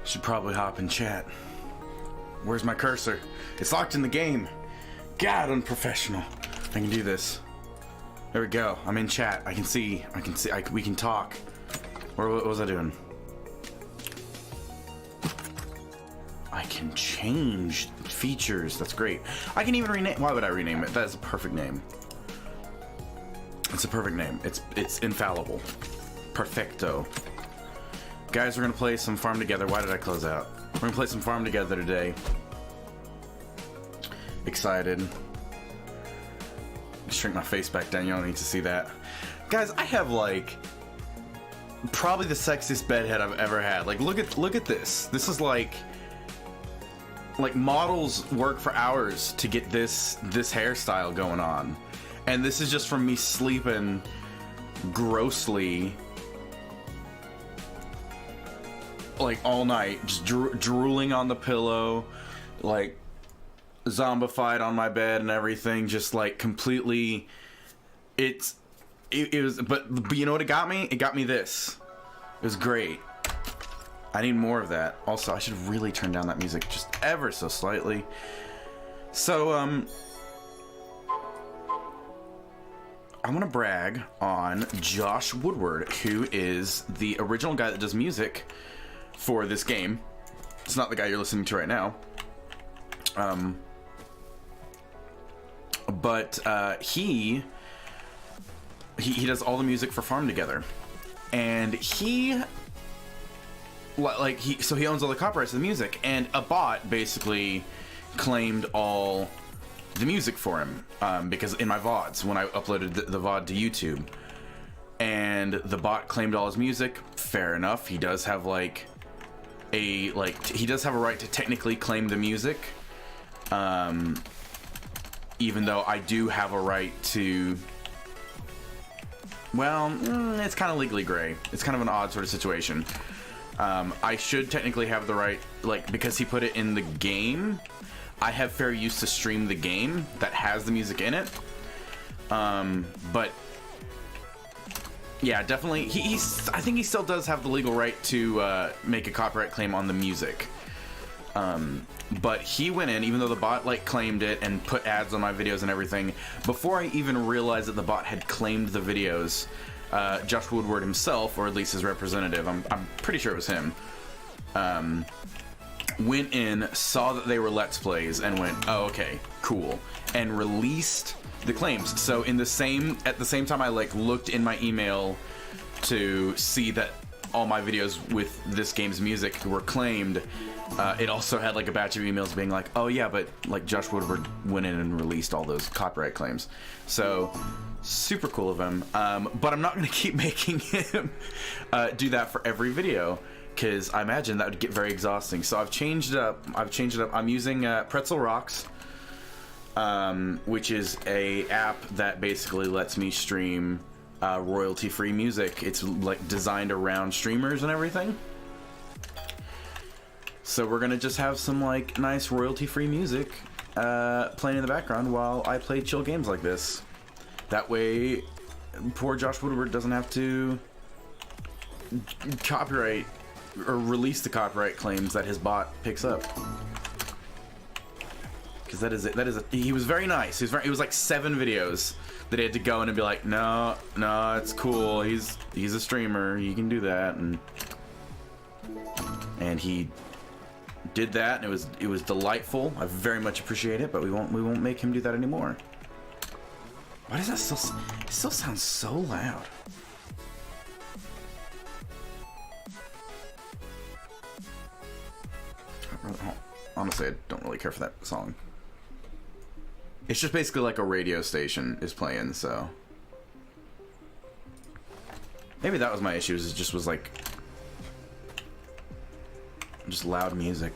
Should probably hop in chat. Where's my cursor? It's locked in the game. God, unprofessional. I can do this. There we go. I'm in chat. I can see. We can talk. What was I doing? I can change features. That's great. I can even rename. Why would I rename it? That is a perfect name. It's a perfect name. It's infallible. Perfecto. Guys, we're gonna play some Farm Together. Why did I close out? We're gonna play some Farm Together today. Excited. Shrink my face back down. You don't need to see that. Guys, I have like probably the sexiest bed head I've ever had. Like, look at this. This is like models work for hours to get this hairstyle going on, and this is just from me sleeping grossly like all night, just drooling on the pillow, like zombified on my bed and everything, just like completely. It was, but you know what it got me? It got me this. It was great. I need more of that. Also, I should really turn down that music just ever so slightly. So, I want to brag on Josh Woodward, who is the original guy that does music for this game. It's not the guy you're listening to right now. But he does all the music for Farm Together, and he owns all the copyrights of the music, and a bot basically claimed all the music for him, because in my VODs, when I uploaded the VOD to YouTube, and the bot claimed all his music. Fair enough. He does have he does have a right to technically claim the music, even though I do have a right to. Well, it's kind of legally gray. It's kind of an odd sort of situation. I should technically have the right, because he put it in the game, I have fair use to stream the game that has the music in it. But yeah, definitely, I think he still does have the legal right to make a copyright claim on the music. But he went in, even though the bot claimed it and put ads on my videos and everything, before I even realized that the bot had claimed the videos, Josh Woodward himself, or at least his representative, I'm pretty sure it was him, went in, saw that they were Let's Plays, and went, oh, okay, cool, and released the claims. So at the same time I looked in my email to see that all my videos with this game's music were claimed, it also had a batch of emails being like, oh yeah, but Josh Woodward went in and released all those copyright claims. So super cool of him. But I'm not going to keep making him do that for every video, because I imagine that would get very exhausting. So I've changed it up. I'm using Pretzel Rocks, which is a app that basically lets me stream royalty-free music. It's designed around streamers and everything. So we're gonna just have some nice royalty-free music playing in the background while I play chill games like this. That way, poor Josh Woodward doesn't have to copyright or release the copyright claims that his bot picks up. Because that is it. He was very nice. It was 7 videos that he had to go in and be like, no, it's cool. He's a streamer. He can do that, and he did that, and it was delightful. I very much appreciate it, but we won't make him do that anymore. Why does that it still sounds so loud? Honestly, I don't really care for that song. It's just basically a radio station is playing, so maybe that was my issue. It just was just loud music.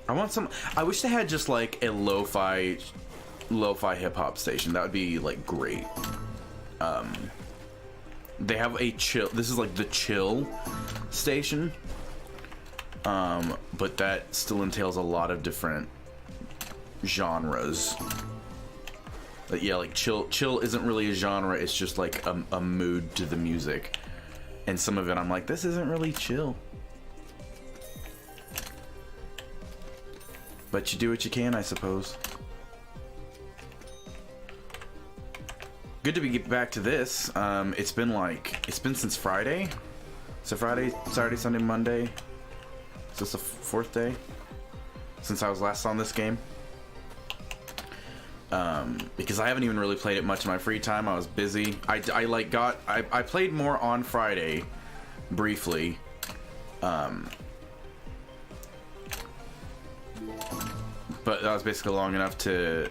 I wish they had just a lo-fi hip-hop station. That would be great. They have a chill, this is the chill station, but that still entails a lot of different genres. But yeah, chill isn't really a genre, it's just a mood to the music. And some of it I'm like, this isn't really chill. But you do what you can, I suppose. Good to get back to this. It's been since Friday. So Friday, Saturday, Sunday, Monday. Is this the fourth day since I was last on this game? Because I haven't even really played it much in my free time. I was busy. I played more on Friday, briefly. But that was basically long enough to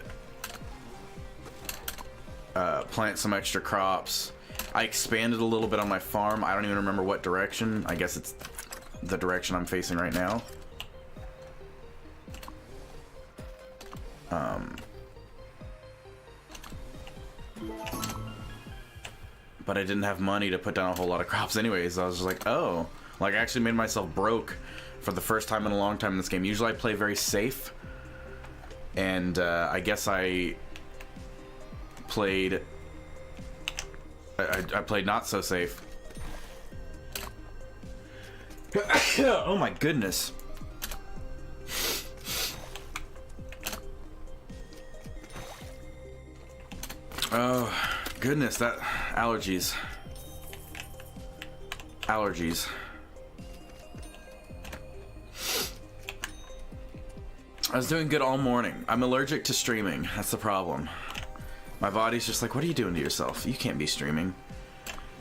plant some extra crops. I expanded a little bit on my farm. I don't even remember what direction. I guess it's the direction I'm facing right now. But I didn't have money to put down a whole lot of crops anyways. I was just like, oh. Like, I actually made myself broke for the first time in a long time in this game. Usually I play very safe. And I guess I played... I played not so safe. Oh my goodness. Oh goodness, that allergies. Allergies. I was doing good all morning. I'm allergic to streaming. That's the problem. My body's just like, what are you doing to yourself? You can't be streaming.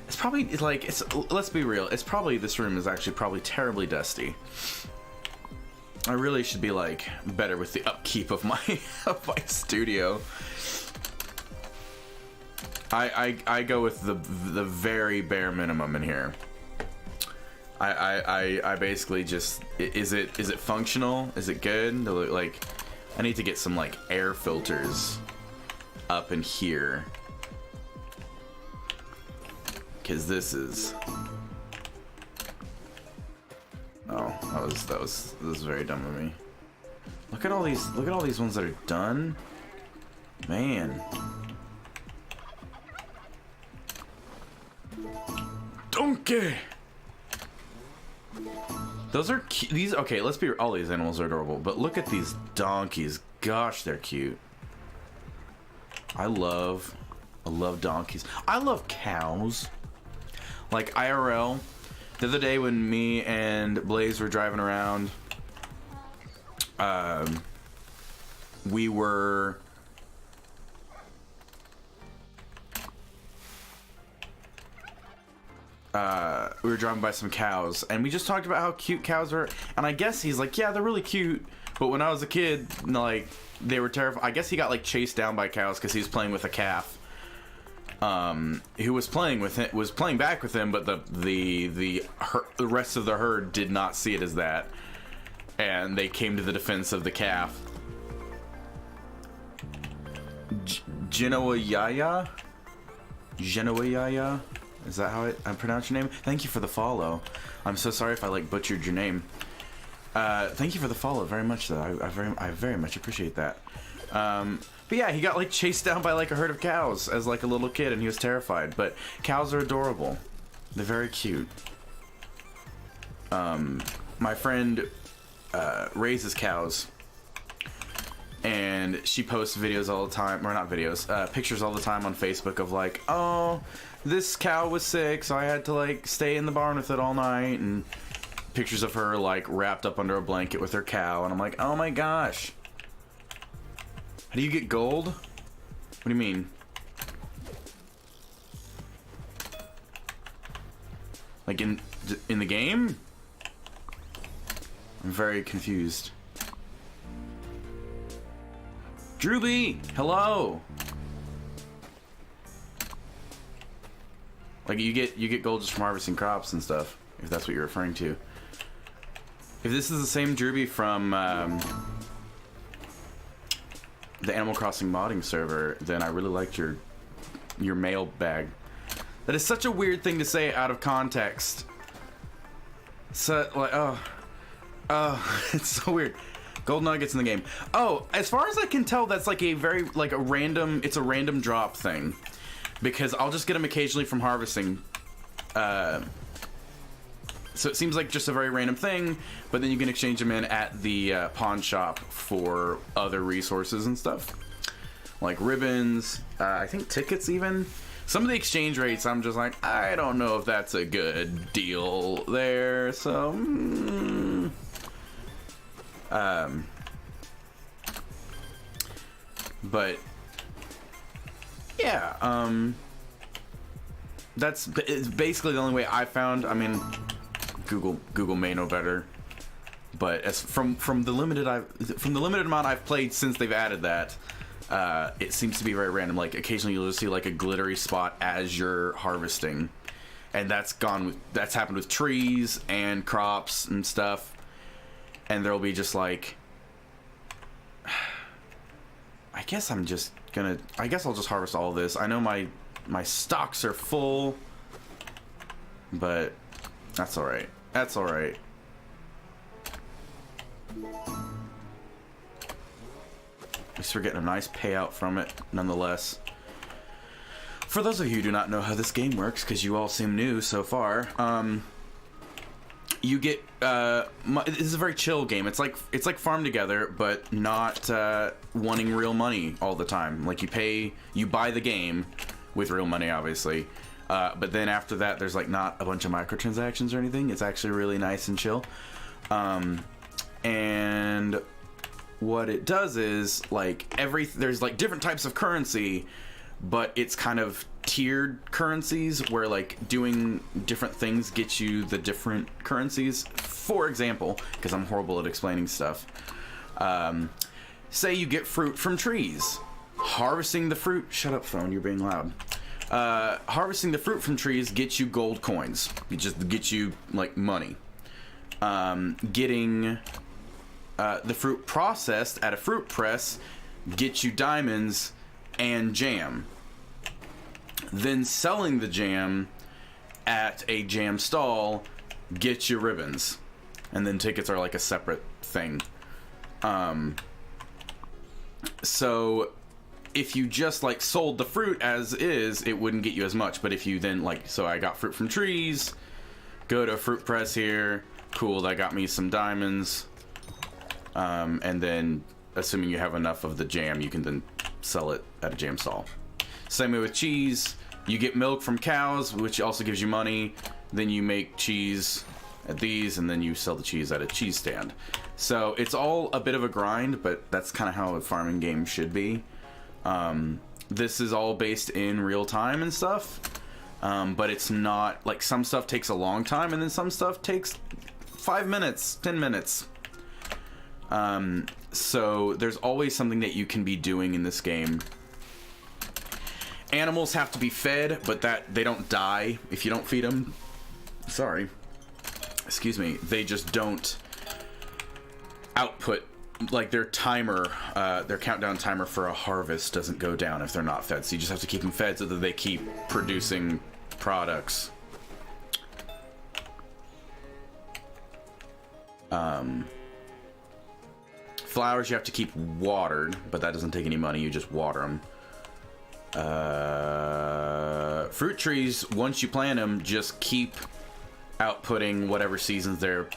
It's probably like, let's be real. It's probably, this room is actually probably terribly dusty. I really should be like better with the upkeep of my studio. I go with the very bare minimum in here. I basically just, is it functional? Is it good? Like, I need to get some like air filters up in here, because this is, oh, that was very dumb of me. Look at all these ones that are done, man. Donkey. Those are these. Okay, let's be. All these animals are adorable, but look at these donkeys. Gosh, they're cute. I love donkeys. I love cows. Like IRL. The other day when me and Blaze were driving around, we were driving by some cows, and we just talked about how cute cows are. And I guess he's like, yeah, they're really cute. But when I was a kid, like, they were terrified. I guess he got like chased down by cows because he was playing with a calf, who was playing back with him, but the rest of the herd did not see it as that, and they came to the defense of the calf. Genoa Yaya? Is that how I pronounce your name? Thank you for the follow. I'm so sorry if I like butchered your name. Thank you for the follow very much, though. I very much appreciate that. But yeah, he got like chased down by like a herd of cows as like a little kid, and he was terrified. But cows are adorable. They're very cute. My friend raises cows, and she posts videos all the time, or not videos, pictures all the time on Facebook of like, oh, this cow was sick, so I had to like stay in the barn with it all night, and pictures of her like wrapped up under a blanket with her cow, and I'm like, oh my gosh. How do you get gold? What do you mean? Like in the game? I'm very confused. Drewby, hello. Like you get gold just from harvesting crops and stuff, if that's what you're referring to. If this is the same Drewby from the Animal Crossing modding server, then I really liked your mail bag. That is such a weird thing to say out of context. So like, oh, it's so weird. Gold nuggets in the game. Oh, as far as I can tell, that's like a very like a random. It's a random drop thing, because I'll just get them occasionally from harvesting. So it seems like just a very random thing, but then you can exchange them in at the pawn shop for other resources and stuff. Like ribbons, I think tickets even. Some of the exchange rates, I'm just like, I don't know if that's a good deal there, so... But... yeah, that's basically the only way I found. I mean, Google may know better, but as from the limited amount I've played since they've added that, it seems to be very random. Like occasionally you'll just see like a glittery spot as you're harvesting, and that's happened with trees and crops and stuff, and there'll be just like, I guess I'll just harvest all this. I know my stocks are full, but that's all right. That's all right. At least we're getting a nice payout from it, nonetheless. For those of you who do not know how this game works, because you all seem new so far, you get this is a very chill game. It's like Farm Together, but not wanting real money all the time. Like you buy the game with real money, obviously, but then after that, there's like not a bunch of microtransactions or anything. It's actually really nice and chill. And what it does is like there's like different types of currency, but it's kind of tiered currencies where like doing different things gets you the different currencies. For example, because I'm horrible at explaining stuff, say you get fruit from trees. Harvesting the fruit, shut up phone, you're being loud. Harvesting the fruit from trees gets you gold coins. It just gets you like money. Getting the fruit processed at a fruit press gets you diamonds and jam. Then selling the jam at a jam stall gets you ribbons. And then tickets are like a separate thing. So if you just like sold the fruit as is, it wouldn't get you as much. But if you then like, so I got fruit from trees, go to a fruit press here, cool, that got me some diamonds. And then assuming you have enough of the jam, you can then sell it at a jam stall. Same way with cheese. You get milk from cows, which also gives you money. Then you make cheese at these, and then you sell the cheese at a cheese stand. So it's all a bit of a grind, but that's kind of how a farming game should be. This is all based in real time and stuff, but it's not like some stuff takes a long time, and then some stuff takes 5 minutes, 10 minutes. So there's always something that you can be doing in this game. Animals have to be fed, but that they don't die if you don't feed them. Sorry. Excuse me. They just don't output, like their timer, their countdown timer for a harvest doesn't go down if they're not fed. So you just have to keep them fed so that they keep producing products. Flowers you have to keep watered, but that doesn't take any money. You just water them. Fruit trees, once you plant them, just keep outputting whatever seasons they're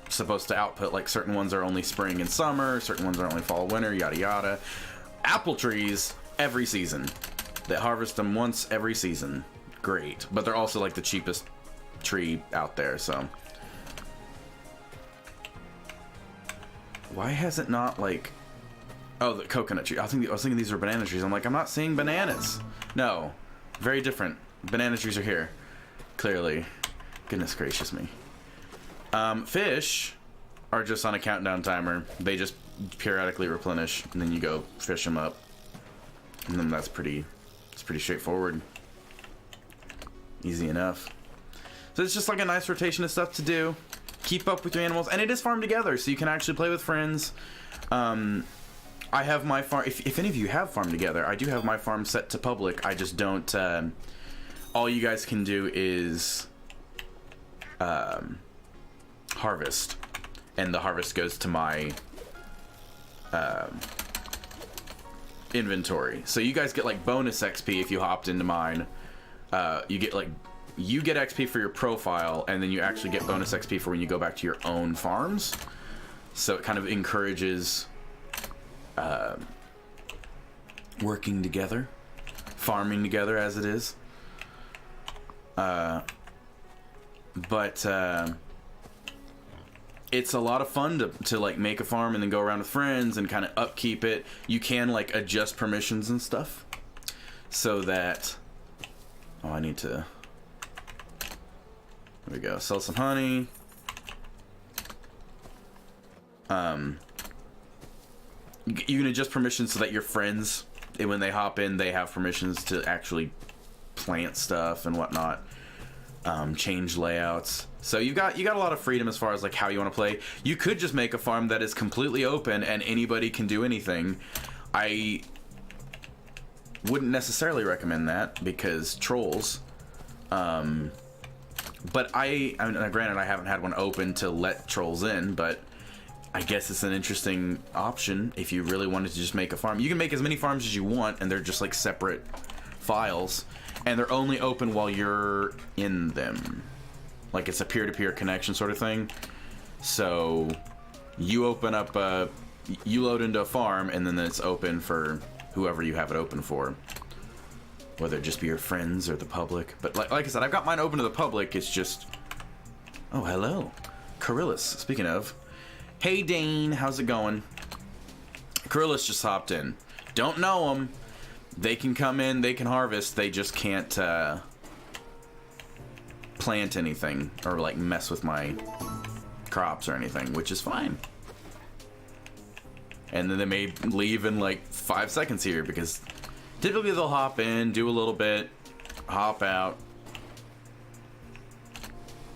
supposed to output. Like certain ones are only spring and summer, certain ones are only fall, winter, yada yada. Apple trees, every season. They harvest them once every season. Great. But they're also like the cheapest tree out there, so. Why has it not like... Oh, the coconut tree. I was thinking these are banana trees. I'm like, I'm not seeing bananas. No. Very different. Banana trees are here. Clearly. Goodness gracious me. Fish are just on a countdown timer. They just periodically replenish, and then you go fish them up. And then it's pretty straightforward. Easy enough. So it's just like a nice rotation of stuff to do. Keep up with your animals. And it is Farm Together, so you can actually play with friends. I have my farm, if any of you have Farm Together, I do have my farm set to public. I just don't, all you guys can do is harvest, and the harvest goes to my inventory. So you guys get like bonus XP if you hopped into mine. You get like you get XP for your profile, and then you actually get bonus XP for when you go back to your own farms. So it kind of encourages working together, farming together as it is. But it's a lot of fun to like make a farm and then go around with friends and kind of upkeep it. You can like adjust permissions and stuff so that, oh, I need to, there we go, sell some honey. You can adjust permissions so that your friends, when they hop in, they have permissions to actually plant stuff and whatnot. Change layouts. So you got a lot of freedom as far as like how you want to play. You could just make a farm that is completely open and anybody can do anything. I wouldn't necessarily recommend that because trolls. But I mean, granted, I haven't had one open to let trolls in, but I guess it's an interesting option if you really wanted to just make a farm. You can make as many farms as you want, and they're just like separate files, and they're only open while you're in them. Like it's a peer-to-peer connection sort of thing. So you open up, you load into a farm, and then it's open for whoever you have it open for. Whether it just be your friends or the public. But like I said, I've got mine open to the public. It's just... Oh, hello. Carillus, speaking of. Hey, Dane, how's it going? Carillus just hopped in. Don't know them. They can come in, they can harvest. They just can't plant anything or like mess with my crops or anything, which is fine. And then they may leave in like 5 seconds here because typically they'll hop in, do a little bit, hop out.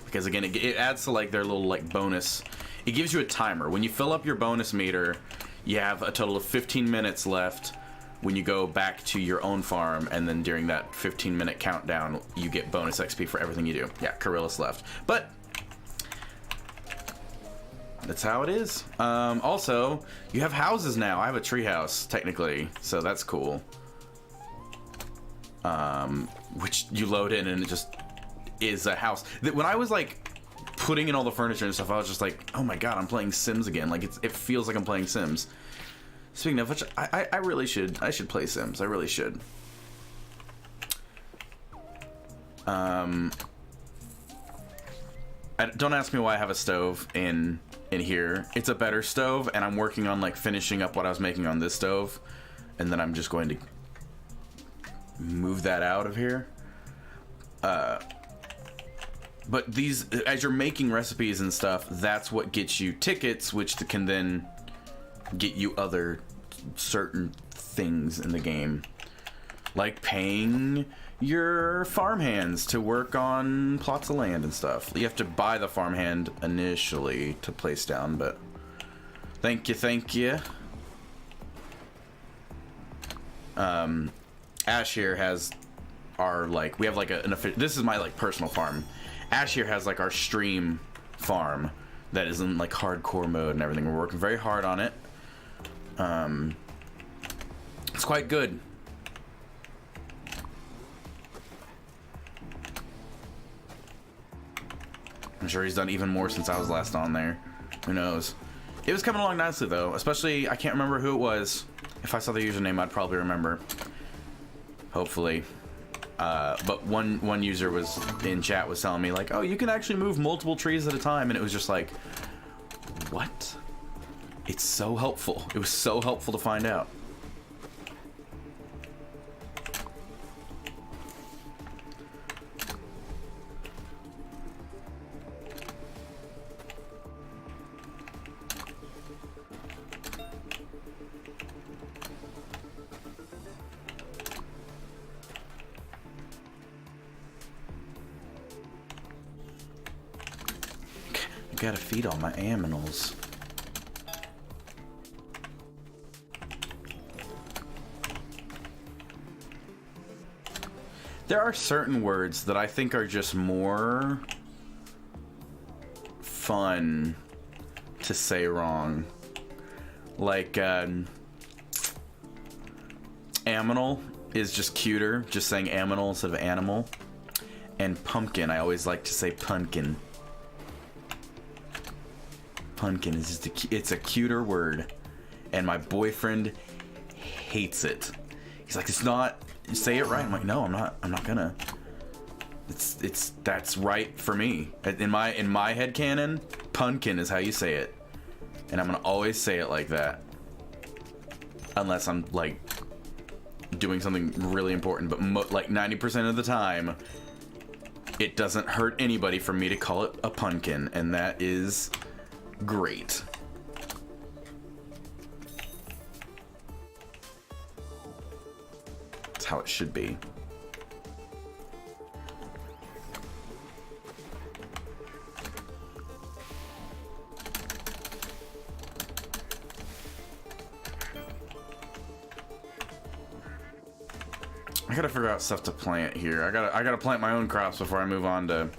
Because again, it adds to like their little like bonus. It gives you a timer. When you fill up your bonus meter, you have a total of 15 minutes left when you go back to your own farm, and then during that 15-minute countdown, you get bonus XP for everything you do. Yeah, Carillus left. But that's how it is. Also, you have houses now. I have a tree house, technically, so that's cool. Which you load in, and it just is a house. When I was like putting in all the furniture and stuff, I was just like, oh my god, I'm playing Sims again. Like it feels like I'm playing Sims. Speaking of which, I really should play Sims. I really should. Don't ask me why I have a stove in here. It's a better stove, and I'm working on like finishing up what I was making on this stove, and then I'm just going to move that out of here. But these, as you're making recipes and stuff, that's what gets you tickets, which can then get you other certain things in the game. Like paying your farmhands to work on plots of land and stuff. You have to buy the farmhand initially to place down, but thank you, thank you. Ash here has our, like, we have like this is my like personal farm. Ash here has like our stream farm that is in like hardcore mode and everything. We're working very hard on it. It's quite good. I'm sure he's done even more since I was last on there. Who knows? It was coming along nicely though, especially I can't remember who it was. If I saw the username, I'd probably remember. Hopefully. But one user was in chat was telling me like, oh, you can actually move multiple trees at a time, and it was just like, what? It's so helpful. It was so helpful to find out. Gotta feed all my aminals. There are certain words that I think are just more fun to say wrong. Like, aminal is just cuter, just saying aminal instead of animal. and pumpkin. I always like to say pumpkin. Pumpkin is just it's a cuter word, and my boyfriend hates it. He's like, it's not. Say it right. I'm like, no, I'm not. I'm not gonna. That's right for me. In my headcanon, pumpkin is how you say it, and I'm gonna always say it like that, unless I'm like doing something really important. But like 90% of the time, it doesn't hurt anybody for me to call it a pumpkin, and that is great. That's how it should be. I gotta figure out stuff to plant here. I gotta plant my own crops before I move on to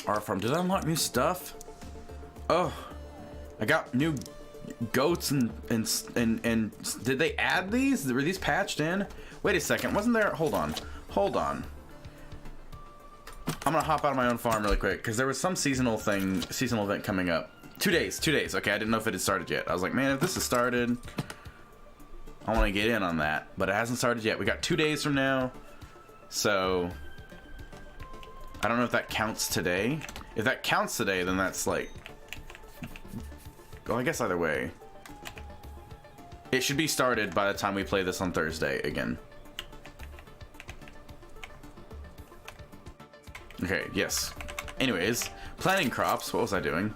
our farm. Did I unlock new stuff? Oh, I got new goats and did they add these? Were these patched in? Wait a second, wasn't there? Hold on. I'm gonna hop out of my own farm really quick because there was some seasonal event coming up. 2 days. Okay, I didn't know if it had started yet. I was like, man, if this has started, I want to get in on that, but it hasn't started yet. We got 2 days from now, so I don't know if that counts today. If that counts today, then that's like, well, I guess either way. It should be started by the time we play this on Thursday again. Okay, yes. Anyways, planting crops. What was I doing?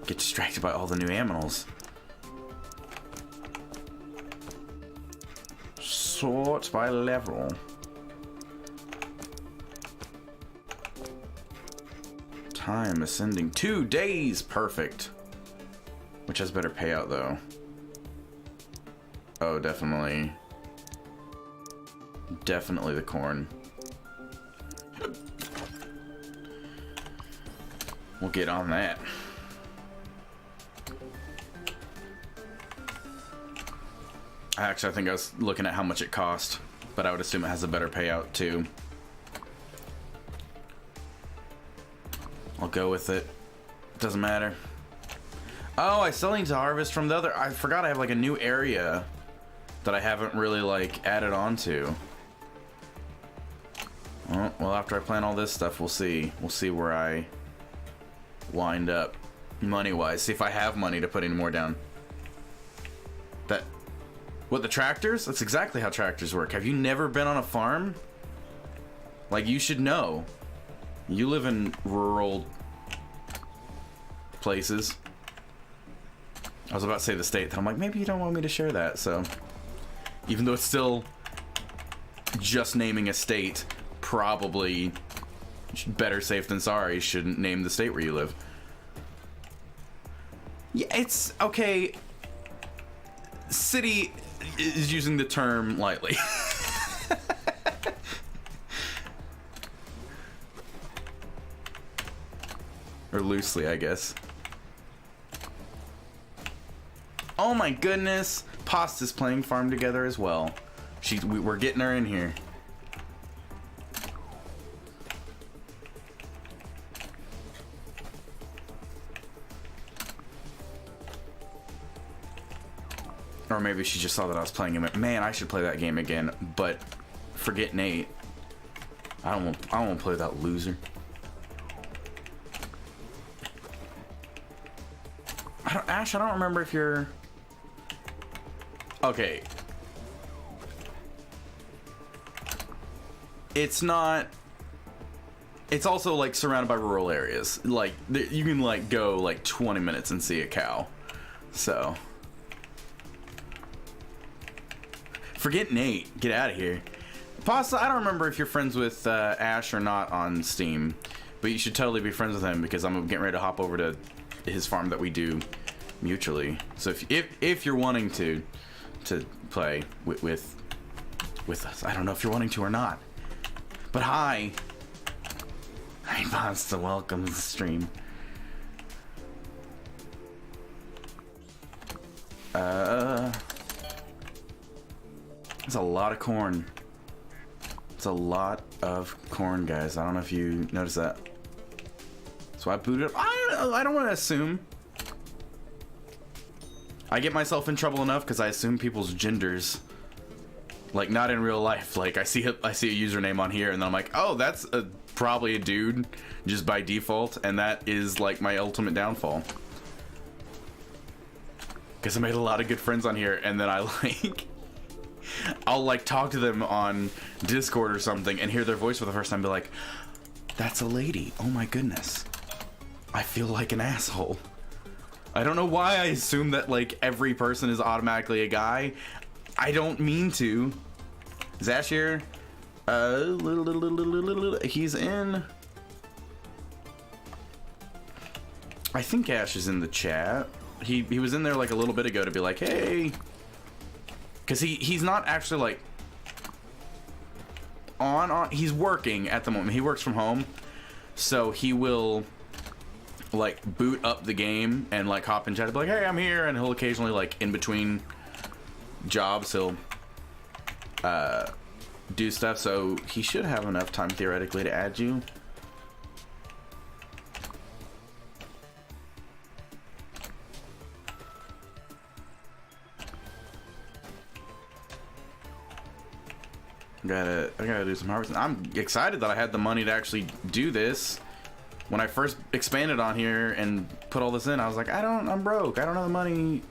Get distracted by all the new animals. Sort by level. Time ascending. 2 days. Perfect. Which has better payout though? Oh, definitely. Definitely the corn. We'll get on that. Actually, I think I was looking at how much it cost, but I would assume it has a better payout too. I'll go with it. Doesn't matter. Oh, I still need to harvest from the other. I forgot I have like a new area that I haven't really like added on to. Well, after I plant all this stuff, we'll see. We'll see where I wind up money-wise. See if I have money to put any more down. What, the tractors? That's exactly how tractors work. Have you never been on a farm? Like, you should know. You live in rural places. I was about to say the state, then I'm like, maybe you don't want me to share that, so. Even though it's still just naming a state, probably better safe than sorry, shouldn't name the state where you live. Yeah, it's okay. City is using the term lightly. Or loosely, I guess. Oh my goodness. Pasta's playing farm together as well. We're getting her in here. Or maybe she just saw that I was playing him. Man, I should play that game again, but forget Nate. I don't want to play that loser. Ash, I don't remember if you're... Okay. It's not... It's also, like, surrounded by rural areas. Like, you can, like, go, like, 20 minutes and see a cow. So... Forget Nate. Get out of here. Pasta, I don't remember if you're friends with Ash or not on Steam, but you should totally be friends with him because I'm getting ready to hop over to his farm that we do mutually. So if you're wanting to play with us, I don't know if you're wanting to or not. But hi. Hi, Pasta. Welcome to the stream. That's a lot of corn. It's a lot of corn, guys. I don't know if you noticed that. So I booted up. I don't want to assume. I get myself in trouble enough because I assume people's genders. Like, not in real life. Like, I see a username on here, and then I'm like, oh, that's probably a dude just by default, and that is, like, my ultimate downfall. Because I made a lot of good friends on here, and then I, like... I'll, like, talk to them on Discord or something and hear their voice for the first time and be like, that's a lady. Oh, my goodness. I feel like an asshole. I don't know why I assume that, like, every person is automatically a guy. I don't mean to. Is Ash here? He's in... I think Ash is in the chat. He was in there, like, a little bit ago to be like, hey... Because he's not actually, like... on... He's working at the moment. He works from home. So he will... like boot up the game and like hop in chat and be like, hey, I'm here, and he'll occasionally, like, in between jobs, he'll do stuff, so he should have enough time theoretically to add you. I gotta do some harvesting. I'm excited that I had the money to actually do this. When I first expanded on here and put all this in, I was like, I'm broke. I don't have the money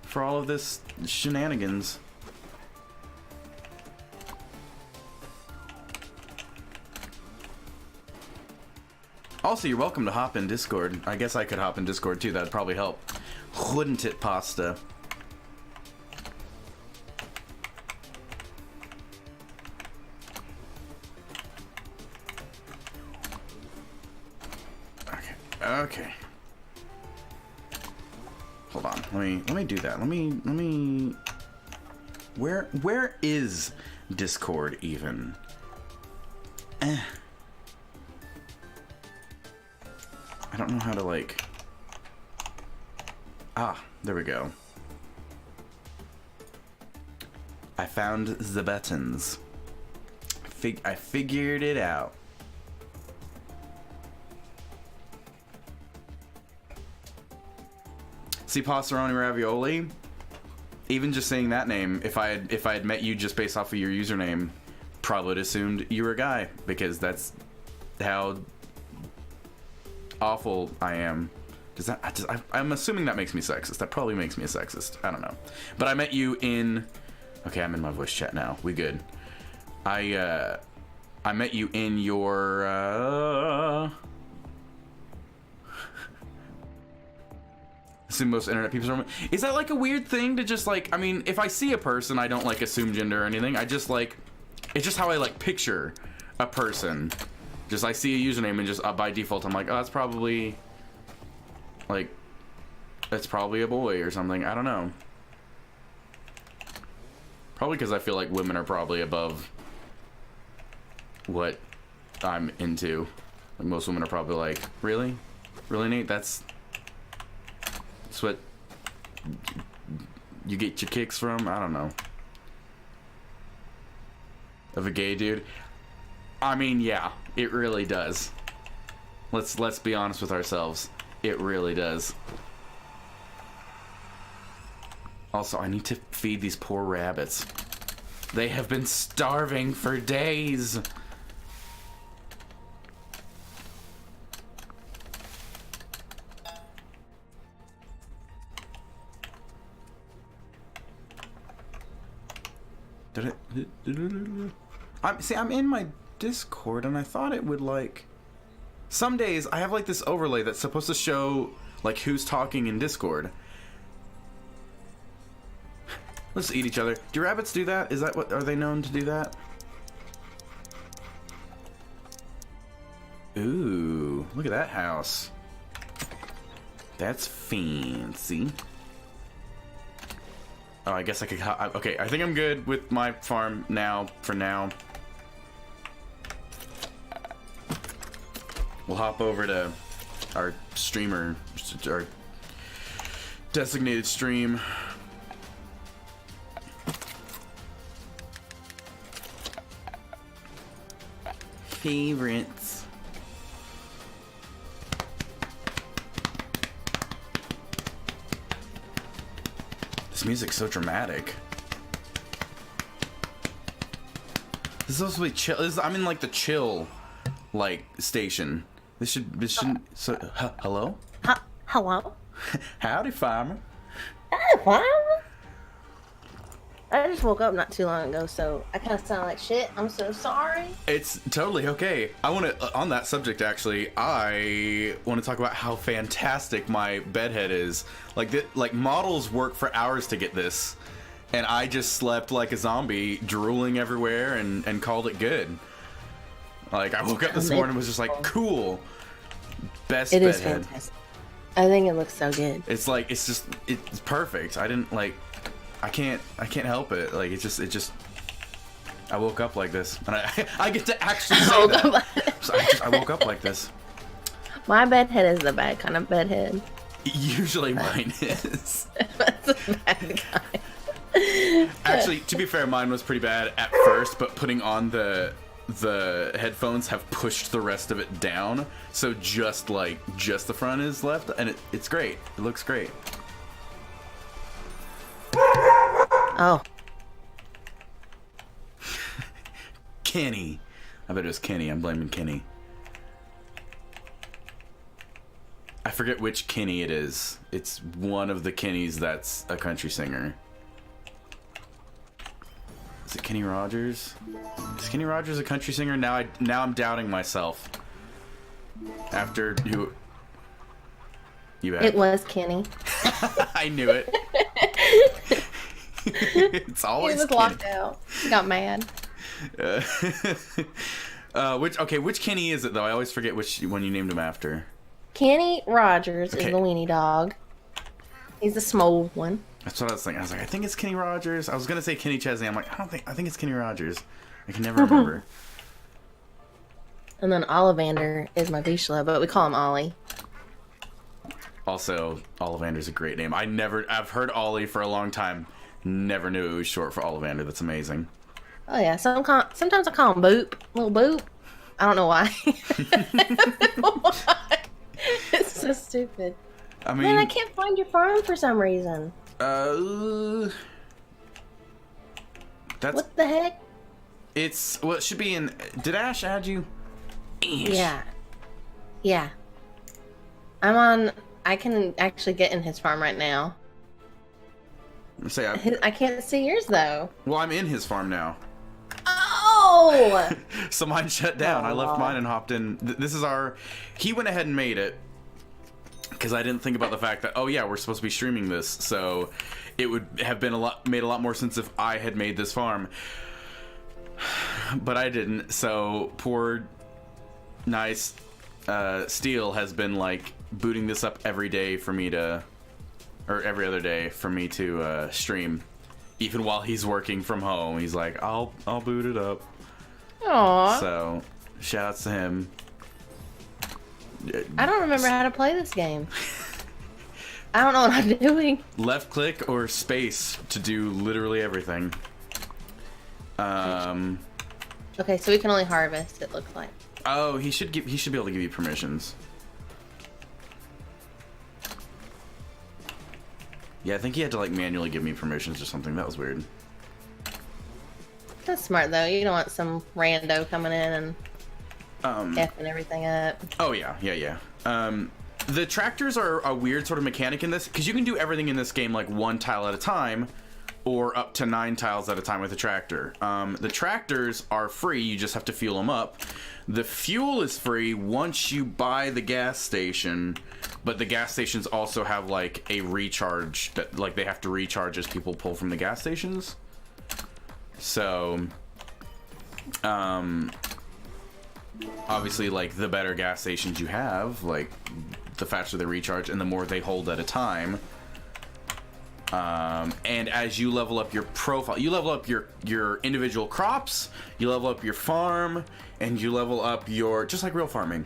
for all of this shenanigans. Also, you're welcome to hop in Discord. I guess I could hop in Discord too. That'd probably help. Wouldn't it, Pasta? Okay. Hold on. Let me do that. Let me Where is Discord even? I don't know how to, like... Ah, there we go. I found the buttons. I figured it out. See, Passeroni Ravioli, even just saying that name, if I had met you just based off of your username, probably would have assumed you were a guy, because that's how awful I am. Does that? I'm assuming that makes me sexist. That probably makes me a sexist. I don't know. But I met you in... Okay, I'm in my voice chat now. We good. I met you in your... assume most internet people are... Is that, like, a weird thing to just, like... I mean, if I see a person, I don't, like, assume gender or anything. I just, like... It's just how I, like, picture a person. Just, I see a username and just, by default, I'm like, oh, that's probably... Like... That's probably a boy or something. I don't know. Probably because I feel like women are probably above what I'm into. Like, most women are probably like, really? Really, Nate? That's what you get your kicks from? I don't know. Of a gay dude? I mean, yeah, it really does. Let's be honest with ourselves. It really does. Also, I need to feed these poor rabbits. They have been starving for days. I'm in my Discord and I thought it would, like... Some days I have, like, this overlay that's supposed to show, like, who's talking in Discord. Let's eat each other. Do rabbits do that? Is that what... Are they known to do that? Ooh, look at that house. That's fancy. Oh, I guess I could... Okay, I think I'm good with my farm now, for now. We'll hop over to our streamer, our designated stream. favorites. This music's so dramatic. This is supposed to be chill. I'm in like the chill, like, station. This shouldn't. So, hello? Hello? Howdy, farmer. Hi, farmer. I just woke up not too long ago, so I kind of sound like shit. I'm so sorry. It's totally okay. I want to, on that subject, actually, I want to talk about how fantastic my bedhead is. Like models work for hours to get this, and I just slept like a zombie, drooling everywhere, and called it good. Like, I woke up this morning and was just like, cool. Best bedhead. It is fantastic. I think it looks so good. It's like, it's perfect. I can't help it. Like, I woke up like this, and I get to actually say that. So I woke up like this. My bedhead is the bad kind of bedhead. Usually mine is. That's a bad guy. Actually, to be fair, mine was pretty bad at first, but putting on the headphones have pushed the rest of it down, so just the front is left, and it's great. It looks great. Oh. Kenny. I bet it was Kenny. I'm blaming Kenny. I forget which Kenny it is. It's one of the Kennys that's a country singer. Is it Kenny Rogers? Is Kenny Rogers a country singer? Now I'm doubting myself. After you had... It was Kenny. I knew it. It's always he was Kenny. Locked out. He got mad. Which Kenny is it though? I always forget which one you named him after. Kenny Rogers is the weenie dog. He's the small one. That's what I was thinking. I was like, I think it's Kenny Rogers. I was gonna say Kenny Chesney. I'm like, I think it's Kenny Rogers. I can never remember. And then Ollivander is my Vishla, but we call him Ollie. Also, Ollivander's a great name. I've heard Ollie for a long time. Never knew it was short for Ollivander. That's amazing. Oh yeah, sometimes I call him Boop, little Boop. I don't know why. It's so stupid. I mean, man, I can't find your farm for some reason. That's what the heck? It should be in. Did Ash add you? Yeah. I can actually get in his farm right now. I can't see yours though. Well, I'm in his farm now. Oh! So mine shut down. I left mine and hopped in. He went ahead and made it because I didn't think about the fact that, oh yeah, we're supposed to be streaming this, so it would have been made a lot more sense if I had made this farm. But I didn't. So poor nice Steel has been like booting this up every day for me to, or every other day for me to stream. Even while he's working from home, he's like, I'll boot it up. Aww. So shoutouts to him. I don't remember how to play this game. I don't know what I'm doing. Left click or space to do literally everything. Okay, so we can only harvest, it looks like. Oh, he should be able to give you permissions. Yeah, I think he had to like manually give me permissions or something. That was weird. That's smart though. You don't want some rando coming in and effing everything up. Oh yeah. The tractors are a weird sort of mechanic in this because you can do everything in this game like one tile at a time, or up to 9 tiles at a time with a tractor. The tractors are free. You just have to fuel them up. The fuel is free once you buy the gas station, but the gas stations also have like a recharge that like they have to recharge as people pull from the gas stations. So, obviously, like the better gas stations you have, like the faster they recharge and the more they hold at a time. And as you level up your profile, you level up your individual crops, you level up your farm, and you level up your, just like real farming.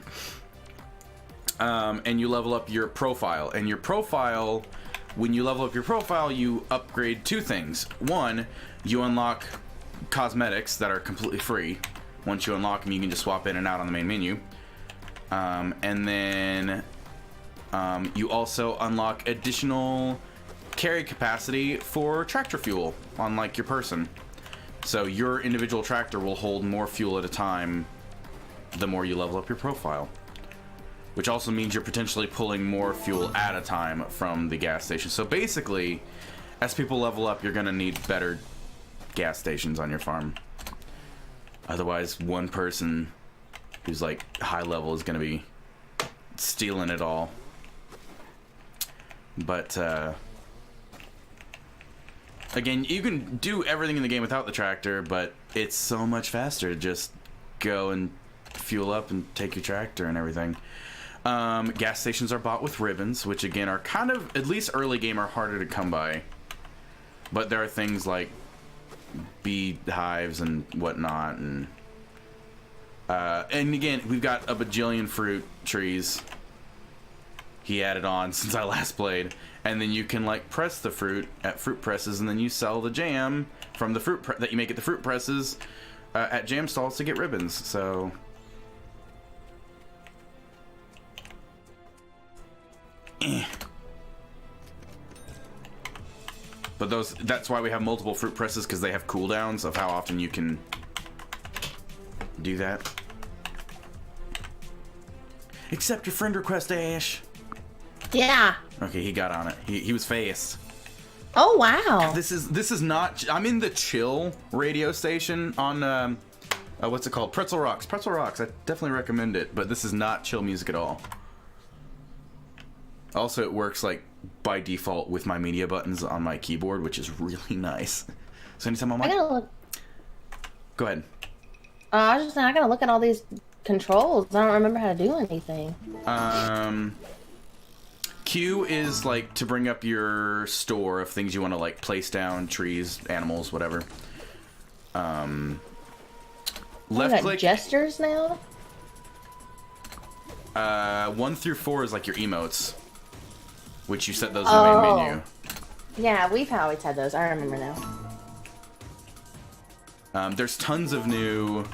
And you level up your profile. And your profile, when you level up your profile, you upgrade 2 things. One, you unlock cosmetics that are completely free. Once you unlock them, you can just swap in and out on the main menu. And then you also unlock additional carry capacity for tractor fuel on like your person. So your individual tractor will hold more fuel at a time the more you level up your profile. Which also means you're potentially pulling more fuel at a time from the gas station. So basically, as people level up, you're going to need better gas stations on your farm. Otherwise, one person who's like high level is going to be stealing it all. But again, you can do everything in the game without the tractor, but it's so much faster to just go and fuel up and take your tractor and everything. Gas stations are bought with ribbons, which again are kind of, at least early game, are harder to come by. But there are things like bee hives and whatnot, and again, we've got a bajillion fruit trees he added on since I last played. And then you can like press the fruit at fruit presses, and then you sell the jam from the fruit that you make at the fruit presses at jam stalls to get ribbons. So but that's why we have multiple fruit presses, because they have cooldowns of how often you can do that. Accept your friend request, Ash. Yeah. Okay, he got on it. He was fast. Oh wow. This is not. I'm in the chill radio station on what's it called? Pretzel Rocks. Pretzel Rocks. I definitely recommend it, but this is not chill music at all. Also, it works like by default with my media buttons on my keyboard, which is really nice. So anytime I'm like, I gotta look. Go ahead. I was just saying, I gotta look at all these controls. I don't remember how to do anything. Q is like to bring up your store of things you want to like place down, trees, animals, whatever. Left click. Gestures now. 1 through 4 is like your emotes, which you set those in the main menu. Yeah, we've always had those. I remember now. There's tons of new.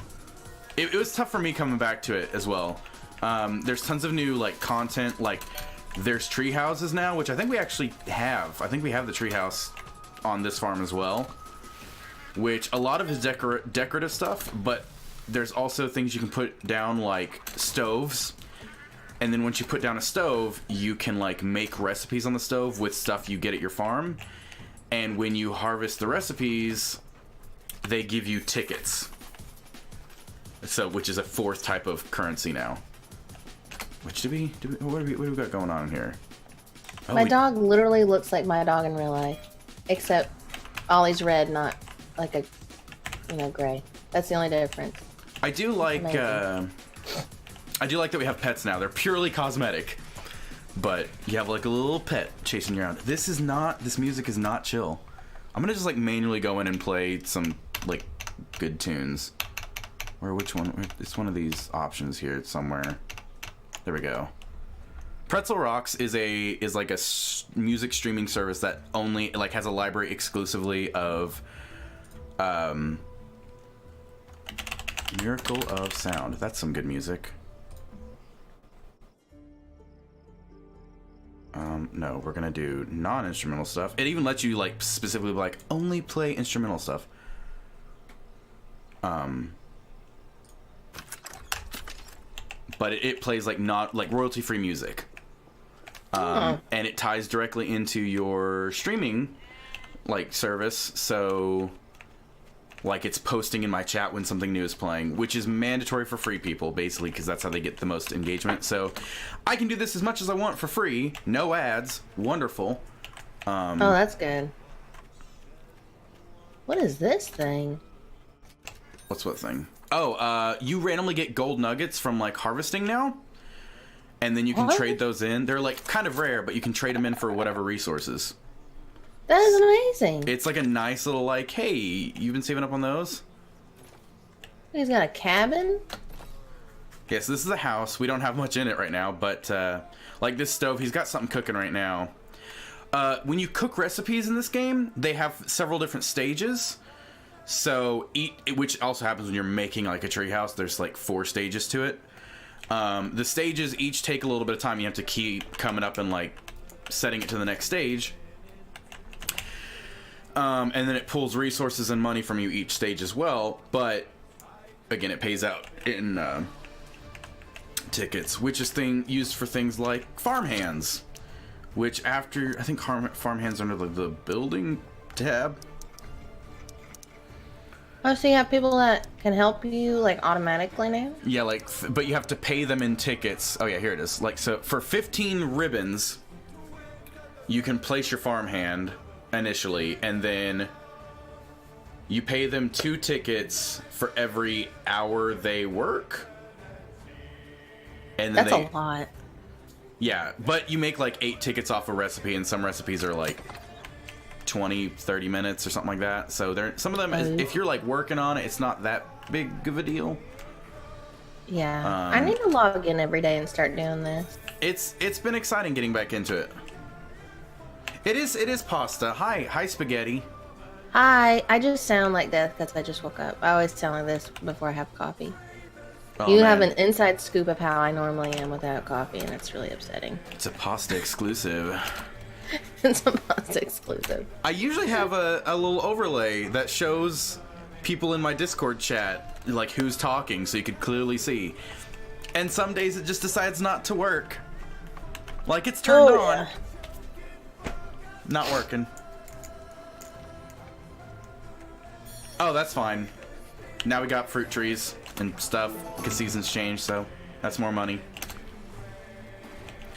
It was tough for me coming back to it as well. There's tons of new like content. Like there's tree houses now, which I think we actually have. I think we have the tree house on this farm as well, which a lot of is decorative stuff. But there's also things you can put down like stoves. And then once you put down a stove, you can like make recipes on the stove with stuff you get at your farm. And when you harvest the recipes, they give you tickets. So, which is a 4th type of currency now. Which what do we got going on here? Oh, my dog literally looks like my dog in real life, except Ollie's red, not like a, gray. That's the only difference. I do like that we have pets now. They're purely cosmetic, but you have like a little pet chasing you around. This music is not chill. I'm gonna just like manually go in and play some like good tunes. Which one? It's one of these options here. It's somewhere. There we go. Pretzel Rocks is like a music streaming service that only like has a library exclusively of Miracle of Sound. That's some good music. No, we're gonna do non-instrumental stuff. It even lets you like specifically like only play instrumental stuff. But it plays like not like royalty-free music. And it ties directly into your streaming like service, so like it's posting in my chat when something new is playing, which is mandatory for free people basically, because that's how they get the most engagement. So I can do this as much as I want for free, no ads. Wonderful. Oh, that's good. What is this thing? What's what thing? Oh, you randomly get gold nuggets from like harvesting now, and then you can trade those in. They're like kind of rare, but you can trade them in for whatever resources. That is amazing. It's like a nice little like, hey, you've been saving up on those? He's got a cabin? Yes, this is a house. We don't have much in it right now, but like this stove, he's got something cooking right now. When you cook recipes in this game, they have several different stages. So, which also happens when you're making like a treehouse. There's like 4 stages to it. The stages each take a little bit of time. You have to keep coming up and like setting it to the next stage. And then it pulls resources and money from you each stage as well. But again, it pays out in tickets, which is used for things like farmhands. Which after, I think farmhands are under the building tab. Oh, so you have people that can help you, like, automatically now? Yeah, like, but you have to pay them in tickets. Oh, yeah, here it is. Like, so for 15 ribbons, you can place your farmhand initially, and then you pay them 2 tickets for every hour they work. And then That's a lot. Yeah, but you make, like, 8 tickets off a recipe, and some recipes are, like, 20, 30 minutes or something like that. So some of them, if you're like working on it, it's not that big of a deal. Yeah, I need to log in every day and start doing this. It's been exciting getting back into it. It is pasta. Hi spaghetti. Hi, I just sound like that because I just woke up. I always sound like this before I have coffee. Oh, You man. have an inside scoop of how I normally am without coffee, and it's really upsetting. It's a pasta exclusive. It's a pasta exclusive. I usually have a little overlay that shows people in my Discord chat, like who's talking, so you could clearly see. And some days it just decides not to work. Like it's turned on. Not working. Oh, that's fine. Now we got fruit trees and stuff because seasons change, so that's more money.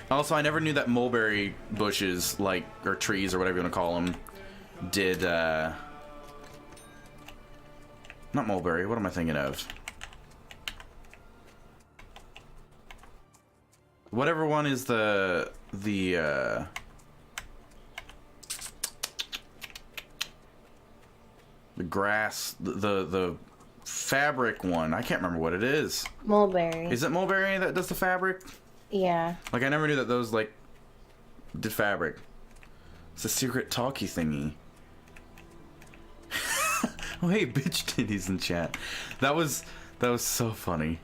Also, I never knew that mulberry bushes, like, or trees, or whatever you want to call them, did, not mulberry, what am I thinking of? Whatever one is the grass, the fabric one. I can't remember what it is. Mulberry. Is it mulberry that does the fabric? Yeah. Like, I never knew that those, like, did fabric. It's a secret talkie thingy. Oh, hey, bitch titties in chat. That was so funny.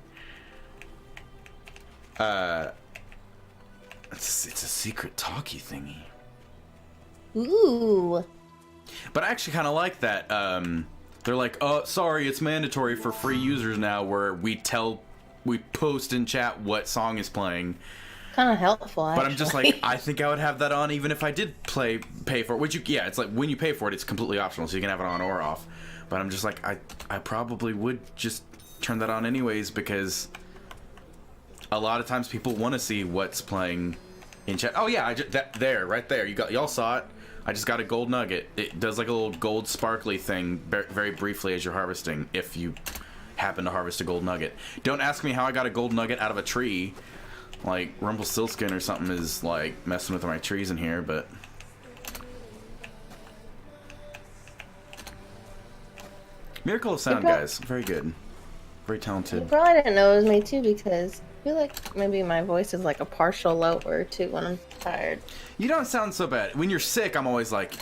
It's a secret talkie thingy. Ooh. But I actually kind of like that. They're like, oh, sorry, it's mandatory for free users now, where we post in chat what song is playing. Kind of helpful, actually. But I'm just like, I think I would have that on even if I did pay for it. Which it's like when you pay for it, it's completely optional, so you can have it on or off. But I'm just like, I probably would just turn that on anyways, because a lot of times people want to see what's playing in chat. Oh yeah, right there. Y'all saw it. I just got a gold nugget. It does like a little gold sparkly thing very briefly as you're harvesting, if you happen to harvest a gold nugget. Don't ask me how I got a gold nugget out of a tree. Like Rumpelstiltskin or something is like messing with my trees in here, but Miracle of Sound, guys. Very good. Very You talented. probably didn't know it was me, too, because I feel like maybe my voice is like a partial lower, too, when I'm tired. You don't sound so bad. When you're sick, I'm always like,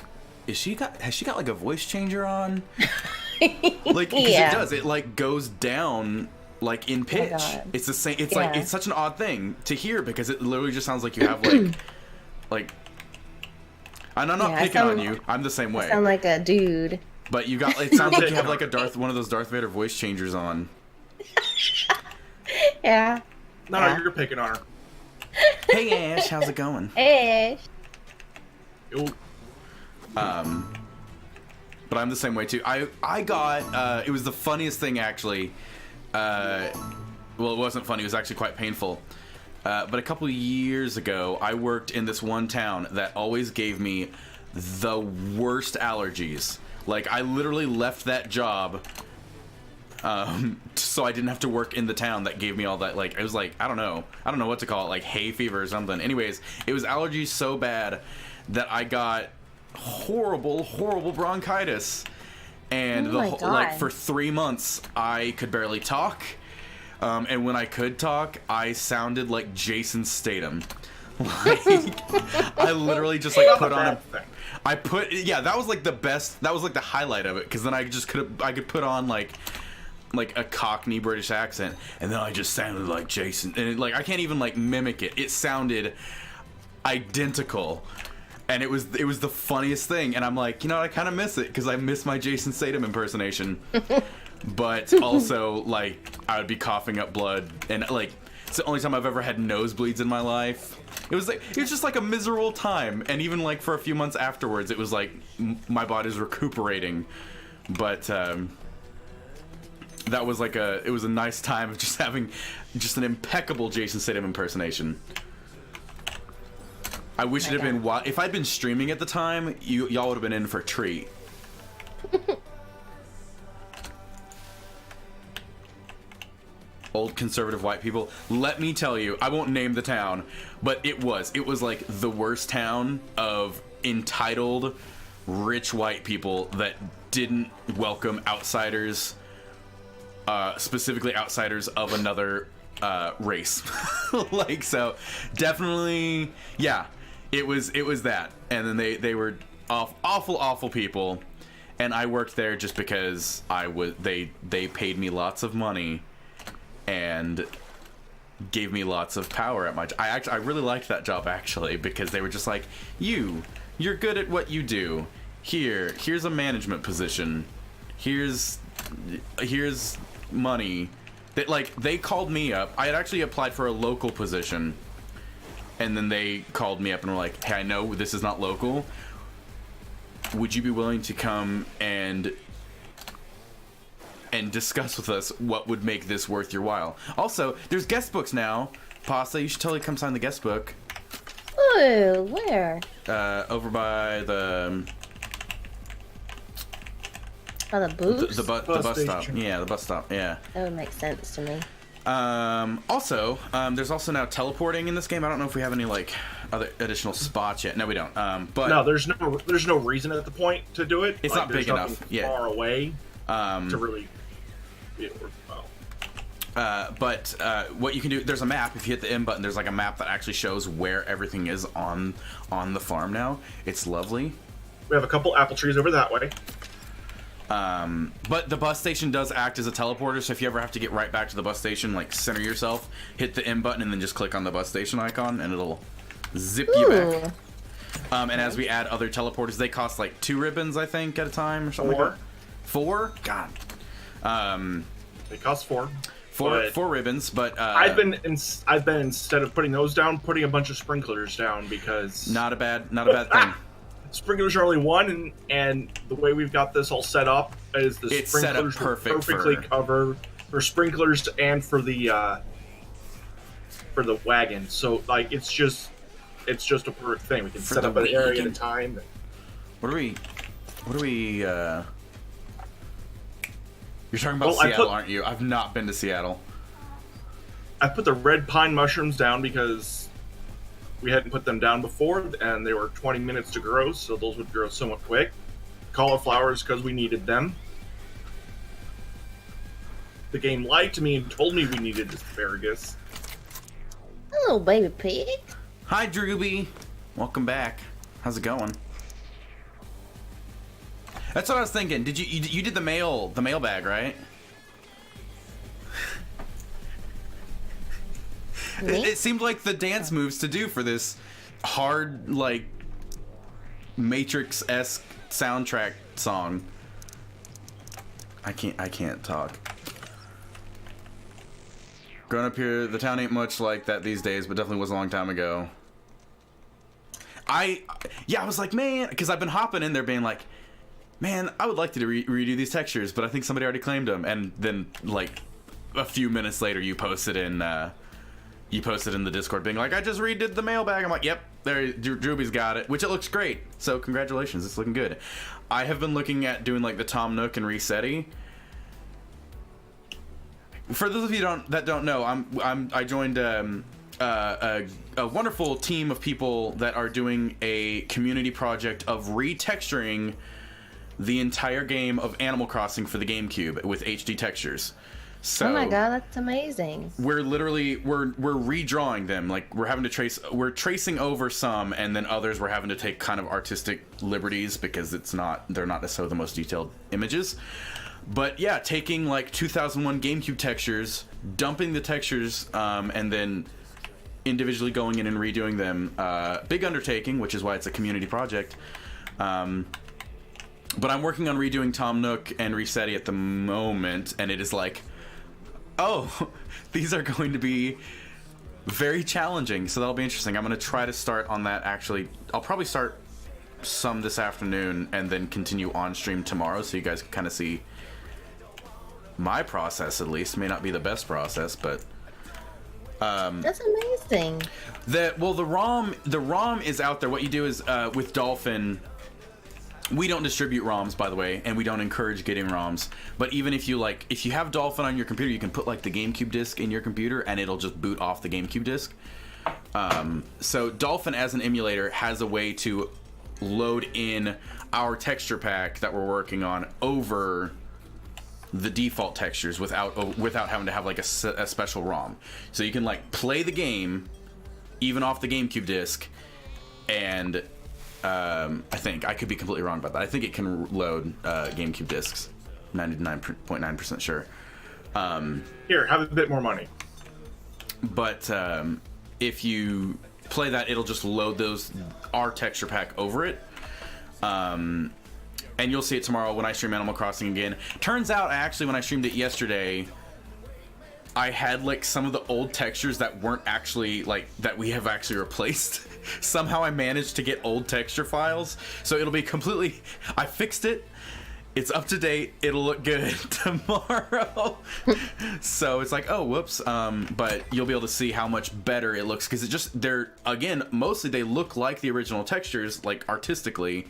has she got like a voice changer on? Like, because Yeah. it does. It like goes down like in pitch. God. It's the same. It's Yeah. like, it's such an odd thing to hear because it literally just sounds like you have like. And I'm not Yeah, I picking on sound- you. I'm the same way. Sound like a dude. But you got. It sounds like you have like one of those Darth Vader voice changers on. Yeah. No, Yeah. you're picking on her. Hey Ash, how's it going? Hey. Ooh, But I'm the same way too. I got it was the funniest thing actually. Well, it wasn't funny. It was actually quite painful. But a couple of years ago, I worked in this one town that always gave me the worst allergies. Like, I literally left that job so I didn't have to work in the town that gave me all that. Like, it was like, I don't know what to call it, like hay fever or something. Anyways, it was allergies so bad that I got horrible bronchitis. And Oh my like God. for 3 months, I could barely talk. And when I could talk, I sounded like Jason Statham. Like, I literally just like put on a. I put that was like the best. That was like the highlight of it because then I could put on like a Cockney British accent, and then I just sounded like Jason, and like I can't even like mimic it. It sounded identical, and it was the funniest thing. And I'm like, I kind of miss it because I miss my Jason Statham impersonation. But also, like, I would be coughing up blood, and like it's the only time I've ever had nosebleeds in my life. It was just like a miserable time, and even like for a few months afterwards, it was like my body's recuperating. But that was like it was a nice time of just having just an impeccable Jason Statham impersonation. I wish it had been if I'd been streaming at the time, y'all would have been in for a treat. Old conservative white people. Let me tell you, I won't name the town, but it was like the worst town of entitled rich white people that didn't welcome outsiders, specifically outsiders of another race. Like, so definitely, yeah, it was that. And then they were awful people, and I worked there just because they paid me lots of money and gave me lots of power at my job. I really liked that job, actually, because they were just like, you're good at what you do. Here's a management position. Here's money. That, like, they called me up. I had actually applied for a local position, and then they called me up and were like, hey, I know this is not local. Would you be willing to come and discuss with us what would make this worth your while? Also, there's guest books now. Pasta, you should totally come sign the guest book. Ooh, where? Over by the Oh, the booths? the bus stop. Yeah, the bus stop. Yeah. That would make sense to me. Also, there's also now teleporting in this game. I don't know if we have any like other additional spots yet. No, we don't. But no, there's no reason at the point to do it. It's like, not big enough. Yeah. Far away. To really. But what you can do, there's a map. If you hit the M button, there's like a map that actually shows where everything is on the farm now. It's lovely. We have a couple apple trees over that way. But the bus station does act as a teleporter, so if you ever have to get right back to the bus station, like center yourself, hit the M button, and then just click on the bus station icon, and it'll zip you back. And as we add other teleporters, they cost like 2 ribbons, I think, at a time or something. 4. Like that. 4? God. They cost 4. 4 ribbons, but I've been instead of putting those down, putting a bunch of sprinklers down because not a bad thing. Sprinklers are only 1, and the way we've got this all set up is the it's sprinklers set up perfectly cover for sprinklers and for the wagon. So like it's just a perfect thing. We can set up an area at a time. What are we? You're talking about Seattle, aren't you? I've not been to Seattle. I put the red pine mushrooms down because we hadn't put them down before, and they were 20 minutes to grow, so those would grow somewhat quick. Cauliflowers because we needed them. The game lied to me and told me we needed asparagus. Hello, baby pig. Hi, Drooby. Welcome back. How's it going? That's what I was thinking. Did you did the mailbag, right? It seemed like the dance moves to do for this hard, like, Matrix-esque soundtrack song. I can't talk. Growing up here, the town ain't much like that these days, but definitely was a long time ago. I was like, man, because I've been hopping in there being like, man, I would like to redo these textures, but I think somebody already claimed them. And then, like, a few minutes later, you posted in the Discord being like, I just redid the mailbag. I'm like, yep, there, Drooby's got it, which it looks great. So congratulations, it's looking good. I have been looking at doing like the Tom Nook and Resetti. For those of you that don't know, I joined a wonderful team of people that are doing a community project of retexturing the entire game of Animal Crossing for the GameCube with HD textures. So oh my god, that's amazing. we're literally we're redrawing them. Like we're tracing over some, and then others we're having to take kind of artistic liberties because they're not necessarily the most detailed images. But yeah, taking like 2001 GameCube textures, dumping the textures, and then individually going in and redoing them. Big undertaking, which is why it's a community project. But I'm working on redoing Tom Nook and Resetti at the moment, and it is like, oh, these are going to be very challenging, so that'll be interesting. I'm going to try to start on that, actually. I'll probably start some this afternoon and then continue on stream tomorrow, so you guys can kind of see my process, at least. May not be the best process, but... That's amazing. the ROM is out there. What you do is, with Dolphin... We don't distribute ROMs, by the way, and we don't encourage getting ROMs. But even if you have Dolphin on your computer, you can put like the GameCube disc in your computer, and it'll just boot off the GameCube disc. So Dolphin, as an emulator, has a way to load in our texture pack that we're working on over the default textures without having to have like a special ROM. So you can like play the game even off the GameCube disc, and I think I could be completely wrong about that. I think it can load GameCube discs. 99.9% sure. Here, have a bit more money. But if you play that, it'll just load our texture pack over it. And you'll see it tomorrow when I stream Animal Crossing again. Turns out, actually, when I streamed it yesterday, I had like some of the old textures that weren't actually that we have actually replaced. Somehow I managed to get old texture files, so it'll be completely... I fixed it. It's up to date. It'll look good tomorrow. So it's like, oh, whoops. But you'll be able to see how much better it looks, because again, mostly they look like the original textures, like artistically,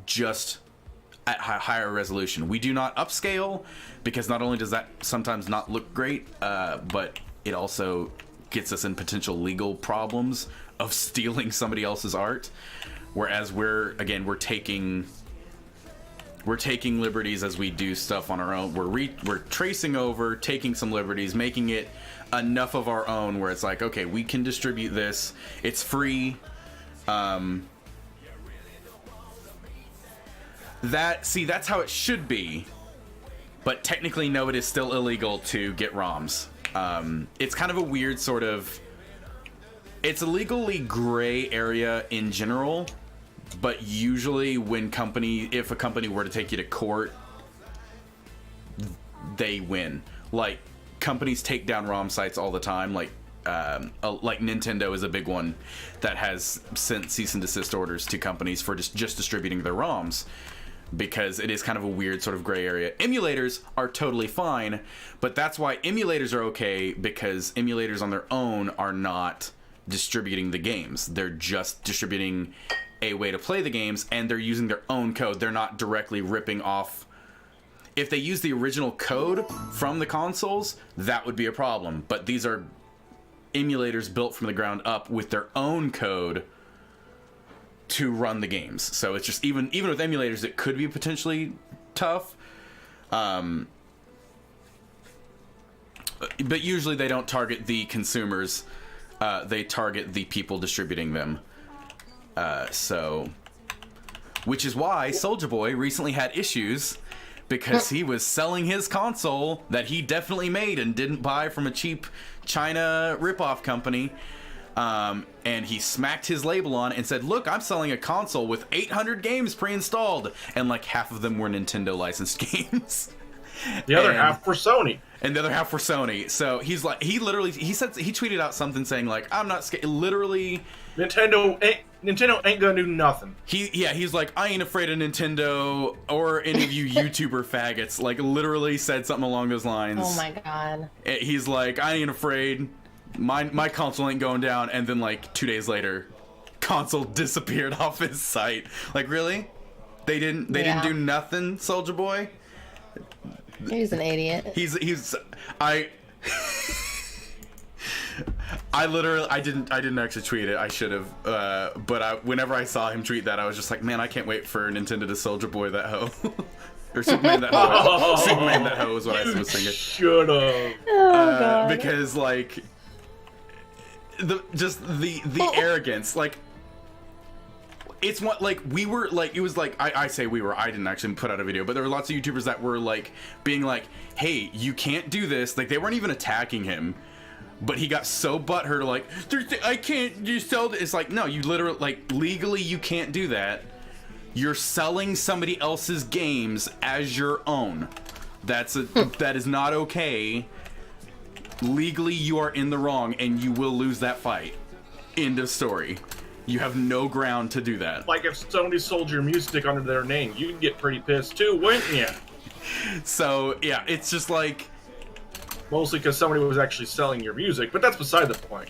just at higher resolution. We do not upscale, because not only does that sometimes not look great, but it also gets us in potential legal problems of stealing somebody else's art. Whereas we're taking liberties as we do stuff on our own. We're tracing over, taking some liberties, making it enough of our own where it's like, okay, we can distribute this. It's free. That's how it should be. But technically, no, it is still illegal to get ROMs. It's kind of a weird sort of... It's a legally gray area in general, but usually if a company were to take you to court, they win. Like, companies take down ROM sites all the time. Like Nintendo is a big one that has sent cease and desist orders to companies for just distributing their ROMs, because it is kind of a weird sort of gray area. Emulators are totally fine, but that's why emulators are okay, because emulators on their own are not distributing the games. They're just distributing a way to play the games, and they're using their own code. They're not directly ripping off. If they use the original code from the consoles, that would be a problem. But these are emulators built from the ground up with their own code to run the games. So it's just, even with emulators, it could be potentially tough. But usually they don't target the consumers. They target the people distributing them. Which is why Soulja Boy recently had issues, because he was selling his console that he definitely made and didn't buy from a cheap China ripoff company. And he smacked his label on it and said, look, I'm selling a console with 800 games pre-installed. And like half of them were Nintendo licensed games. The other half for Sony. And the other half for Sony. So he's like, he tweeted out something saying like, I'm not scared. Literally, Nintendo ain't gonna do nothing. He's like, I ain't afraid of Nintendo or any of you YouTuber faggots. Like, literally said something along those lines. Oh my god. He's like, I ain't afraid. My console ain't going down. And then like 2 days later, console disappeared off his site. Like, really? They didn't do nothing, Soulja Boy? He's an idiot. I didn't actually tweet it. I should have. But whenever I saw him tweet that, I was just like, man, I can't wait for Nintendo to Soulja Boy that hoe. Or Superman that hoe. Superman that hoe is what I was thinking. Should have. Oh god. Because like the arrogance, like it's what like we were like it was like I say we were, I didn't actually put out a video, but there were lots of YouTubers that were like being like, hey, you can't do this. Like they weren't even attacking him, but he got so butthurt like I can't just sell this. It's like, no, you literally like legally you can't do that. You're selling somebody else's games as your own. That is not okay. Legally you are in the wrong and you will lose that fight. End of story. You have no ground to do that. Like if somebody sold your music under their name, you'd get pretty pissed too, wouldn't you? So yeah, it's just like mostly because somebody was actually selling your music, but that's beside the point.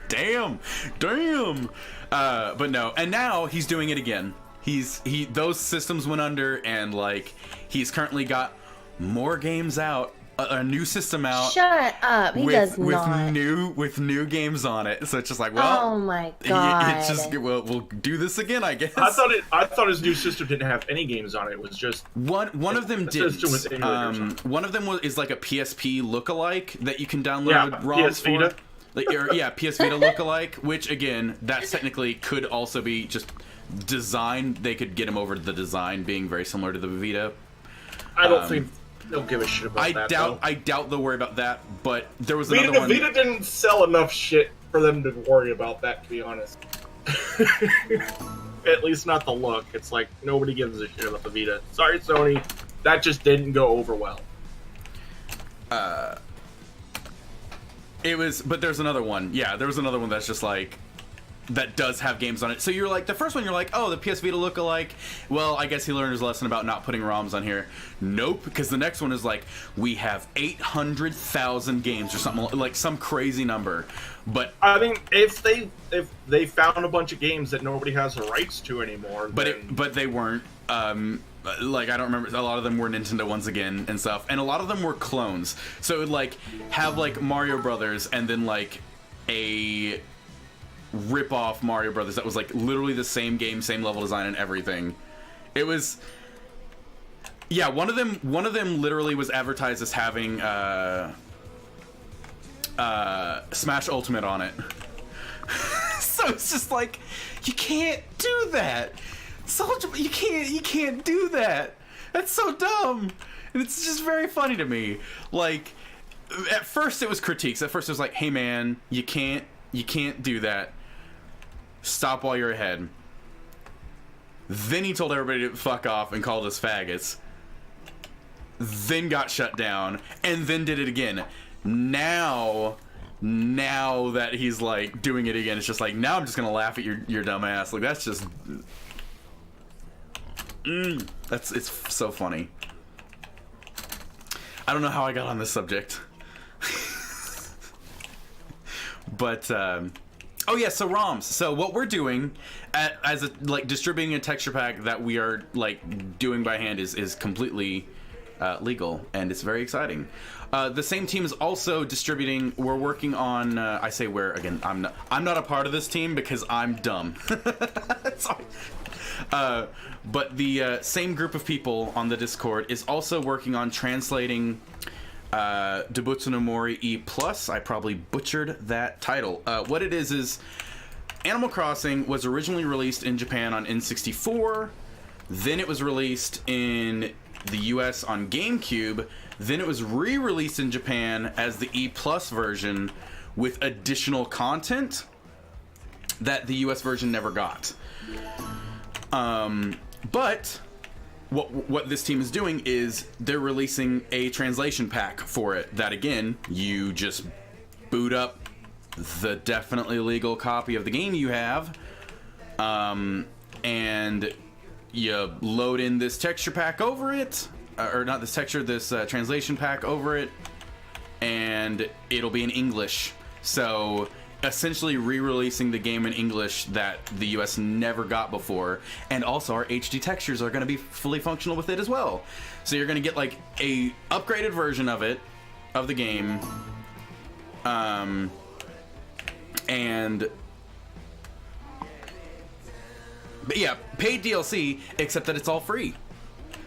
damn. But no, and now he's doing it again. Those systems went under, and like he's currently got more games out. A new system out. Shut up! He does not. With new games on it, so it's just like, well, oh my god! It's just we'll do this again, I guess. I thought his new system didn't have any games on it. It was just one of them did. One of them is like a PSP lookalike that you can download ROMs PS Vita. For. PS Vita lookalike, which again, that technically could also be just design. They could get him over to the design being very similar to the Vita. I don't think. Don't give a shit about that. I doubt they'll worry about that, but there was another one. Vita didn't sell enough shit for them to worry about that, to be honest. At least not the look. It's like, nobody gives a shit about the Vita. Sorry, Sony. That just didn't go over well. But there's another one. Yeah, there was another one that's just like, that does have games on it. So you're like, the first one you're like, oh, the PS Vita lookalike. Well, I guess he learned his lesson about not putting ROMs on here. Nope, because the next one is like, we have 800,000 games or something, like some crazy number. But I mean, if they found a bunch of games that nobody has the rights to anymore, but they weren't. Like I don't remember. A lot of them were Nintendo ones again and stuff, and a lot of them were clones. So it would like have like Mario Brothers and then like a rip-off Mario Brothers that was like literally the same game, same level design and everything. It was, yeah, one of them literally was advertised as having Smash Ultimate on it. So it's just like, you can't do that. You can't do that. That's so dumb. And it's just very funny to me. Like, at first it was critiques. At first it was like, hey man, you can't do that. Stop while you're ahead. Then he told everybody to fuck off and called us faggots. Then got shut down, and then did it again. Now that he's like doing it again, it's just like, now I'm just gonna laugh at your dumb ass. Like that's just, it's so funny. I don't know how I got on this subject, but. Oh yeah, so ROMs. So what we're doing as distributing a texture pack that we are like doing by hand is completely legal, and it's very exciting. The same team is also distributing. We're working on. I say we're again. I'm not a part of this team because I'm dumb. Sorry. But the same group of people on the Discord is also working on translating Dobutsu no Mori E+. I probably butchered that title. What it is Animal Crossing was originally released in Japan on N64, then it was released in the US on GameCube, then it was re-released in Japan as the E+ version with additional content that the US version never got. But what this team is doing is they're releasing a translation pack for it that, again, you just boot up the definitely legal copy of the game you have, and you load in this texture pack over it, or not this texture, this translation pack over it, and it'll be in English. So essentially re-releasing the game in English that the US never got before, and also our HD textures are going to be fully functional with it as well. So you're going to get like a upgraded version of it, of the game, but yeah, paid DLC, except that it's all free.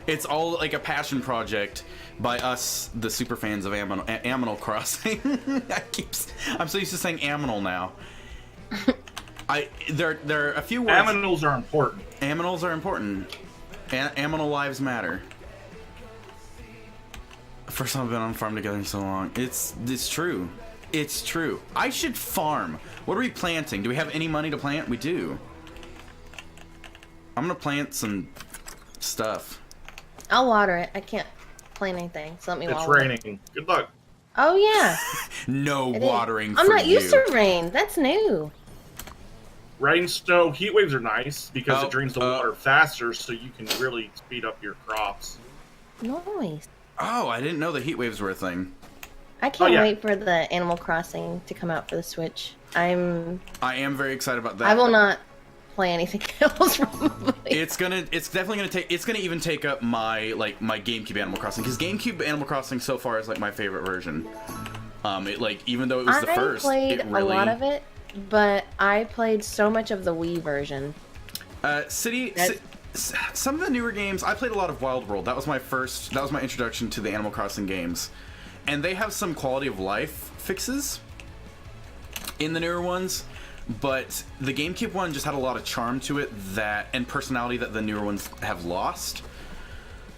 It's all like a passion project by us, the super fans of Aminal Crossing. I'm so used to saying Aminal now. There are a few words. Aminals are important. Aminals are important. Aminal lives matter. First time I've been on a farm together in so long. It's true. It's true. I should farm. What are we planting? Do we have any money to plant? We do. I'm gonna plant some stuff. I'll water it. I can't plant anything, so let me water it. It's raining. Good luck. Oh, yeah. No It is. watering I'm for not you. used to rain. That's new. Rain, snow, heat waves are nice because Oh, it drains the water faster, so you can really speed up your crops. Nice. Oh, I didn't know the heat waves were a thing. I can't yeah. wait for the Animal Crossing to come out for the Switch. I am very excited about that. I will not play anything else, probably. It's definitely gonna even take up my GameCube Animal Crossing, because GameCube Animal Crossing so far is like my favorite version. Even though it was the first, I played it really... a lot of it, but I played so much of the Wii version. Some of the newer games, I played a lot of Wild World. That was my introduction to the Animal Crossing games, and they have some quality of life fixes in the newer ones. But the GameCube one just had a lot of charm to it and personality that the newer ones have lost.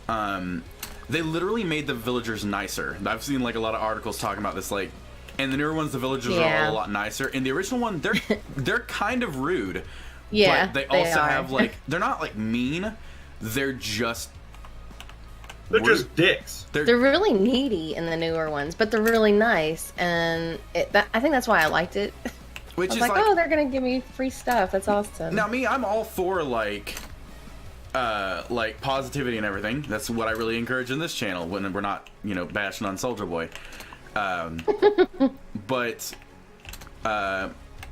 They literally made the villagers nicer. I've seen like a lot of articles talking about this, like, and the newer ones, the villagers are all a lot nicer. In the original one, they're kind of rude. Yeah, but they also have like, they're not like mean. They're just just dicks. They're really needy in the newer ones, but they're really nice, and I think that's why I liked it. Which I was is like, oh, they're gonna give me free stuff. That's awesome. Now, I'm all for like positivity and everything. That's what I really encourage in this channel when we're not, bashing on Soldier Boy. But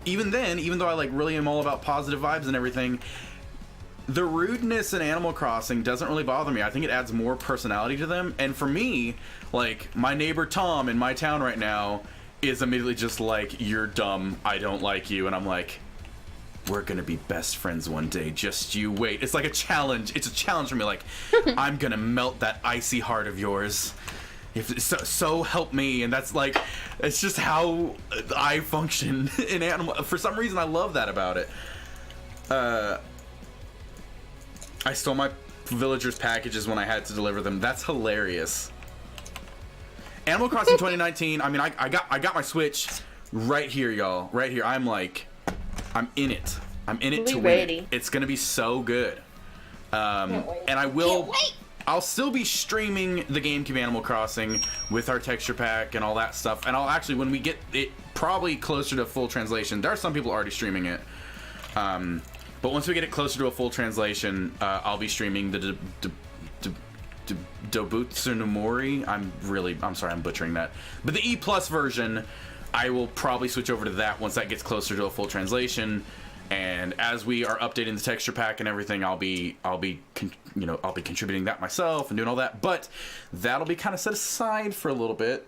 even then, even though I like really am all about positive vibes and everything, the rudeness in Animal Crossing doesn't really bother me. I think it adds more personality to them. And for me, like, my neighbor Tom in my town right now is immediately just like, you're dumb, I don't like you. And I'm like, we're gonna be best friends one day, just you wait. It's like a challenge. It's a challenge for me, like, I'm gonna melt that icy heart of yours. If so help me. And that's like, it's just how I function in Animal. For some reason, I love that about it. I stole my villagers' packages when I had to deliver them. That's hilarious. Animal Crossing 2019. I mean, I got my Switch right here, y'all. Right here. I'm in it. I'm in it to win it. It's gonna be so good. And I'll still be streaming the GameCube Animal Crossing with our texture pack and all that stuff. And I'll actually, when we get it probably closer to full translation, there are some people already streaming it. But once we get it closer to a full translation, I'll be streaming the Dobutsu no Mori. I'm sorry, I'm butchering that. But the E+ version, I will probably switch over to that once that gets closer to a full translation. And as we are updating the texture pack and everything, I'll be contributing that myself and doing all that. But that'll be kind of set aside for a little bit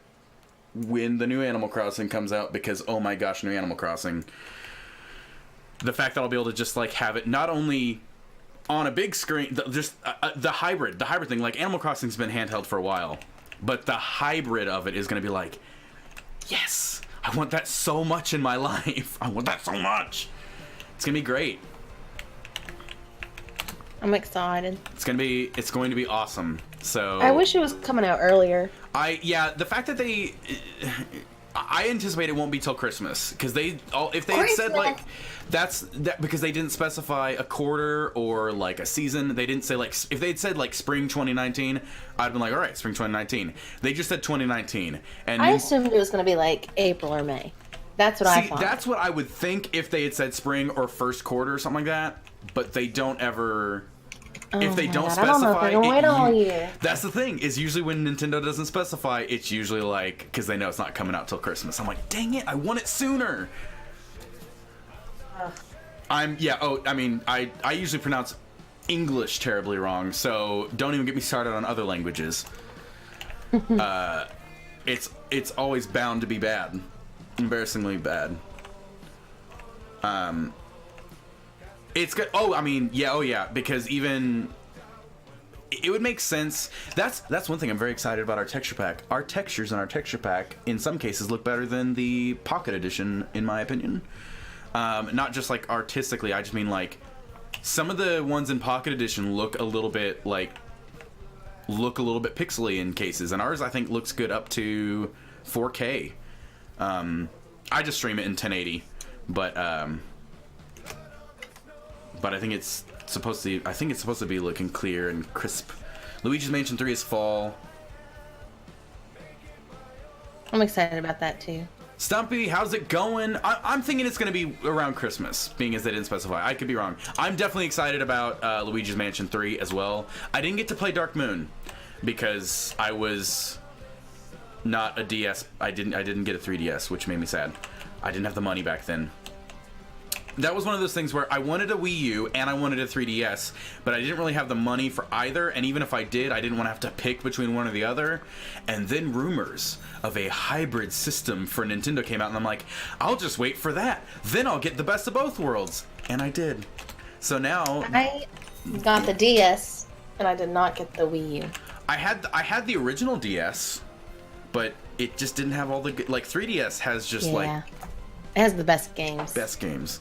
when the new Animal Crossing comes out, because oh my gosh, new Animal Crossing. The fact that I'll be able to just like have it not only on a big screen, the hybrid thing. Like, Animal Crossing's been handheld for a while, but the hybrid of it is going to be like, yes, I want that so much in my life. I want that so much. It's gonna be great. I'm excited. It's going to be awesome. So I wish it was coming out earlier. The fact that I anticipate it won't be till Christmas, because if they had said like that because they didn't specify a quarter or like a season. They didn't say like, if they'd said like spring 2019, I'd been like, all right, spring 2019. They just said 2019, and I assumed it was going to be like April or May. That's what I thought. That's what I would think if they had said spring or first quarter or something like that. But they don't ever. If they don't specify, I don't know if they're gonna wait all year. That's the thing. Is usually when Nintendo doesn't specify, it's usually like, because they know it's not coming out till Christmas. I'm like, dang it, I want it sooner. I usually pronounce English terribly wrong, so don't even get me started on other languages. It's always bound to be bad, embarrassingly bad. It's good. Because even it would make sense. That's one thing I'm very excited about our texture pack. Our textures in our texture pack, in some cases, look better than the Pocket Edition, in my opinion. Not just like artistically, I just mean like some of the ones in Pocket Edition look a little bit pixely in cases, and ours I think looks good up to 4K. I just stream it in 1080, but I think it's supposed to be looking clear and crisp. Luigi's Mansion 3 is fall. I'm excited about that too. Stumpy, how's it going? I'm thinking it's going to be around Christmas, being as they didn't specify. I could be wrong. I'm definitely excited about Luigi's Mansion 3 as well. I didn't get to play Dark Moon because I was not a DS. I didn't get a 3DS, which made me sad. I didn't have the money back then. That was one of those things where I wanted a Wii U and I wanted a 3DS, but I didn't really have the money for either, and even if I did, I didn't want to have to pick between one or the other. And then rumors of a hybrid system for Nintendo came out, and I'm like, I'll just wait for that. Then I'll get the best of both worlds. And I did. So now... I got the DS, and I did not get the Wii U. I had the original DS, but it just didn't have all the... Like, 3DS has just, like... It has the best games. Best games.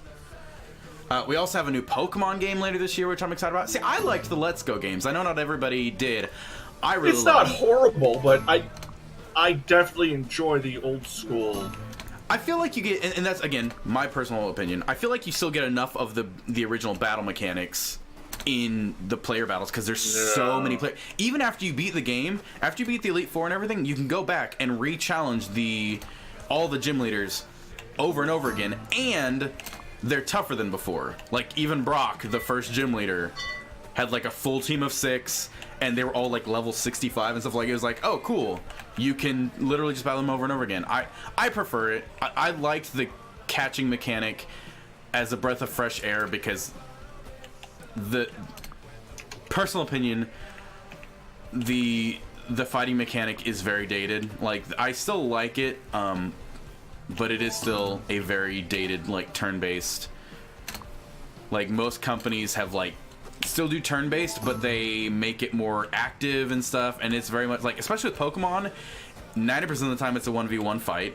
We also have a new Pokemon game later this year, which I'm excited about. See, I liked the Let's Go games. I know not everybody did. I really It's not horrible, but I definitely enjoy the old school. I feel like you get, and that's, again, my personal opinion, I feel like you still get enough of the original battle mechanics in the player battles, because there's so many players. Even after you beat the game, after you beat the Elite Four and everything, you can go back and re-challenge all the gym leaders over and over again, and they're tougher than before. Like, even Brock, the first gym leader, had like a full team of 6, and they were all like level 65 and stuff. Like, it was like, oh, cool. You can literally just battle them over and over again. I prefer it. I liked the catching mechanic as a breath of fresh air, because the personal opinion, the fighting mechanic is very dated. Like, I still like it, but it is still a very dated, like, turn-based. Like, most companies have, like, still do turn-based, but they make it more active and stuff, and it's very much, like, especially with Pokemon, 90% of the time it's a 1v1 fight.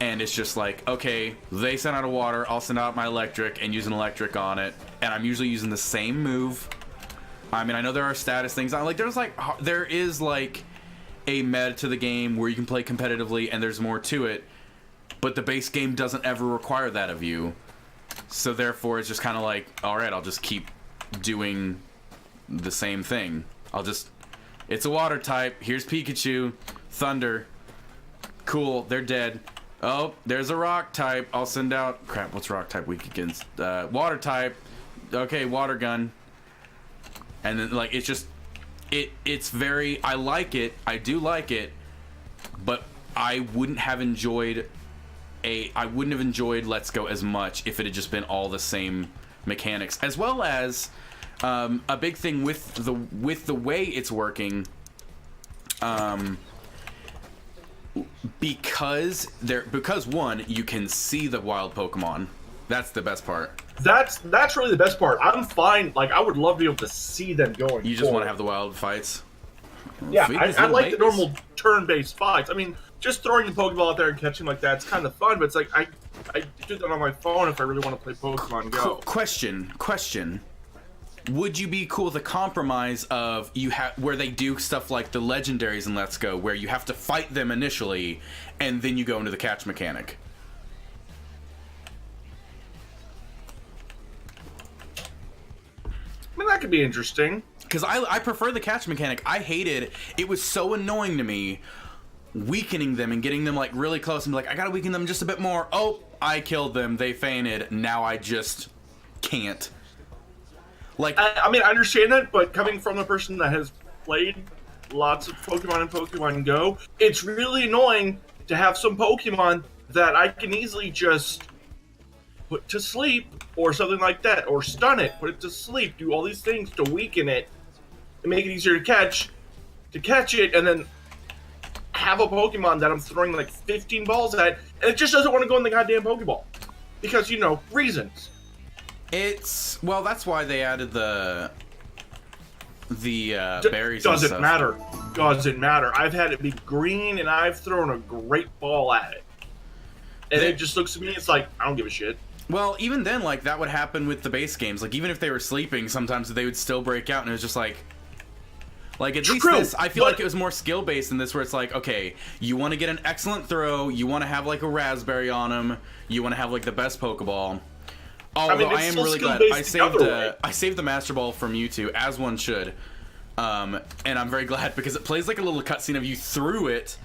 And it's just like, okay, they send out a water, I'll send out my electric and use an electric on it, and I'm usually using the same move. I mean, I know there are status things. There is, like, a meta to the game where you can play competitively, and there's more to it, but the base game doesn't ever require that of you. So therefore, it's just kind of like, all right, I'll just keep doing the same thing. It's a water type. Here's Pikachu, Thunder. Cool, they're dead. Oh, there's a rock type. I'll send out, crap, what's rock type weak against? Water type. Okay, water gun. And then, like, it's just, it's very, I like it, I do like it, but I wouldn't have enjoyed Let's Go as much if it had just been all the same mechanics, as well as a big thing with the way it's working, because one, you can see the wild Pokemon. That's the best part. That's really the best part. I'm fine. Like, I would love to be able to see them going. You just want to have the wild fights. Yeah, I like the normal turn-based fights. I mean, just throwing the Pokeball out there and catching like that's kind of fun. But it's like I do that on my phone if I really want to play Pokemon Go. Question. Would you be cool with a compromise of where they do stuff like the legendaries in Let's Go, where you have to fight them initially, and then you go into the catch mechanic? I mean, that could be interesting. Because I prefer the catch mechanic. I hated it. Was so annoying to me weakening them and getting them like really close and be like, I gotta weaken them just a bit more. Oh, I killed them. They fainted. Now I just can't. Like, I mean, I understand that, but coming from a person that has played lots of Pokemon and Pokemon Go, it's really annoying to have some Pokemon that I can easily just put to sleep or something like that, or stun it, put it to sleep, do all these things to weaken it and make it easier to catch it, and then have a Pokemon that I'm throwing like 15 balls at, and it just doesn't want to go in the goddamn Pokeball. Because, reasons. Well, that's why they added the the berries. Doesn't and stuff. matter. Doesn't matter. I've had it be green, and I've thrown a great ball at it, and it just looks at me. It's like I don't give a shit. Well, even then, like that would happen with the base games. Like even if they were sleeping, sometimes they would still break out, and it was just like at least this. I feel like it was more skill based in this, where it's like, okay, you want to get an excellent throw, you want to have like a raspberry on him, you want to have like the best Pokeball. Although I am really glad I saved the Master Ball from Mewtwo, as one should. And I'm very glad because it plays like a little cutscene of you threw it.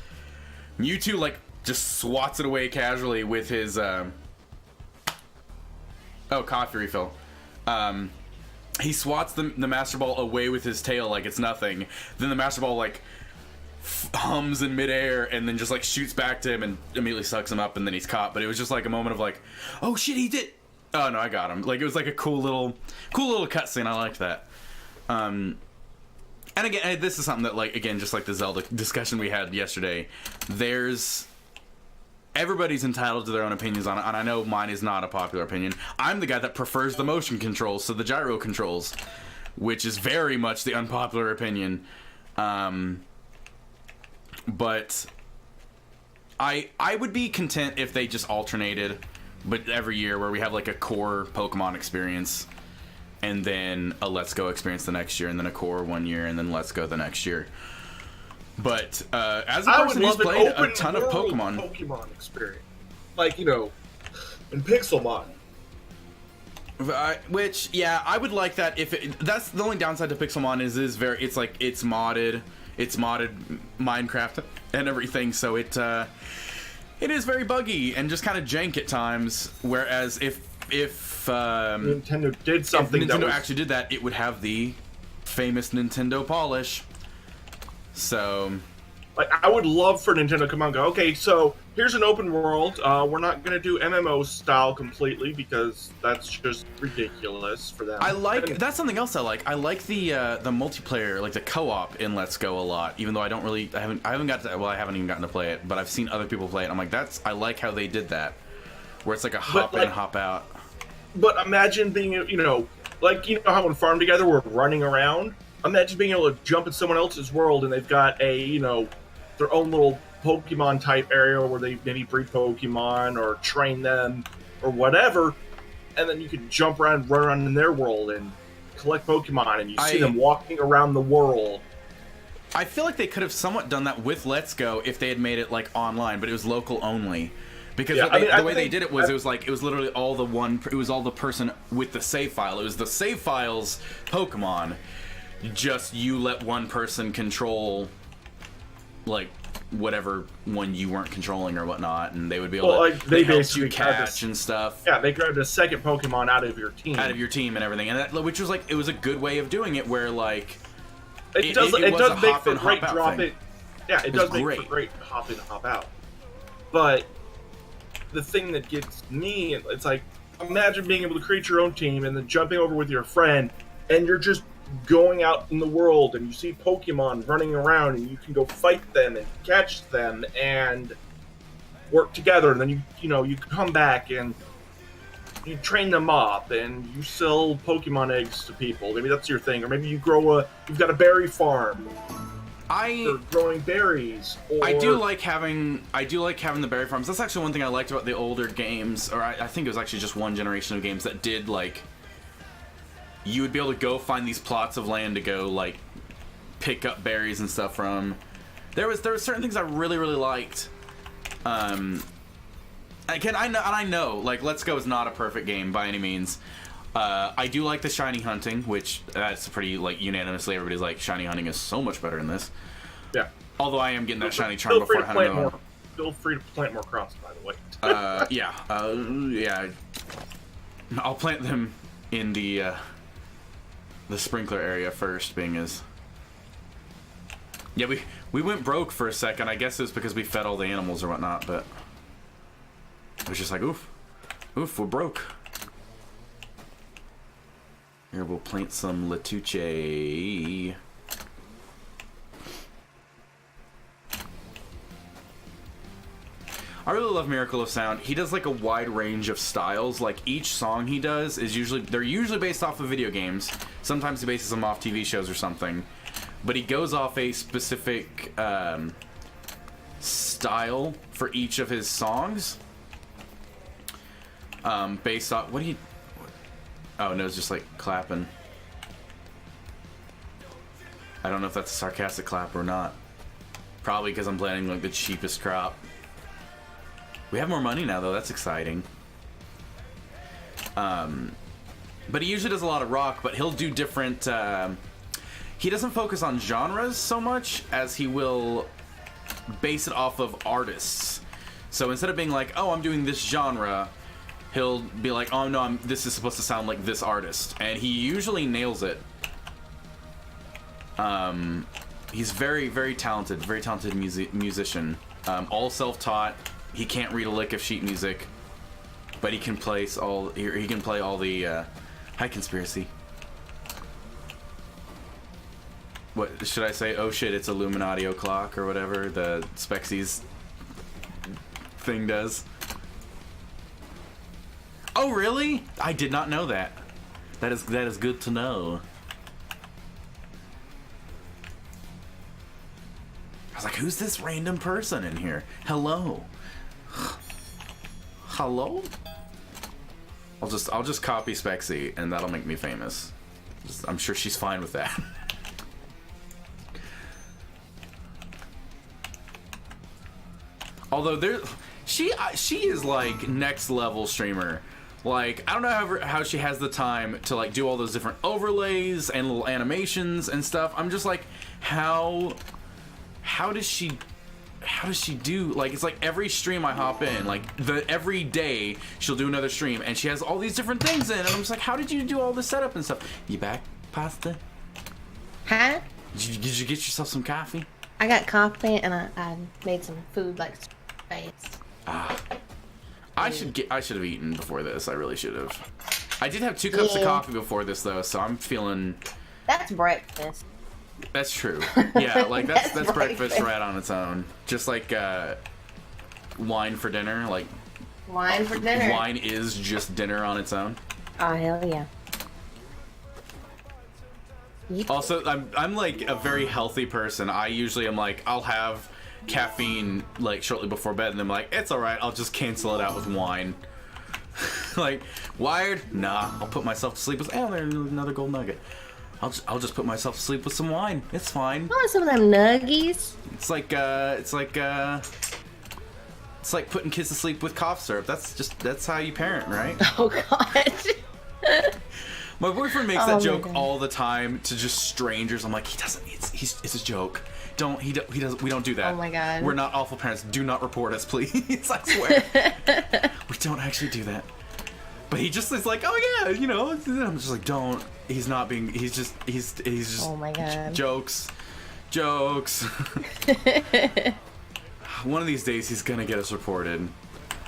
Mewtwo like just swats it away casually with his coffee refill. He swats the Master Ball away with his tail like it's nothing. Then the Master Ball like hums in midair and then just like shoots back to him and immediately sucks him up, and then he's caught. But it was just like a moment of like, oh shit, he did. Oh no, I got him. Like it was like a cool little cutscene. I liked that. And again, this is something that like again, just like the Zelda discussion we had yesterday. Everybody's entitled to their own opinions on it, and I know mine is not a popular opinion. I'm the guy that prefers the motion controls to the gyro controls, which is very much the unpopular opinion. But I would be content if they just alternated, but every year where we have like a core Pokemon experience, and then a Let's Go experience the next year, and then a core one year, and then Let's Go the next year. But as a person who's played a ton of Pokemon experience, like in Pixelmon. Which I would like that. That's the only downside to Pixelmon is it's modded Minecraft and everything, so it is very buggy and just kind of jank at times. Whereas if Nintendo did something, if Nintendo actually did that, it would have the famous Nintendo polish. So, like, I would love for Nintendo to come out and go, okay, so here's an open world. We're not going to do MMO style completely because that's just ridiculous for them. That's something else I like. I like the multiplayer, like the co-op in Let's Go a lot. Even though I haven't even gotten to play it, but I've seen other people play it. I'm like, I like how they did that, where it's like a hop in, hop out. But imagine being, like how in Farm Together we're running around. Imagine being able to jump in someone else's world and they've got their own little Pokemon type area where they maybe breed Pokemon or train them or whatever, and then you can jump around, run around in their world and collect Pokemon, and you see them walking around the world. I feel like they could have somewhat done that with Let's Go if they had made it like online, but it was local only. Because the way they did it was literally all the person with the save file. It was the save file's Pokemon. Just you let one person control like whatever one you weren't controlling or whatnot, and they would be able to they help you catch and stuff. Yeah, they grabbed a second Pokemon out of your team and everything, and which was like, it was a good way of doing it, where like it does make for great drop it. Yeah, it does make for great hop in, hop out. But the thing that gets me, it's like, imagine being able to create your own team and then jumping over with your friend, and you're just going out in the world and you see Pokemon running around and you can go fight them and catch them and work together, and then you come back and you train them up and you sell Pokemon eggs to people. Maybe that's your thing, or maybe you've got a berry farm. For growing berries. I do like having the berry farms. That's actually one thing I liked about the older games, or I think it was actually just one generation of games that did, like, you would be able to go find these plots of land to go like pick up berries and stuff from. There were certain things I really, really liked. I know like Let's Go is not a perfect game by any means. I do like the shiny hunting, which that's pretty like unanimously everybody's like shiny hunting is so much better in this. Yeah. Although I am getting that shiny charm before I had to go. Feel free to plant more crops, by the way. Yeah. I'll plant them in the sprinkler area first, being as... Yeah, we went broke for a second. I guess it was because we fed all the animals or whatnot, but... It was just like, oof, we're broke. Here, we'll plant some Letuche. I really love Miracle of Sound. He does like a wide range of styles. Like each song he does is they're usually based off of video games. Sometimes he bases them off TV shows or something. But he goes off a specific style for each of his songs. Based off oh no, it's just like clapping. I don't know if that's a sarcastic clap or not. Probably because I'm planning like the cheapest crop. We have more money now though, that's exciting. But he usually does a lot of rock, but he'll do different he doesn't focus on genres so much as he will base it off of artists. So instead of being like, oh, I'm doing this genre, he'll be like, oh no, this is supposed to sound like this artist. And he usually nails it. He's very, very talented musician. All self-taught. He can't read a lick of sheet music, but he can play all the high conspiracy. What should I say? Oh shit, it's Illuminati o'clock or whatever the Spexy's thing does. Oh really? I did not know that. That is good to know. I was like, who's this random person in here? Hello. Hello? I'll just copy Spexy and that'll make me famous. I'm sure she's fine with that. Although she is like next level streamer. Like I don't know how she has the time to like do all those different overlays and little animations and stuff. I'm just like, how does she do, like, it's like every stream I hop in, like every day she'll do another stream and she has all these different things in, and I'm just like, how did you do all this setup and stuff? You back, Pasta? Huh? Did you get yourself some coffee? I got coffee and I made some food like space. I should have eaten before this. I really should have. I did have 2 cups of coffee before this though, so I'm feeling. That's breakfast. That's true. Yeah, like that's breakfast right on its own. Just like wine for dinner, like wine for dinner. Wine is just dinner on its own. Oh hell yeah. Also, I'm like a very healthy person. I usually am like, I'll have caffeine like shortly before bed, and I'm like, it's all right. I'll just cancel it out with wine. Like, wired? Nah. I'll put myself to sleep with. Oh, there's another gold nugget. I'll just put myself to sleep with some wine. It's fine. I want some of them nuggies. It's like putting kids to sleep with cough syrup. That's how you parent, right? Oh god. My boyfriend makes that joke all the time to just strangers. I'm like, he doesn't. It's a joke. He doesn't. We don't do that. Oh my god. We're not awful parents. Do not report us, please. I swear. We don't actually do that. But he just is like, oh yeah, you know. I'm just like, don't. He's not being. He's just. Oh my god. Jokes. One of these days, he's gonna get us reported.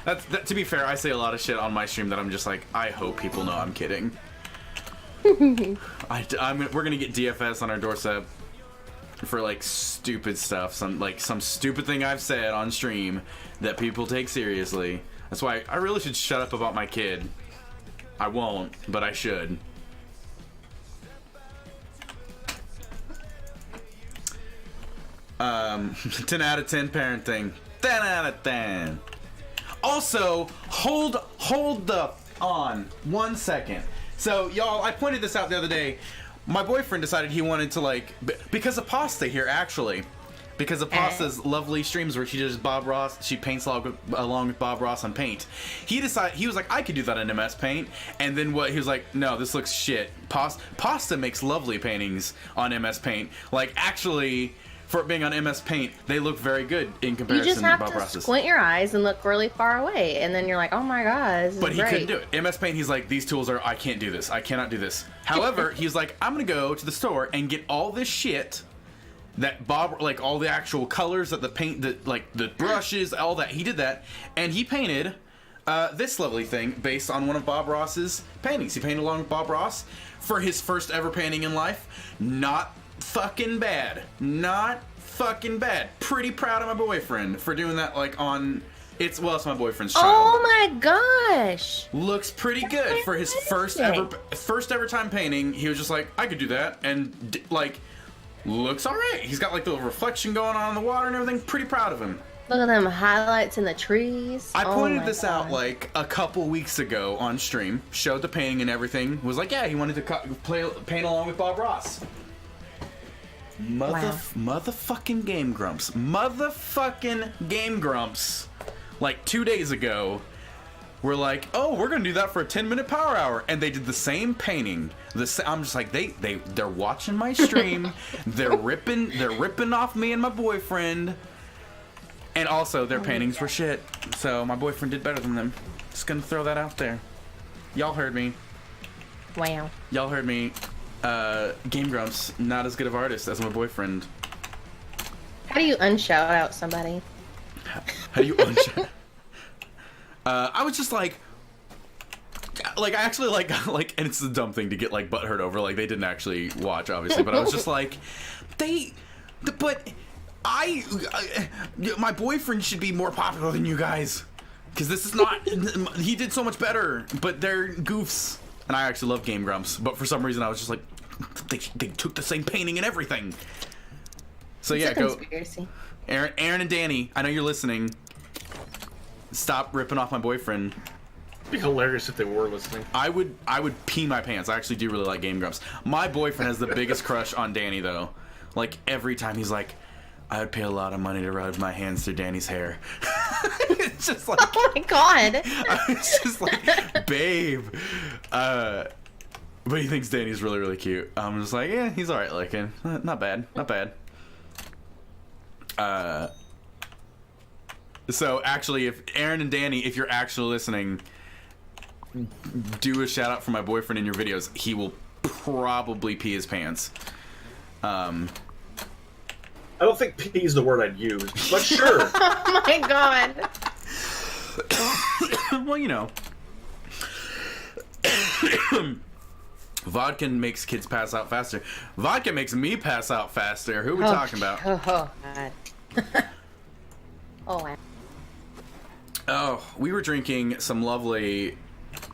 To be fair, I say a lot of shit on my stream that I'm just like, I hope people know I'm kidding. We're gonna get DFS on our doorstep for like stupid stuff, some stupid thing I've said on stream that people take seriously. That's why I really should shut up about my kid. I won't, but I should. 10 out of 10 parenting. 10 out of 10. Also, hold on 1 second. So, y'all, I pointed this out the other day. My boyfriend decided he wanted to, like, because of Pasta here, actually. Because of Pasta's lovely streams where she does Bob Ross, she paints along with Bob Ross on Paint. He was like, I could do that in MS Paint. And then he was like, no, this looks shit. Pasta makes lovely paintings on MS Paint. Like, actually, for it being on MS Paint, they look very good in comparison to Bob Ross's. You just have to squint your eyes and look really far away, and then you're like, oh my god, this is But he great. couldn't do it. MS Paint, he's like, these tools I can't do this. I cannot do this. However, he's like, I'm gonna go to the store and get all this shit that Bob, like all the actual colors that the paint, like the brushes, all that. He did that, and he painted this lovely thing based on one of Bob Ross's paintings. He painted along with Bob Ross for his first ever painting in life. Not fucking bad. Not fucking bad. Pretty proud of my boyfriend for doing that, like on It's my boyfriend's child. Oh my gosh! Looks pretty good for his first ever time painting. He was just like, I could do that, and like, looks all right. He's got like the reflection going on in the water and everything. Pretty proud of him. Look at them highlights in the trees. I pointed this God. out like a couple weeks ago on stream. Showed the painting and everything. Was like, yeah, he wanted to paint along with Bob Ross. Motherfucking Game Grumps. Motherfucking Game Grumps. Like 2 days ago, we're like, oh, we're gonna do that for a 10-minute power hour, and they did the same painting. I'm just like, they're watching my stream. they're ripping off me and my boyfriend, and also their paintings were shit. So my boyfriend did better than them. Just gonna throw that out there. Y'all heard me. Wow. Y'all heard me. Game Grumps, not as good of artist as my boyfriend. How do you unshout out somebody? How do you I was just like I actually like, and it's a dumb thing to get like butthurt over. Like they didn't actually watch, obviously, but I was just like, my boyfriend should be more popular than you guys, because this is not. He did so much better, but they're goofs, and I actually love Game Grumps, but for some reason I was just like, they took the same painting and everything. So It's yeah, a go. conspiracy. Aaron and Danny, I know you're listening. Stop ripping off my boyfriend. It'd be hilarious if they were listening. I would pee my pants. I actually do really like Game Grumps. My boyfriend has the biggest crush on Danny, though. Like, every time he's like, I would pay a lot of money to rub my hands through Danny's hair. It's just like... Oh my god! It's just like, babe. But he thinks Danny's really, really cute. I'm just like, yeah, he's alright looking. Not bad. Not bad. So actually, if Aaron and Danny, if you're actually listening, do a shout out for my boyfriend in your videos. He will probably pee his pants. I don't think pee is the word I'd use, but sure. Oh my god! Well, you know. Vodka makes kids pass out faster. Vodka makes me pass out faster. Who are we talking about? Oh god. Oh wow. Oh, we were drinking some lovely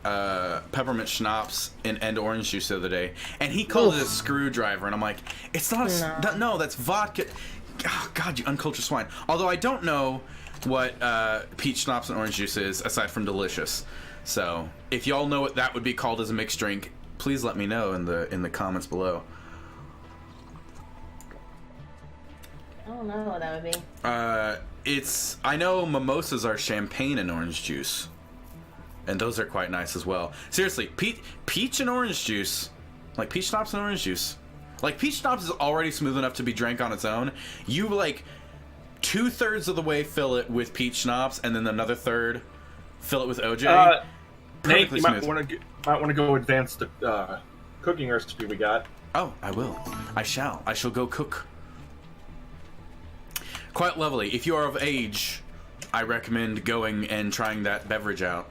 peppermint schnapps and orange juice the other day, and he called it a screwdriver, and I'm like, it's not no, that's vodka. Oh god, you uncultured swine. Although I don't know what peach schnapps and orange juice is aside from delicious. So if y'all know what that would be called as a mixed drink, please let me know in the comments below. I don't know what that would be. I know mimosas are champagne and orange juice, and those are quite nice as well. Seriously, peach and orange juice, like peach schnapps and orange juice, like peach schnapps is already smooth enough to be drank on its own. You like 2/3 of the way fill it with peach schnapps, and then another third fill it with OJ. Nate, you might want to go advance the cooking recipe we got. Oh, I will. I shall go cook. Quite lovely. If you are of age, I recommend going and trying that beverage out.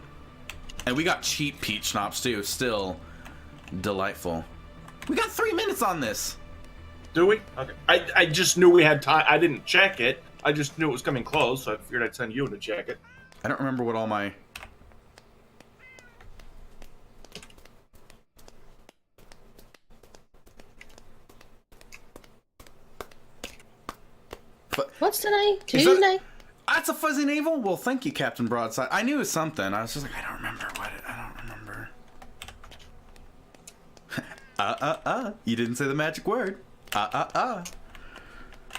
And we got cheap peach schnapps too. Still delightful. We got 3 minutes on this. Do we? Okay. I just knew we had time. I didn't check it. I just knew it was coming close, so I figured I'd send you to check it. I don't remember what all my... What's today? Tuesday? That's a fuzzy navel? Well, thank you, Captain Broadside. I knew it was something. I was just like, I don't remember what it... I don't remember. You didn't say the magic word.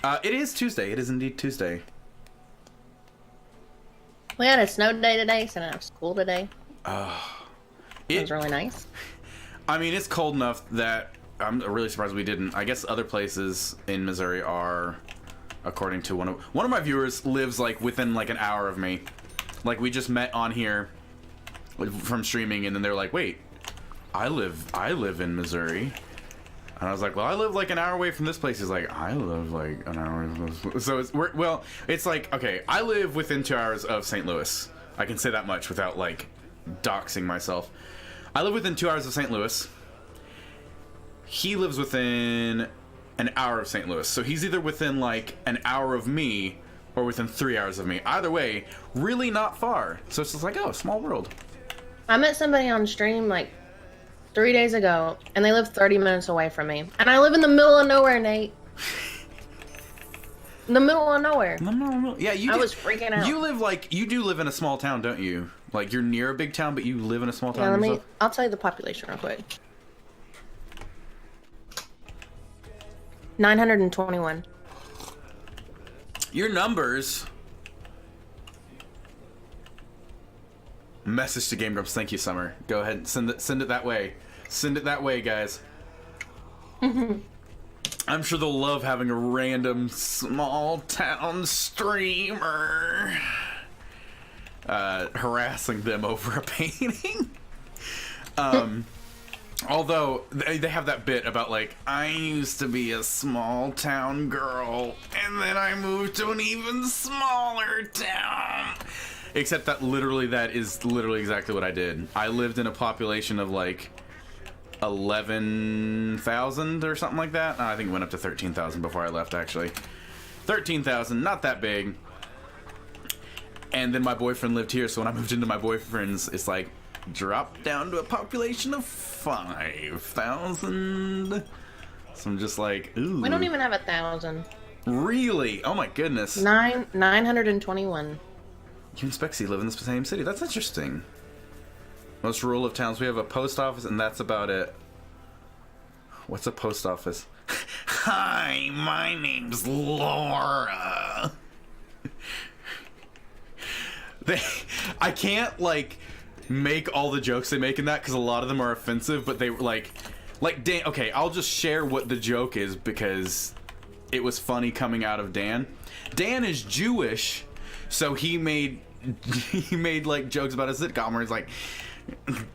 It is Tuesday. It is indeed Tuesday. We had a snow day today, so I didn't have school today. It was really nice. I mean, it's cold enough that I'm really surprised we didn't. I guess other places in Missouri are... According to one of my viewers lives like within like an hour of me. Like we just met on here from streaming, and then they're like, "Wait, I live in Missouri." And I was like, "Well, I live like an hour away from this place." He's like, "I live like an hour." So it's like, okay, I live within 2 hours of St. Louis. I can say that much without like doxing myself. I live within 2 hours of St. Louis. He lives within an hour of St. Louis. So he's either within like an hour of me or within 3 hours of me. Either way, really not far. So it's just like, oh, small world. I met somebody on stream like 3 days ago, and they live 30 minutes away from me. And I live in the middle of nowhere, Nate. In the middle of nowhere. No. Yeah, I was freaking out. You do live in a small town, don't you? Like, you're near a big town, but you live in a small town yourself? I'll tell you the population real quick. 921. Your numbers. Message to Game Grumps. Thank you, Summer. Go ahead and send it that way. Send it that way, guys. I'm sure they'll love having a random small town streamer harassing them over a painting. Although they have that bit about like, I used to be a small town girl and then I moved to an even smaller town. Except that is literally exactly what I did. I lived in a population of like 11,000 or something like that. I think it went up to 13,000 before I left, actually. 13,000, not that big. And then my boyfriend lived here, so when I moved into my boyfriend's, it's like dropped down to a population of 5,000. So I'm just like, ooh. We don't even have 1,000. Really? Oh my goodness. 921. You and Spexy live in the same city. That's interesting. Most rural of towns. We have a post office, and that's about it. What's a post office? Hi, my name's Laura. I can't like make all the jokes they make in that because a lot of them are offensive, but they like Dan. Okay, I'll just share what the joke is because it was funny coming out of Dan. Dan is Jewish, so he made like jokes about a sitcom where he's like,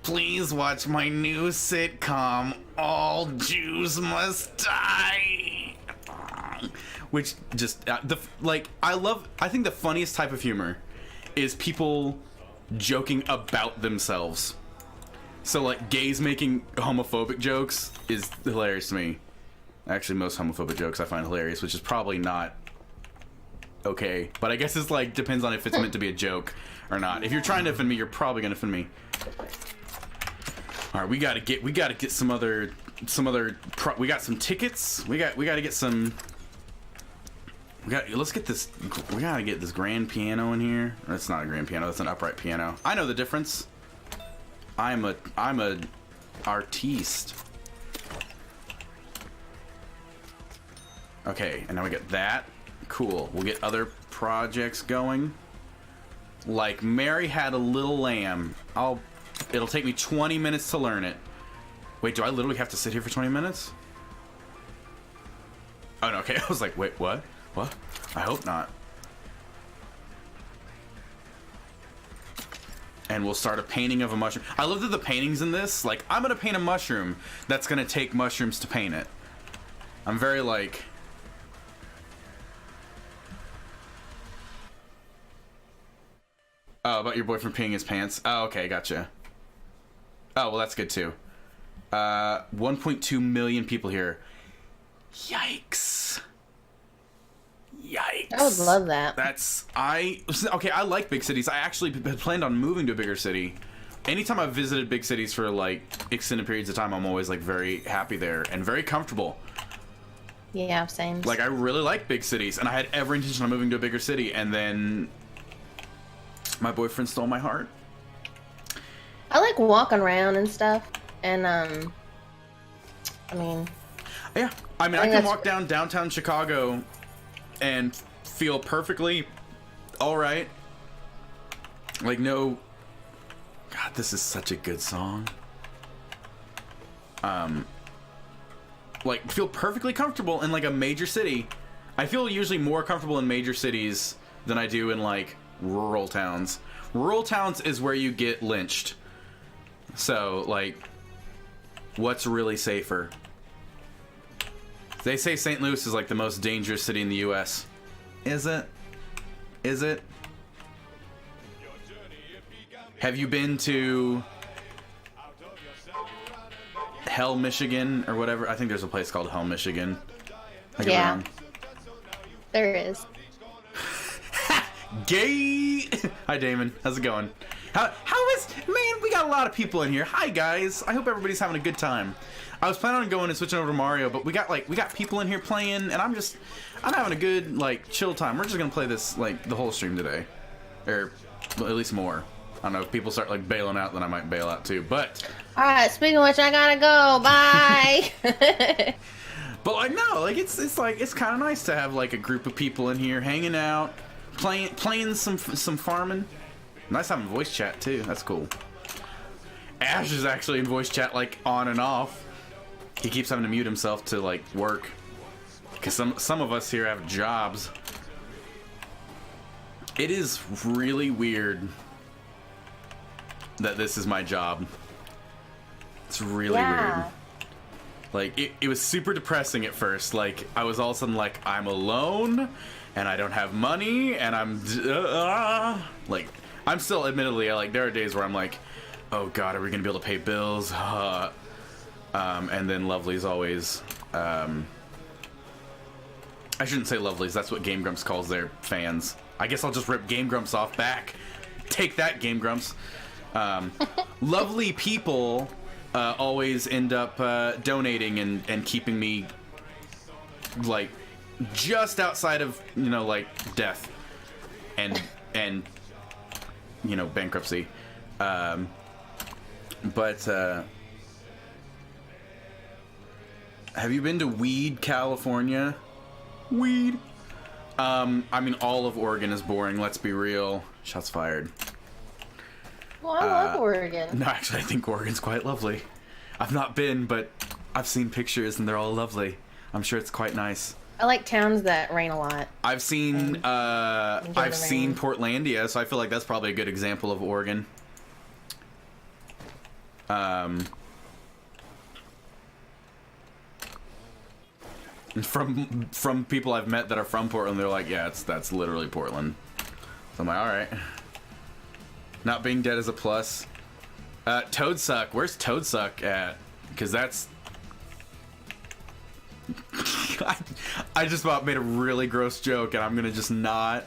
please watch my new sitcom, All Jews Must Die. Which just I think the funniest type of humor is people joking about themselves. So like gays making homophobic jokes is hilarious to me. Actually, most homophobic jokes I find hilarious, which is probably not okay. But I guess it's like depends on if it's meant to be a joke or not. If you're trying to offend me, you're probably gonna offend me. All right, we gotta get some other. We got some tickets. We gotta get some. Let's get this. We gotta get this grand piano in here. That's not a grand piano. That's an upright piano. I know the difference. I'm a artiste. Okay, and now we get that. Cool. We'll get other projects going. Like Mary Had a Little Lamb. It'll take me 20 minutes to learn it. Wait, do I literally have to sit here for 20 minutes? Oh no, okay. I was like, wait, what? What? I hope not. And we'll start a painting of a mushroom. I love that the paintings in this, like, I'm gonna paint a mushroom that's gonna take mushrooms to paint it. I'm very like... Oh, about your boyfriend peeing his pants. Oh, okay, gotcha. Oh, well, that's good too. 1.2 million people here. Yikes. Yikes. I would love that. Okay, I like big cities. I actually had planned on moving to a bigger city. Anytime I've visited big cities for like extended periods of time, I'm always like very happy there and very comfortable. Yeah, same. Like I really like big cities and I had every intention of moving to a bigger city and then my boyfriend stole my heart. I like walking around and stuff and I mean... Yeah, I can walk down downtown Chicago and feel perfectly all right. Like, no... God, this is such a good song. Like, feel perfectly comfortable in, like, a major city. I feel usually more comfortable in major cities than I do in, like, rural towns. Rural towns is where you get lynched. So, like, what's really safer? They say St. Louis is like the most dangerous city in the U.S. Is it? Is it? Have you been to Hell, Michigan, or whatever? I think there's a place called Hell, Michigan. I could be wrong. There is. Gay. Hi, Damon. How's it going? How is, man, we got a lot of people in here. Hi, guys. I hope everybody's having a good time. I was planning on going and switching over to Mario, but we got people in here playing, and I'm having a good, like, chill time. We're just gonna play this, like, the whole stream today. Or, well, at least more. I don't know, if people start, like, bailing out, then I might bail out, too. But... Alright, speaking of which, I gotta go. Bye! But, like, no, like, it's kind of nice to have, like, a group of people in here hanging out, playing some farming. Nice having voice chat, too. That's cool. Ash is actually in voice chat, like, on and off. He keeps having to mute himself to, like, work. Because some of us here have jobs. It is really weird that this is my job. It's really weird. Like, it was super depressing at first. Like, I was all of a sudden like, I'm alone, and I don't have money, and I'm... like, I'm still, admittedly, like, there are days where I'm like, oh god, are we gonna be able to pay bills? And then Lovely's always... I shouldn't say Lovely's, that's what Game Grumps calls their fans. I guess I'll just rip Game Grumps off back. Take that, Game Grumps. Lovely people always end up donating and keeping me, like, just outside of, you know, like, death and you know, bankruptcy. But have you been to Weed, California? Weed. I mean, all of Oregon is boring, let's be real. Shots fired. Well, I love Oregon. No, actually, I think Oregon's quite lovely. I've not been, but I've seen pictures and they're all lovely. I'm sure it's quite nice. I like towns that rain a lot. I've seen Portlandia, so I feel like that's probably a good example of Oregon. From people I've met that are from Portland, they're like, yeah, that's literally Portland. So I'm like, all right. Not being dead is a plus. Toadsuck. Where's Toadsuck at? Because that's... I just about made a really gross joke, and I'm gonna just not...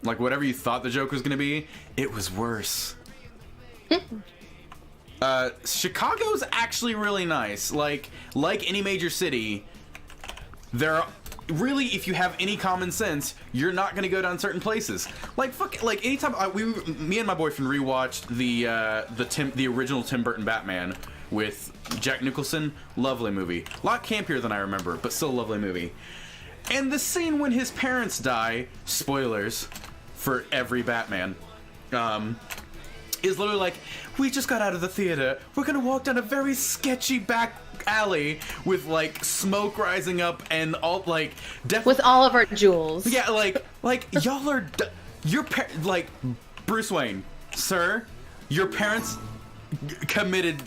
Like, whatever you thought the joke was gonna be, it was worse. Chicago's actually really nice. Like any major city, there are really, if you have any common sense, you're not gonna go down certain places. Like anytime me and my boyfriend rewatched the original Tim Burton Batman with Jack Nicholson. Lovely movie. A lot campier than I remember, but still a lovely movie. And the scene when his parents die, spoilers for every Batman, is literally like, we just got out of the theater. We're gonna walk down a very sketchy back alley with, like, smoke rising up and all, like, with all of our jewels. Yeah, like y'all are, like, Bruce Wayne, sir, your parents committed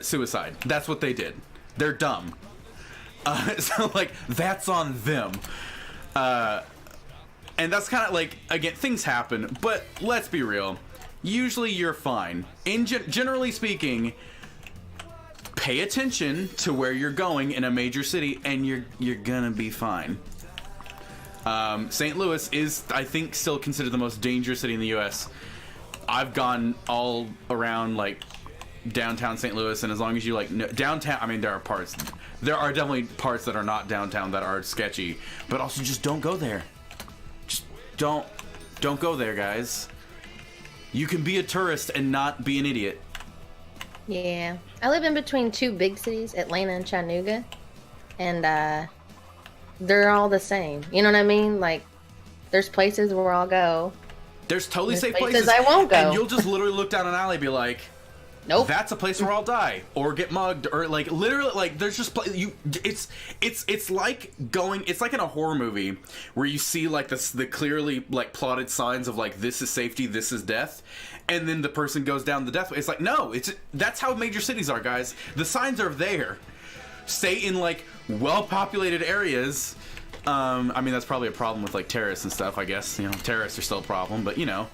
suicide. That's what they did. They're dumb. So, like, that's on them. And that's kind of like, again, things happen, but let's be real. Usually you're fine. Generally speaking, pay attention to where you're going in a major city, and you're gonna be fine. St. Louis is, I think, still considered the most dangerous city in the U.S. I've gone all around, like, downtown St. Louis, and as long as you, like, downtown, I mean, there are definitely parts that are not downtown that are sketchy, but also just don't go there. Just don't go there, guys. You can be a tourist and not be an idiot. Yeah. I live in between two big cities, Atlanta and Chattanooga. And they're all the same. You know what I mean? Like, there's places where I'll go. There's totally safe places I won't go. And you'll just literally look down an alley and be like, nope. That's a place where I'll die or get mugged, or, like, literally, like, there's just it's like going, it's like in a horror movie where you see, like, the clearly, like, plotted signs of, like, this is safety, this is death, and then the person goes down the death way. It's like, no, that's how major cities are, guys. The signs are there. Stay in, like, well-populated areas. I mean, that's probably a problem with, like, terrorists and stuff, I guess. You know, terrorists are still a problem, but, you know,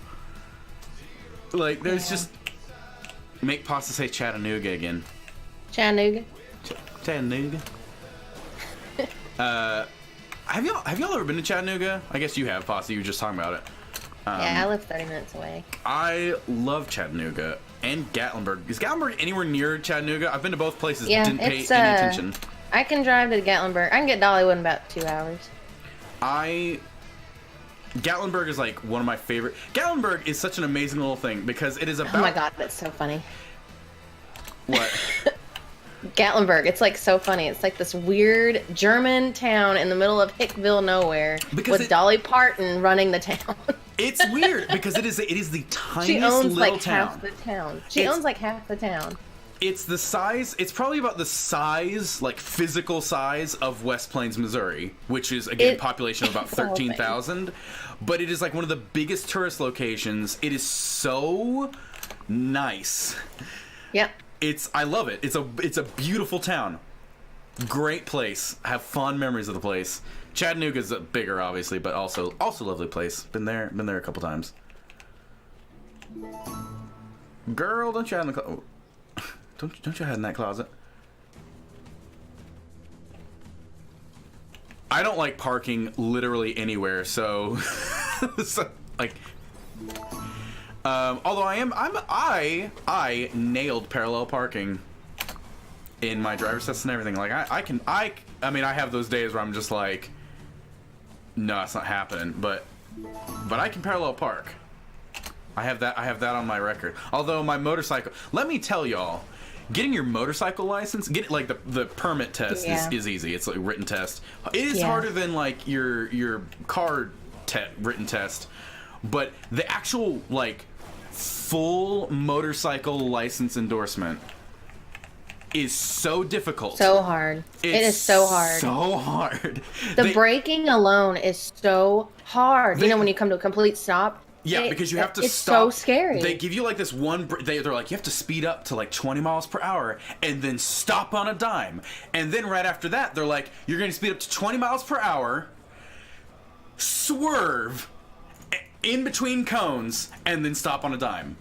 like, there's just... Make pasta say Chattanooga again. Chattanooga. Chattanooga. Have y'all ever been to Chattanooga? I guess you have, Posse. You were just talking about it. Yeah, I live 30 minutes away. I love Chattanooga and Gatlinburg. Is Gatlinburg anywhere near Chattanooga? I've been to both places. Yeah, Didn't pay it's, any attention. I can drive to Gatlinburg. I can get Dollywood in about 2 hours. Gatlinburg is like one of my favorite. Gatlinburg is such an amazing little thing because it is about. Oh my god, that's so funny. What? Gatlinburg. It's like so funny. It's like this weird German town in the middle of Hickville nowhere with Dolly Parton running the town. It's weird because it is the tiniest she owns little like town. half the town. She owns like half the town. It's the size. It's probably about the size, like physical size, of West Plains, Missouri, which is again population of about 13,000. But it is like one of the biggest tourist locations. It is so nice. Yep. I love it. It's a beautiful town. Great place. I have fond memories of the place. Chattanooga's bigger, obviously, but also lovely place. Been there a couple times. Girl, don't you hide in the don't you hide in that closet? I don't like parking literally anywhere, so, like. Although I nailed parallel parking in my driver's test and everything. Like I mean, I have those days where I'm just like, no, it's not happening. But I can parallel park. I have that on my record. Although my motorcycle, let me tell y'all, getting your motorcycle license, like the permit test is easy. It's like a written test. It is harder than like your car written test. But the actual, like, full motorcycle license endorsement is so difficult. So hard. It is so hard. So hard. The braking alone is so hard. You know, when you come to a complete stop. Yeah, because you have to stop. It's so scary. They give you, like, this one... They're like, you have to speed up to, like, 20 miles per hour and then stop on a dime. And then right after that, they're like, you're going to speed up to 20 miles per hour, swerve... in between cones and then stop on a dime.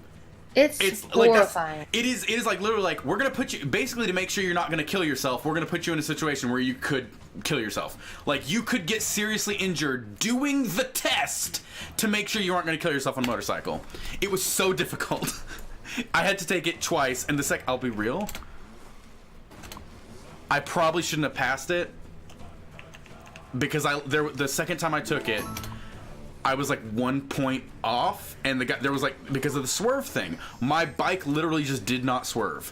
It's horrifying. Like it is like literally like we're gonna put you basically to make sure you're not gonna kill yourself. We're gonna put you in a situation where you could kill yourself. Like you could get seriously injured doing the test to make sure you aren't gonna kill yourself on a motorcycle. It was so difficult. I had to take it twice, and I'll be real. I probably shouldn't have passed it because the second time I took it. I was like 1 point off, and there was like, because of the swerve thing, my bike literally just did not swerve.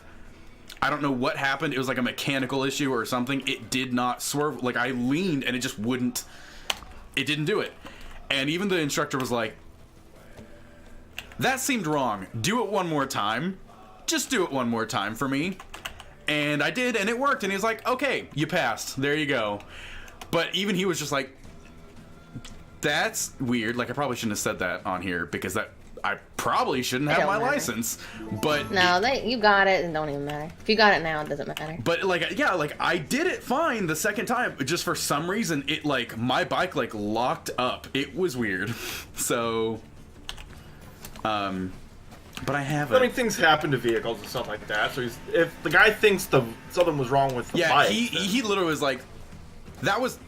I don't know what happened. It was like a mechanical issue or something. It did not swerve. Like I leaned and it just wouldn't. It didn't do it. And even the instructor was like, that seemed wrong. Do it one more time. Just do it one more time for me. And I did, and it worked. And he was like, okay, you passed. There you go. But even he was just like, that's weird. Like I probably shouldn't have said that on here because I probably shouldn't have my license. But no, you got it, and don't even matter. If you got it now, it doesn't matter. But like I did it fine the second time. Just for some reason, it like my bike like locked up. It was weird. So, but I haven't. I mean, things happen to vehicles and stuff like that. So if the guy thinks something was wrong with the bike, he literally was like, that was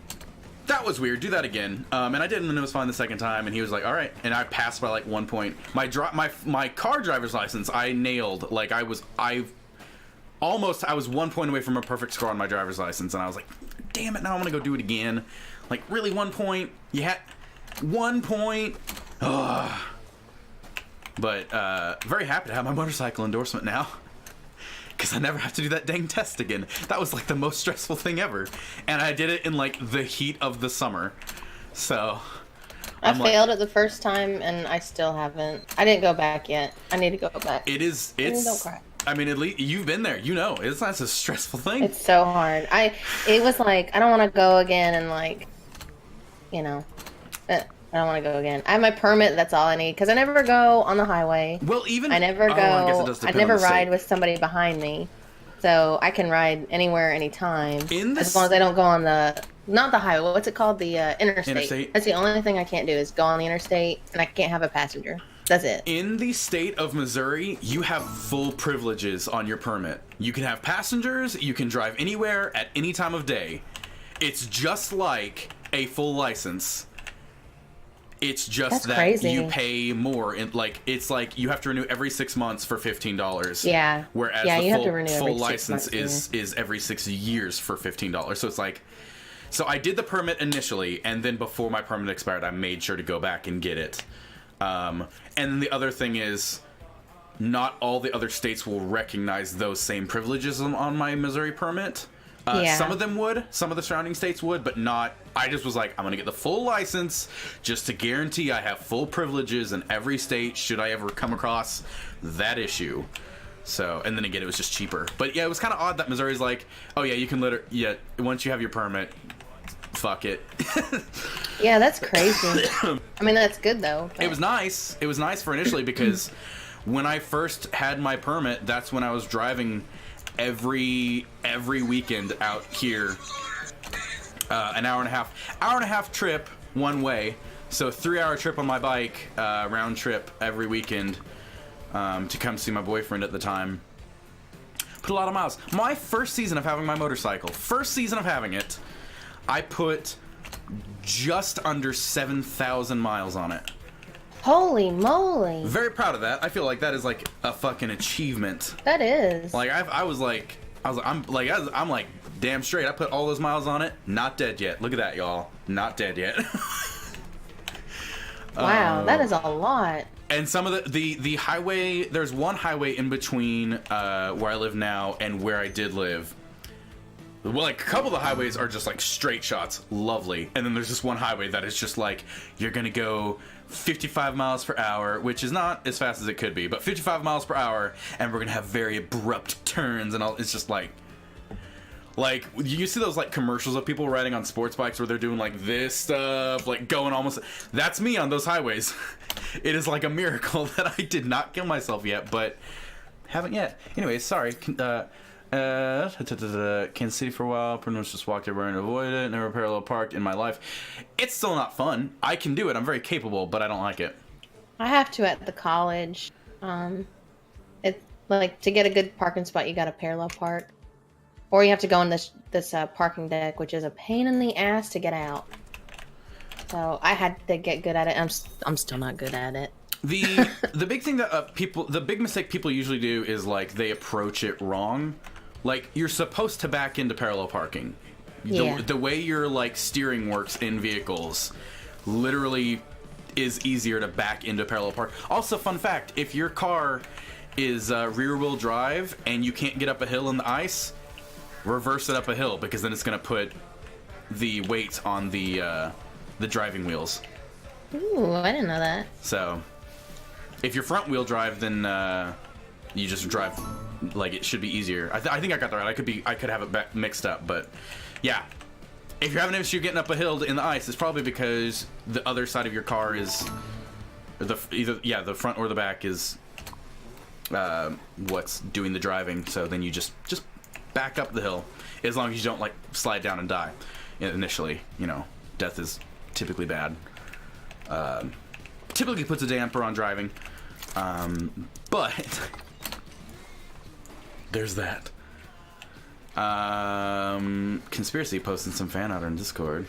weird. Do that again. And I did, and it was fine the second time. And he was like, "All right." And I passed by like 1 point. My car driver's license, I nailed. Like I was 1 point away from a perfect score on my driver's license, and I was like, "Damn it! Now I'm gonna go do it again." Like really 1 point. You had 1 point. Ugh. But very happy to have my motorcycle endorsement now. Because I never have to do that dang test again. That was like the most stressful thing ever. And I did it in like the heat of the summer. So I failed it the first time and I still haven't. I didn't go back yet. I need to go back. It's don't cry. I mean, at least you've been there. You know, it's not a stressful thing. It's so hard. It was like, I don't want to go again and like, you know, I don't want to go again. I have my permit. That's all I need because I never go on the highway. Well, even I never go. I never ride with somebody behind me, so I can ride anywhere, anytime. As long as I don't go on not the highway. What's it called? The interstate. That's the only thing I can't do is go on the interstate, and I can't have a passenger. That's it. In the state of Missouri, you have full privileges on your permit. You can have passengers, you can drive anywhere at any time of day. It's just like a full license. It's just That's that crazy. you pay more. It's like you have to renew every 6 months for $15. Yeah. Whereas Yeah, the you have to renew every full 6 license months, is every 6 years for $15. So it's like, so I did the permit initially, and then before my permit expired, I made sure to go back and get it. And then the other thing is, not all the other states will recognize those same privileges on my Missouri permit. Yeah. Some of them would, some of the surrounding states would, but not. I just was like, I'm gonna get the full license just to guarantee I have full privileges in every state should I ever come across that issue. So, and then again, it was just cheaper. But yeah, it was kind of odd that Missouri's like, oh yeah, you can once you have your permit, fuck it. Yeah, that's crazy. I mean, that's good though. It was nice. It was nice for initially because when I first had my permit, that's when I was driving every weekend out here. An hour and a half trip one way. So 3-hour trip on my bike, round trip every weekend to come see my boyfriend at the time. Put a lot of miles. My first season of having my motorcycle, I put just under 7,000 miles on it. Holy moly. Very proud of that. I feel like that is like a fucking achievement. That is. Like I'm like damn straight. I put all those miles on it. Not dead yet. Look at that, y'all. Not dead yet. Wow, that is a lot. And some of the highway. There's one highway in between where I live now and where I did live. Well, like a couple of the highways are just like straight shots, lovely. And then there's this one highway that is just like you're gonna go 55 miles per hour, which is not as fast as it could be, but 55 miles per hour, and we're gonna have very abrupt turns and all. It's just like you see those like commercials of people riding on sports bikes where they're doing like this stuff, like going almost. That's me on those highways. It is like a miracle that I did not kill myself yet, but haven't yet. Anyways, sorry. Kansas City for a while, pretty much just walked everywhere and avoided it, never parallel parked in my life. It's still not fun. I can do it, I'm very capable, but I don't like it. I have to at the college. It's like to get a good parking spot, you got to parallel park, or you have to go on this parking deck, which is a pain in the ass to get out. So I had to get good at it. I'm still not good at it. The big thing that the big mistake people usually do is like they approach it wrong. Like you're supposed to back into parallel parking. Yeah. The way your like steering works in vehicles literally is easier to back into parallel park. Also, fun fact, if your car is rear wheel drive and you can't get up a hill in the ice, reverse it up a hill, because then it's going to put the weight on the driving wheels. Ooh, I didn't know that. So if you're front wheel drive, then you just drive like it should be easier. I think I got that right. I could have it mixed up, but yeah. If you're having an issue getting up a hill in the ice, it's probably because the other side of your car is the front or the back is what's doing the driving. So then you just back up the hill, as long as you don't like slide down and die initially. You know, death is typically bad. Typically puts a damper on driving, but there's that. Conspiracy posting some fan art on Discord.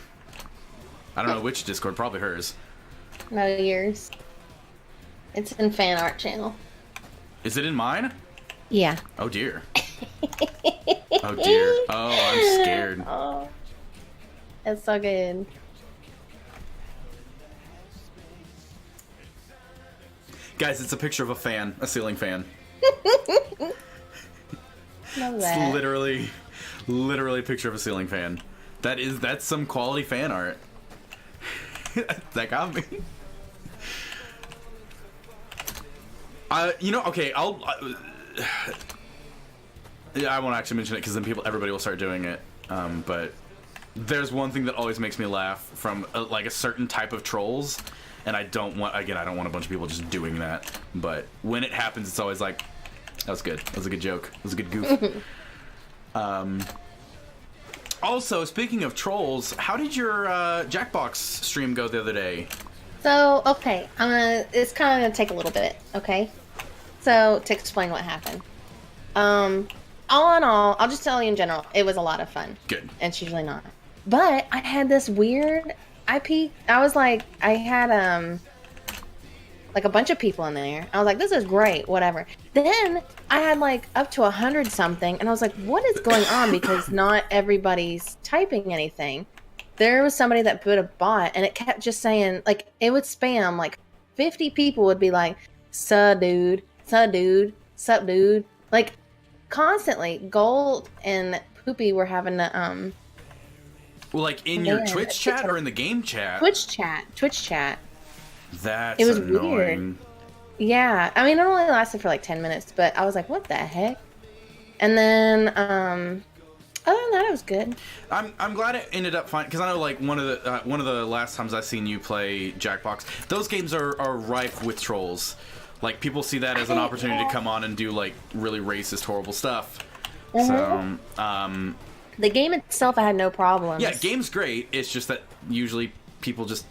I don't know which Discord, probably hers. No, yours. It's in fan art channel. Is it in mine? Yeah. Oh dear. Oh dear. Oh, I'm scared. Oh, it's so good. Guys, it's a picture of a fan, a ceiling fan. Love It's that. literally a picture of a ceiling fan. That's some quality fan art. That got me. Okay, I won't actually mention it because then everybody will start doing it. But there's one thing that always makes me laugh from like a certain type of trolls, and I don't want a bunch of people just doing that. But when it happens, it's always like, that was good. That was a good joke. That was a good goof. Also, speaking of trolls, how did your Jackbox stream go the other day? So, okay, it's kind of gonna take a little bit, okay? So, to explain what happened. All in all, I'll just tell you in general, it was a lot of fun. Good. And it's usually not. But I had this weird, I was like, I had, like a bunch of people in there. I was like, this is great, whatever. Then I had like up to 100 something, and I was like, what is going on? Because not everybody's typing anything. There was somebody that put a bot, and it kept just saying, like, it would spam, like 50 people would be like, sup dude, sup dude, sup dude. Like, constantly. Gold and Poopy were having to, Well, like in your Man, Twitch chat or in the game chat? Twitch chat. That's It was annoying. weird. Yeah, I mean, it only lasted for like 10 minutes, but I was like, what the heck? And then, other than that, it was good. I'm glad it ended up fine because I know like one of the last times I've seen you play Jackbox, those games are rife with trolls. Like people see that as an opportunity to come on and do like really racist, horrible stuff. So, The game itself, I had no problems. yeah, game's great. It's just that usually people just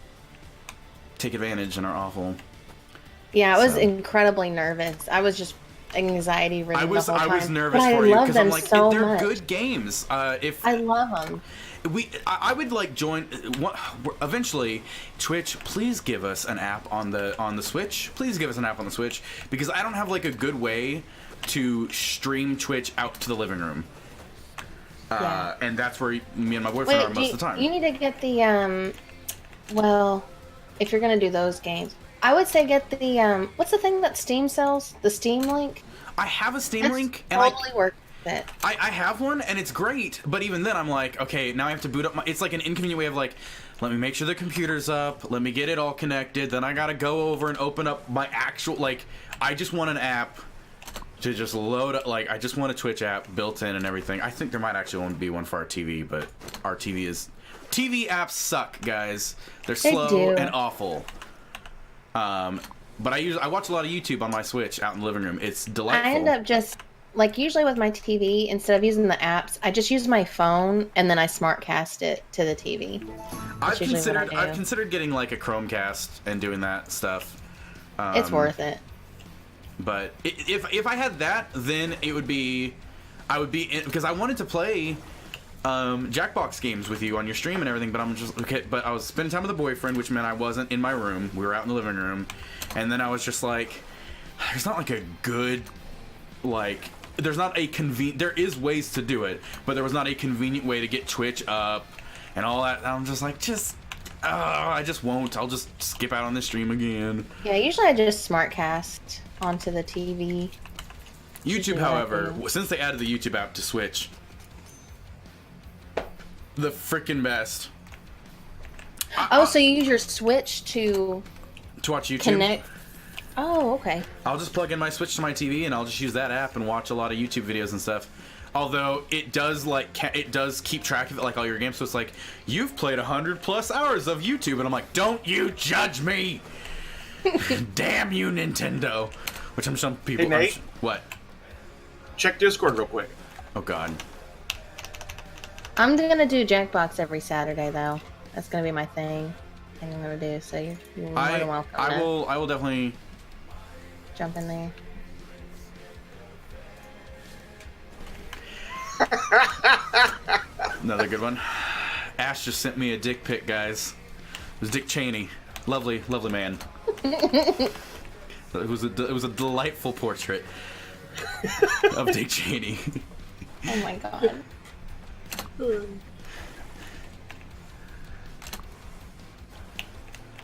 take advantage and are awful. Yeah, I was So. incredibly nervous. I was just anxiety-ridden the whole time. I was nervous but for I you love because them I'm like so they're much. good games. If I love them. I would like join eventually. Twitch, please give us an app on the Switch. Please give us an app on the Switch because I don't have like a good way to stream Twitch out to the living room. Yeah. And that's where me and my boyfriend are most of the time. You need to get the well, if you're gonna do those games, I would say get the what's the thing that Steam sells? The Steam Link. I have a Steam That's Link, and totally worth it. I have one, and it's great. But even then, I'm like, okay, now I have to boot up my. It's like an inconvenient way of like, let me make sure the computer's up. Let me get it all connected. Then I gotta go over and open up my actual like. I just want an app to just load up. Like, I just want a Twitch app built in and everything. I think there might actually only be one for our TV, but our TV apps suck, guys. They're slow do. and awful. But I watch a lot of YouTube on my Switch out in the living room. It's delightful. I end up just like usually with my TV, instead of using the apps, I just use my phone and then I SmartCast it to the TV. I've usually what I do. considered getting like a Chromecast and doing that stuff. It's worth it. But if I had that, then I would be in, because I wanted to play Jackbox games with you on your stream and everything. But I'm just okay. But I was spending time with a boyfriend, which meant I wasn't in my room. We were out in the living room, and then I was just like, there's not like a good like. There's not a convenient. There is ways to do it, but there was not a convenient way to get Twitch up and all that. And I'm just like, I just won't. I'll just skip out on this stream again. Yeah, usually I just SmartCast onto the TV. YouTube, Yeah, however, yeah. since they added the YouTube app to Switch, the freaking best. So you use your Switch to To watch YouTube, connect? Oh, okay. I'll just plug in my Switch to my TV and I'll just use that app and watch a lot of YouTube videos and stuff. Although it does it does keep track of it, like all your games. So it's like you've played 100+ hours of YouTube, and I'm like, don't you judge me? Damn you, Nintendo. Which I'm some people. Hey, Nate? What? Check Discord real quick. Oh God. I'm gonna do Jackbox every Saturday though. That's gonna be my thing. I'm gonna do. So you're more than welcome. I will definitely. Jump in there. Another good one. Ash just sent me a dick pic, guys. It was Dick Cheney. Lovely, lovely man. It was a delightful portrait of Dick Cheney. Oh my god.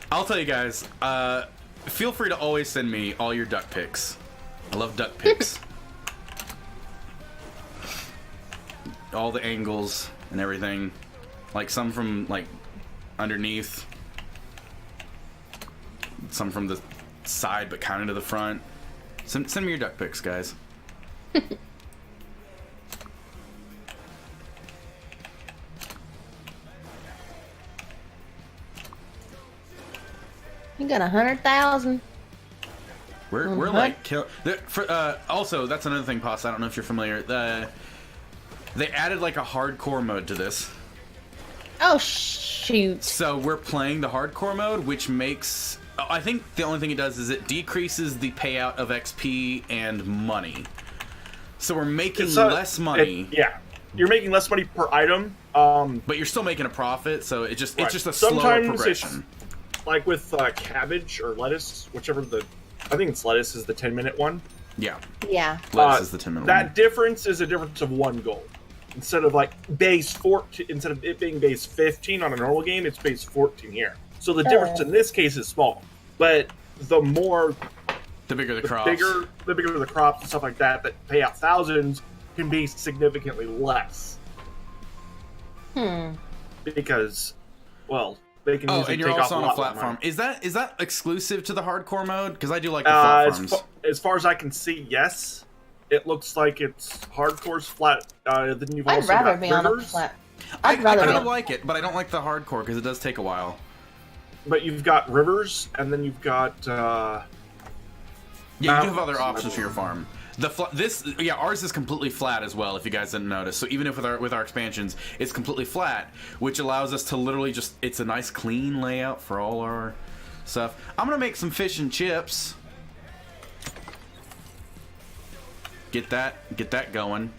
I'll tell you guys, feel free to always send me all your duck pics. I love duck pics. All the angles and everything. Like some from like underneath. Some from the side but kind of to the front. Send me your duck pics, guys. You got 100,000. We're like also, that's another thing, Poss. I don't know if you're familiar. They added like a hardcore mode to this. Oh, shh. Shoot. So we're playing the hardcore mode, which makes... I think the only thing it does is it decreases the payout of XP and money. So we're making less money. Yeah. You're making less money per item. But you're still making a profit, so it's just a slower progression. Like with cabbage or lettuce, whichever I think it's lettuce is the 10-minute one. Yeah. Yeah. Lettuce is the 10-minute that one. difference is a difference of 1 gold. Instead of base 14, instead of it being base 15 on a normal game, it's base 14 here. So the difference in this case is small. But the bigger the crops. The bigger the crops and stuff like that pay out thousands can be significantly less. Because, well, they can usually and you're take also off on a flat farm. Is that exclusive to the hardcore mode? Because I do like the flat farms. As far as I can see, yes. It looks like it's hardcore's flat. Then you've also I'd rather got be on a rivers. flat. I kind of like it, but I don't like the hardcore because it does take a while. But you've got rivers, and then you've got. Yeah, you do have other options for your farm. Ours is completely flat as well. If you guys didn't notice, so even if with our expansions, it's completely flat, which allows us to literally it's a nice clean layout for all our stuff. I'm gonna make some fish and chips. Get that going.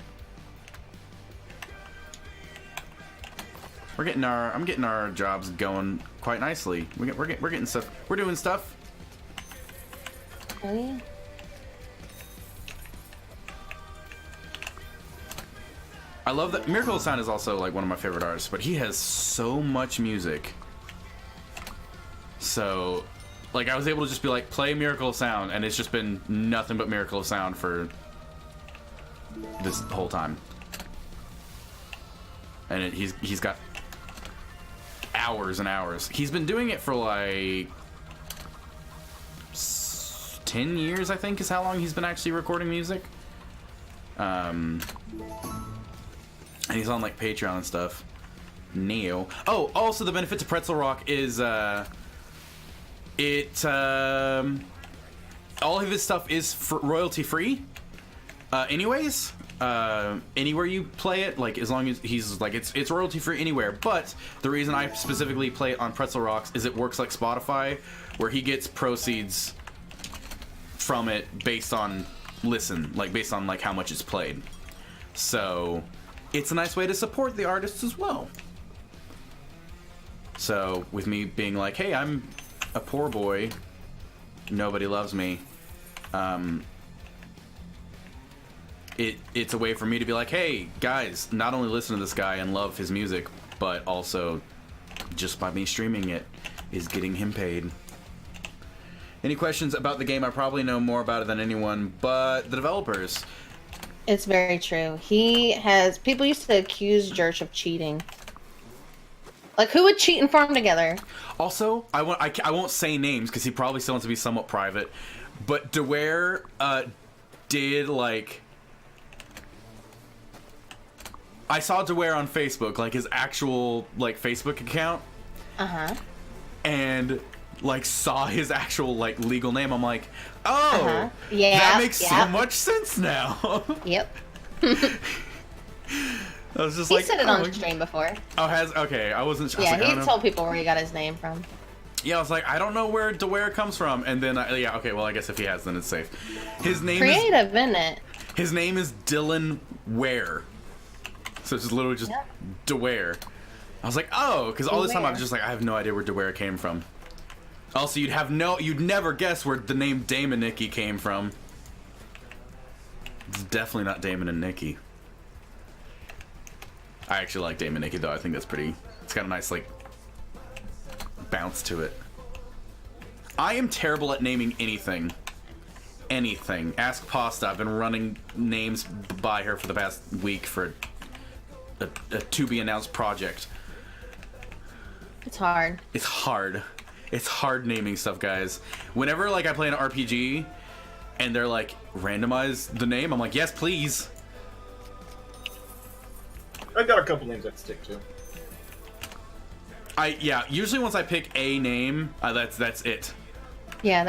I'm getting our jobs going quite nicely. We're getting stuff. We're doing stuff. Oh yeah. I love that. Miracle of Sound is also like one of my favorite artists, but he has so much music. So, like, I was able to just be like, play Miracle of Sound, and it's just been nothing but Miracle of Sound for this whole time. And he's got hours and hours. He's been doing it for like 10 years, I think, is how long he's been actually recording music. And he's on like Patreon and stuff. Neo. Oh, also the benefit to Pretzel Rock is all of his stuff is royalty free. Anyways, anywhere you play it, like as long as he's like it's royalty free anywhere. But the reason I specifically play it on Pretzel Rocks is it works like Spotify, where he gets proceeds from it based on based on like how much it's played. So it's a nice way to support the artists as well. So with me being like, hey, I'm a poor boy, nobody loves me. It's a way for me to be like, hey, guys, not only listen to this guy and love his music, but also just by me streaming it is getting him paid. Any questions about the game? I probably know more about it than anyone but the developers. It's very true. People used to accuse Jersh of cheating. Like, who would cheat and farm together? Also, I won't say names because he probably still wants to be somewhat private, but DeWare did like... I saw DeWare on Facebook, like his actual like Facebook account. And like saw his actual like legal name. I'm like, oh, yeah, that makes so much sense now. Yep. I was just He like, said it on stream before. Oh, okay. I wasn't sure. Yeah, like, he told people where he got his name from. Yeah, I was like, I don't know where DeWare comes from, and then okay, well, I guess if he has, then it's safe. His name creative, isn't it? His name is Dylan Ware. So it's just literally just DeWare. I was like, oh, because all this time I was just like, I have no idea where DeWare came from. Also, you'd never guess where the name Damon and Nikki came from. It's definitely not Damon and Nikki. I actually like Damon and Nikki though. I think that's pretty. It's got a nice like bounce to it. I am terrible at naming anything. Anything. Ask Pasta. I've been running names by her for the past week for a to-be-announced project. It's hard. It's hard. It's hard naming stuff, guys. Whenever like I play an RPG and they're like, randomize the name, I'm like, yes, please. I've got a couple names I'd stick to. Usually once I pick a name, that's it. Yeah,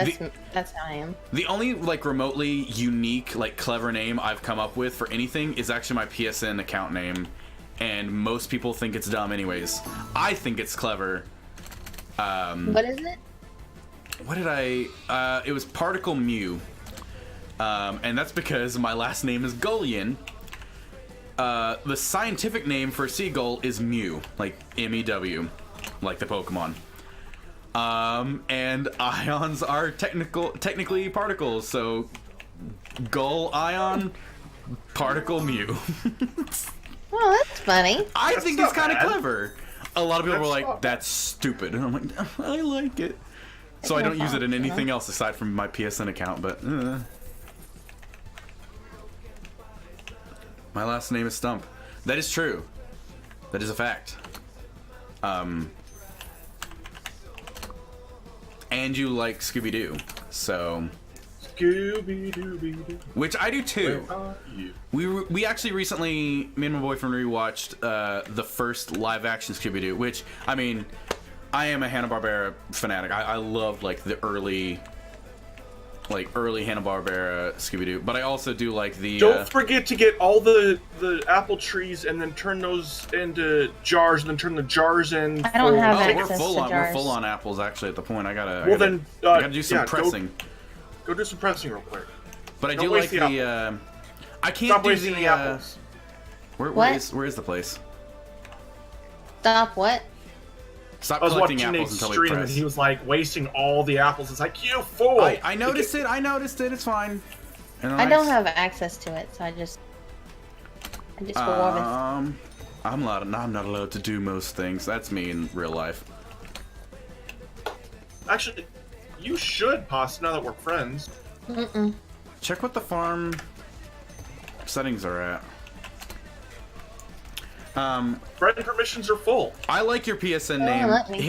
that's how I am. The only like remotely unique, like clever name I've come up with for anything is actually my PSN account name, and most people think it's dumb anyways. I think it's clever. What is it? What did it was Particle Mew. And that's because my last name is Gullion. The scientific name for a seagull is Mew, like M-E-W, like the Pokemon. And ions are technically particles, so Gull Ion, Particle Mew. Oh, that's funny. I That's think not it's kind of bad. clever. A lot of people That's were not like, bad. "That's stupid," and I'm like, "I like it." So I no don't use it in problem, anything else aside from my PSN account, but my last name is Stump. That is true. That is a fact. And you like Scooby-Doo, so... Scooby-Dooby-Doo. Which I do too. Where are you? We actually recently, me and my boyfriend rewatched the first live-action Scooby-Doo, which, I mean, I am a Hanna-Barbera fanatic. I love, like, the early Hanna-Barbera Scooby-Doo, but I also do like the... Don't forget to get all the apple trees and then turn those into jars and then turn the jars in. I don't have Oh, access we're full to on. jars. We're full on apples. Actually, at the point, I gotta do some yeah, pressing. Go do some pressing real quick. But I don't do waste like the the. I can't Stop do wasting the. the apples. Where What? is the place? Stop what? Stop I was collecting watching apples Nate's until we stream and press. he was like wasting all the apples. It's like, you fool! I noticed it. I noticed it. It's fine. And I don't have access to it, so I just go over. I'm not allowed to do most things. That's me in real life. Actually, you should, Pasta, now that we're friends. Mm-mm. Check what the farm settings are at. Friend permissions are full. I like your PSN Oh, name. let me.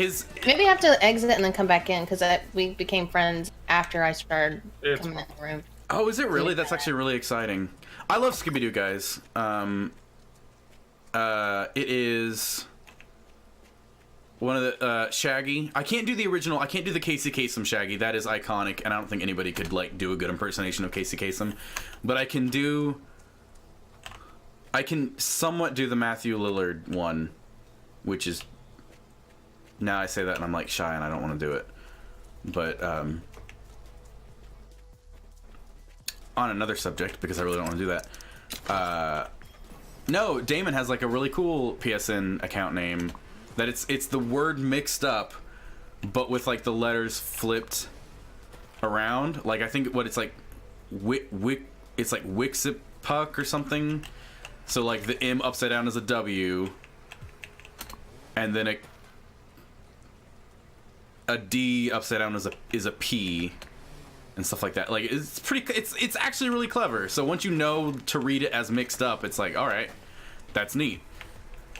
Maybe I have to exit and then come back in because we became friends after I started It's coming in the room. Oh, is it really? That's actually really exciting. I love Scooby-Doo, guys. It is one of the Shaggy. I can't do the original. I can't do the Casey Kasem Shaggy. That is iconic, and I don't think anybody could like do a good impersonation of Casey Kasem. But I can somewhat do the Matthew Lillard one, which is, now I say that and I'm like shy and I don't want to do it. But on another subject, because I really don't want to do that. No, Damon has like a really cool PSN account name that it's the word mixed up, but with like the letters flipped around. Like I think what it's like, it's like Wixipuck or something. So like the M upside down is a W, and then a D upside down is a P, and stuff like that. Like it's pretty. It's actually really clever. So once you know to read it as mixed up, it's like, all right, that's neat.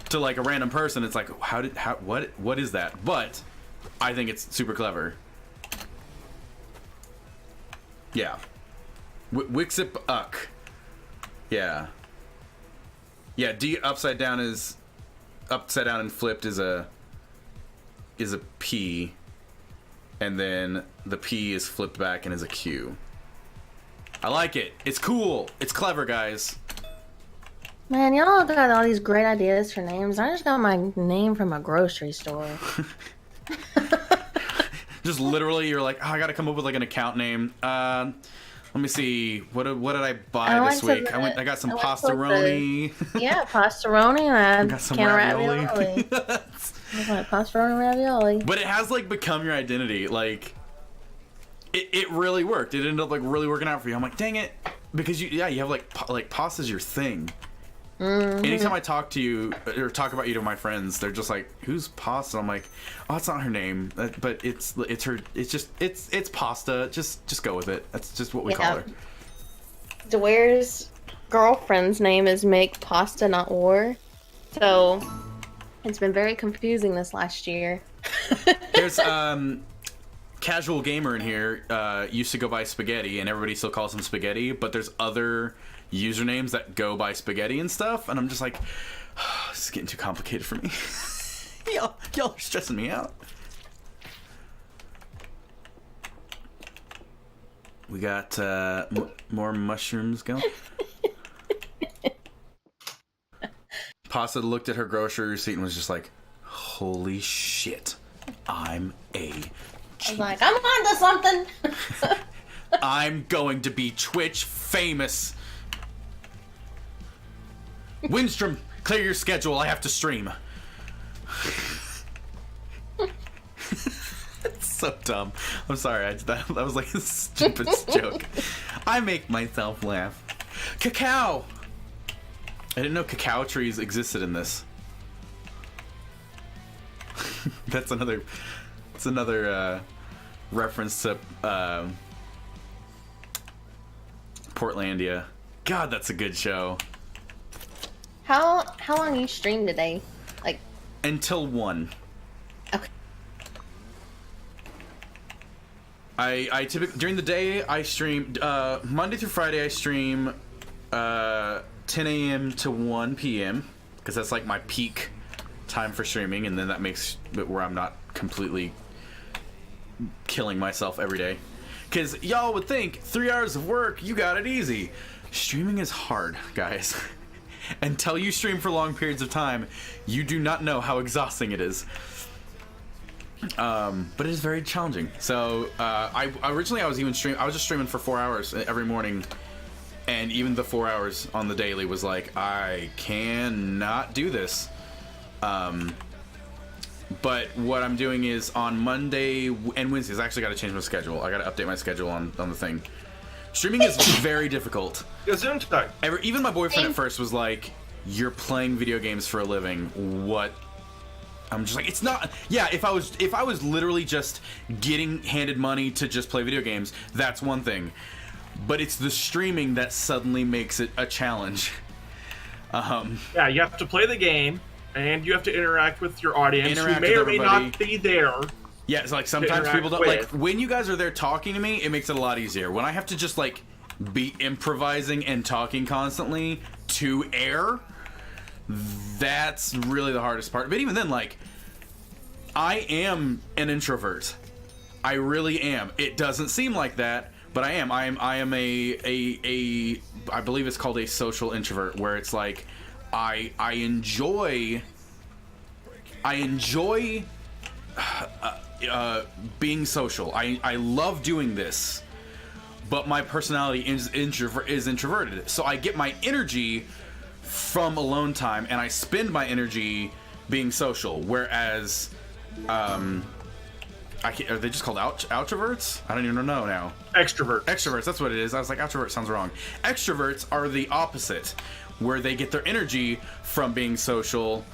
To like a random person, it's like, what is that? But I think it's super clever. Yeah, Wixipuck. Yeah. Yeah, D upside down and flipped is a P, and then the P is flipped back and is a Q. I like it. It's cool. It's clever, guys. Man, y'all got all these great ideas for names. I just got my name from a grocery store. Just literally, you're like, oh, I gotta come up with like an account name. Let me see. What did I buy this week? I got some pastaroni. Yeah, pastaroni and I got some can ravioli. ravioli. I want pastaroni ravioli. But it has like become your identity. Like it really worked. It ended up like really working out for you. I'm like, dang it, because you have like pasta's your thing. Mm-hmm. Anytime I talk to you or talk about you to my friends, they're just like, "Who's Pasta?" I'm like, "Oh, it's not her name, but it's her. It's Pasta. Just go with it. That's just what we call her." DeWare's girlfriend's name is Make Pasta Not War, so it's been very confusing this last year. There's casual gamer in here used to go by Spaghetti, and everybody still calls him Spaghetti. But there's other usernames that go by Spaghetti and stuff, and I'm just like, oh, this is getting too complicated for me. y'all are stressing me out. We got more mushrooms going. Pasta looked at her grocery receipt and was just like, holy shit, I'm a I was like, I'm onto something. I'm going to be Twitch famous. Windstrom, clear your schedule. I have to stream. It's so dumb. I'm sorry. That was like a stupid joke. I make myself laugh. Cacao. I didn't know cacao trees existed in this. That's another. It's another reference to Portlandia. God, that's a good show. How long you stream today? Like Until 1. okay. I typically during the day I stream Monday through Friday I stream 10 a.m. to 1 p.m. because that's like my peak time for streaming, and then that makes it where I'm not completely killing myself every day. Because y'all would think 3 hours of work, you got it easy. Streaming is hard, guys. Until you stream for long periods of time, you do not know how exhausting it is. But it is very challenging. So I originally I was just streaming for 4 hours every morning, and even the 4 hours on the daily was like, I cannot do this. But what I'm doing is on Monday and Wednesdays, I actually got to change my schedule. I got to update my schedule on the thing. Streaming is very difficult. Even my boyfriend at first was like, "You're playing video games for a living. What?" I'm just like, it's not. Yeah, if I was literally just getting handed money to just play video games, that's one thing. But it's the streaming that suddenly makes it a challenge. Yeah, you have to play the game, and you have to interact with your audience who may or may not be there. Yeah, it's like sometimes people don't like when you guys are there talking to me. It makes it a lot easier. When I have to just like be improvising and talking constantly to air, that's really the hardest part. But even then, like, I am an introvert. I really am. It doesn't seem like that, but I am. I am a I believe it's called a social introvert, where it's like I enjoy being social. I love doing this, but my personality is introverted. So I get my energy from alone time, and I spend my energy being social. Whereas, are they just called outroverts? I don't even know now. Extroverts, that's what it is. I was like, outrovert sounds wrong. Extroverts are the opposite, where they get their energy from being social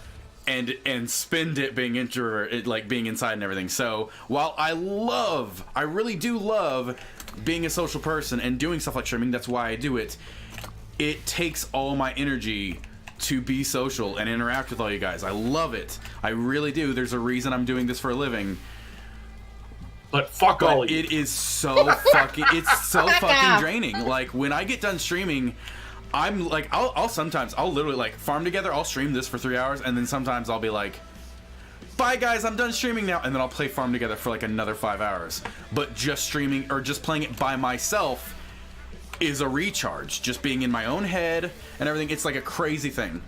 and spend it being introvert, like being inside and everything. So while I really do love being a social person and doing stuff like streaming, that's why I do it. It takes all my energy to be social and interact with all you guys. I love it. I really do. There's a reason I'm doing this for a living. But fuck all of you. It is so fucking. It's so fucking draining. Like when I get done streaming, I'm like, I'll literally like farm together. I'll stream this for 3 hours, and then sometimes I'll be like, bye guys, I'm done streaming now, and then I'll play farm together for like another 5 hours. But just streaming or just playing it by myself is a recharge. Just being in my own head and everything. It's like a crazy thing.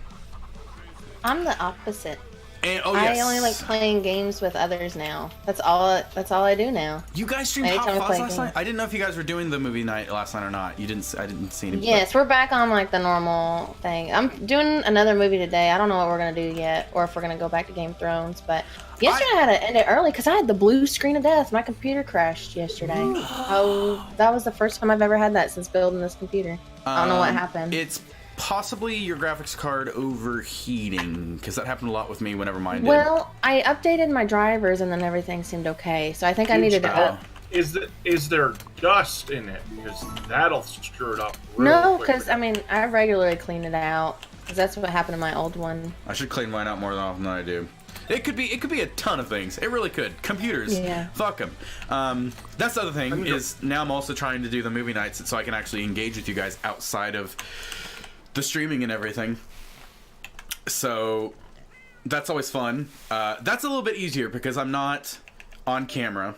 I'm the opposite. And, oh yes, I only like playing games with others now. That's all I do now. You guys streamed Hot Fuzz last night? I didn't know if you guys were doing the movie night last night or not. I didn't see any. Yes, we're back on like the normal thing. I'm doing another movie today. I don't know what we're gonna do yet, or if we're gonna go back to Game of Thrones. But yesterday I had to end it early because I had the blue screen of death. My computer crashed yesterday. Oh, that was the first time I've ever had that since building this computer. I don't know what happened. It's possibly your graphics card overheating, because that happened a lot with me whenever mine did. Well, I updated my drivers and then everything seemed okay. So I think I needed to Is there dust in it? Because that'll stir it up. No, because I mean I regularly clean it out. Because that's what happened to my old one. I should clean mine out more often than I do. It could be a ton of things. It really could. Computers. Yeah. Fuck them. That's the other thing is now I'm also trying to do the movie nights so I can actually engage with you guys outside of the streaming and everything. So that's always fun. That's a little bit easier because I'm not on camera.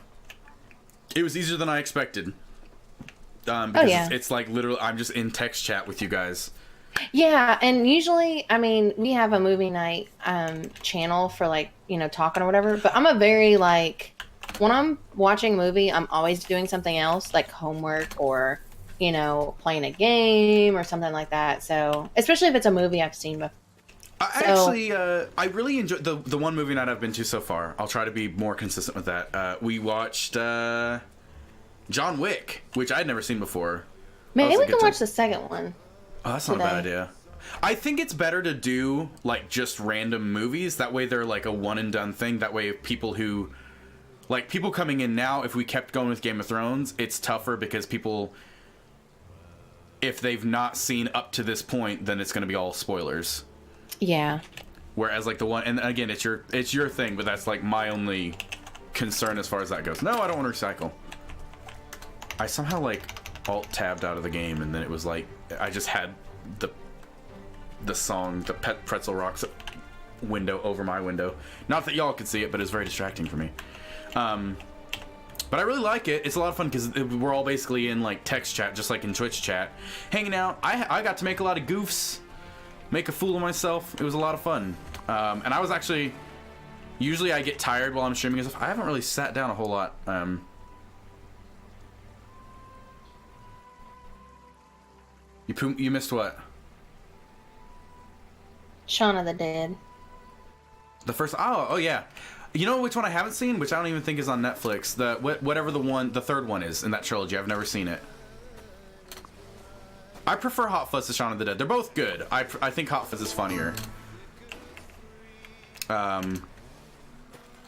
It was easier than I expected. Because it's like literally I'm just in text chat with you guys. Yeah, and usually, I mean, we have a movie night channel for like, talking or whatever, but I'm a very like when I'm watching a movie, I'm always doing something else, like homework or, playing a game or something like that. So, especially if it's a movie I've seen before. I really enjoyed the one movie night I've been to so far. I'll try to be more consistent with that. We watched John Wick, which I'd never seen before. Maybe we can watch the second one. Oh, that's not a bad idea. I think it's better to do like just random movies. That way they're like a one and done thing. That way people coming in now, if we kept going with Game of Thrones, it's tougher because people, if they've not seen up to this point, then it's going to be all spoilers. Yeah. Whereas like the one, and again, it's your thing, but that's like my only concern as far as that goes. No, I don't want to recycle. I somehow like alt tabbed out of the game, and then it was like I just had the song, the Pretzel Rocks window over my window. Not that y'all could see it, but it's very distracting for me. But I really like it. It's a lot of fun because we're all basically in like text chat, just like in Twitch chat, hanging out. I got to make a lot of goofs, make a fool of myself. It was a lot of fun. And I was actually, usually I get tired while I'm streaming and stuff. I haven't really sat down a whole lot. You missed what? Shaun of the Dead. The first, oh yeah. You know which one I haven't seen, which I don't even think is on Netflix. Whatever the third one is in that trilogy. I've never seen it. I prefer Hot Fuzz to Shaun of the Dead. They're both good. I think Hot Fuzz is funnier.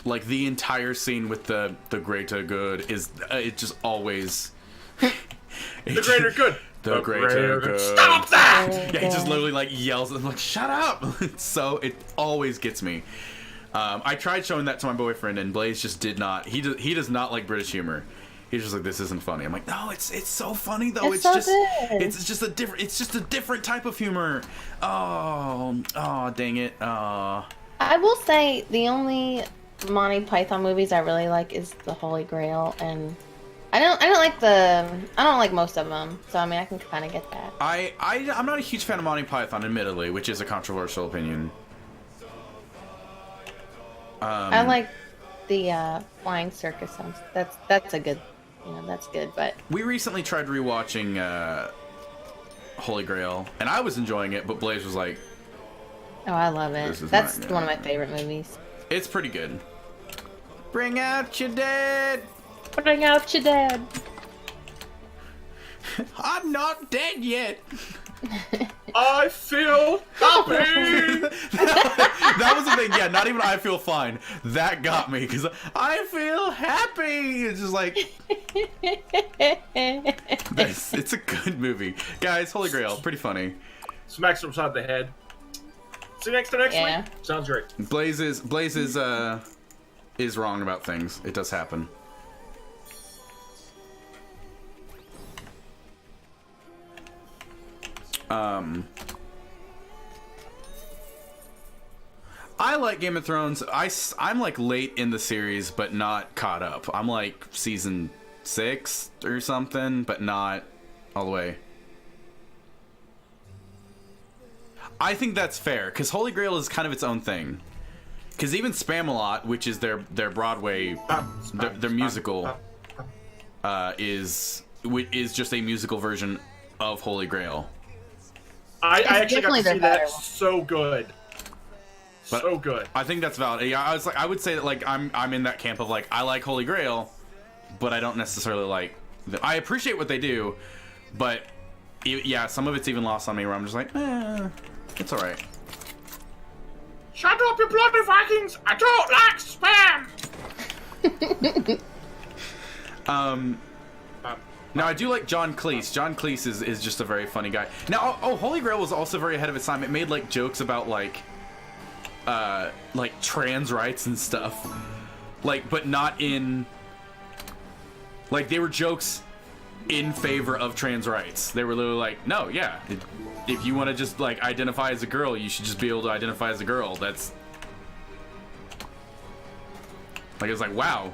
Like the entire scene with the greater good is it just always the greater good. The greater good. Stop that! Oh, yeah, he just literally like yells at them like, "Shut up!" So it always gets me. I tried showing that to my boyfriend, and Blaze just did not. He does not like British humor. He's just like, "This isn't funny." I'm like, "No, it's so funny though. It's so just good. it's just a different type of humor." Oh, dang it. I will say the only Monty Python movies I really like is The Holy Grail, and I don't like most of them. So I mean, I can kind of get that. I'm not a huge fan of Monty Python, admittedly, which is a controversial opinion. I like the Flying Circus sounds. That's a good, that's good. But we recently tried rewatching Holy Grail, and I was enjoying it, but Blaze was like, oh, I love it. That's one of my favorite movies. It's pretty good. Bring out your dead. Bring out your dad. I'm not dead yet. I feel happy. That was the thing. Yeah, not even I feel fine. That got me because I feel happy. It's just like it's a good movie, guys. Holy Grail, pretty funny. Smacks him upside the head. See you next week. Sounds great. Blaze is wrong about things. It does happen. I like Game of Thrones. I'm like late in the series, but not caught up. I'm like season 6 or something, but not all the way. I think that's fair, because Holy Grail is kind of its own thing. Because even Spamalot, which is their Broadway, their musical, is just a musical version of Holy Grail. I actually got to see that. So good. But so good. I think that's valid. Yeah, I would say that like I'm in that camp of like I like Holy Grail, but I don't necessarily like. I appreciate what they do, but yeah, some of it's even lost on me where I'm just like, it's all right. Shut up, you bloody Vikings! I don't like spam. Now I do like John Cleese. John Cleese is just a very funny guy. Now, Holy Grail was also very ahead of its time. It made like jokes about like trans rights and stuff, but not in like they were jokes in favor of trans rights. They were literally like, no, yeah, if you want to just like identify as a girl, you should just be able to identify as a girl. That's like it's like wow.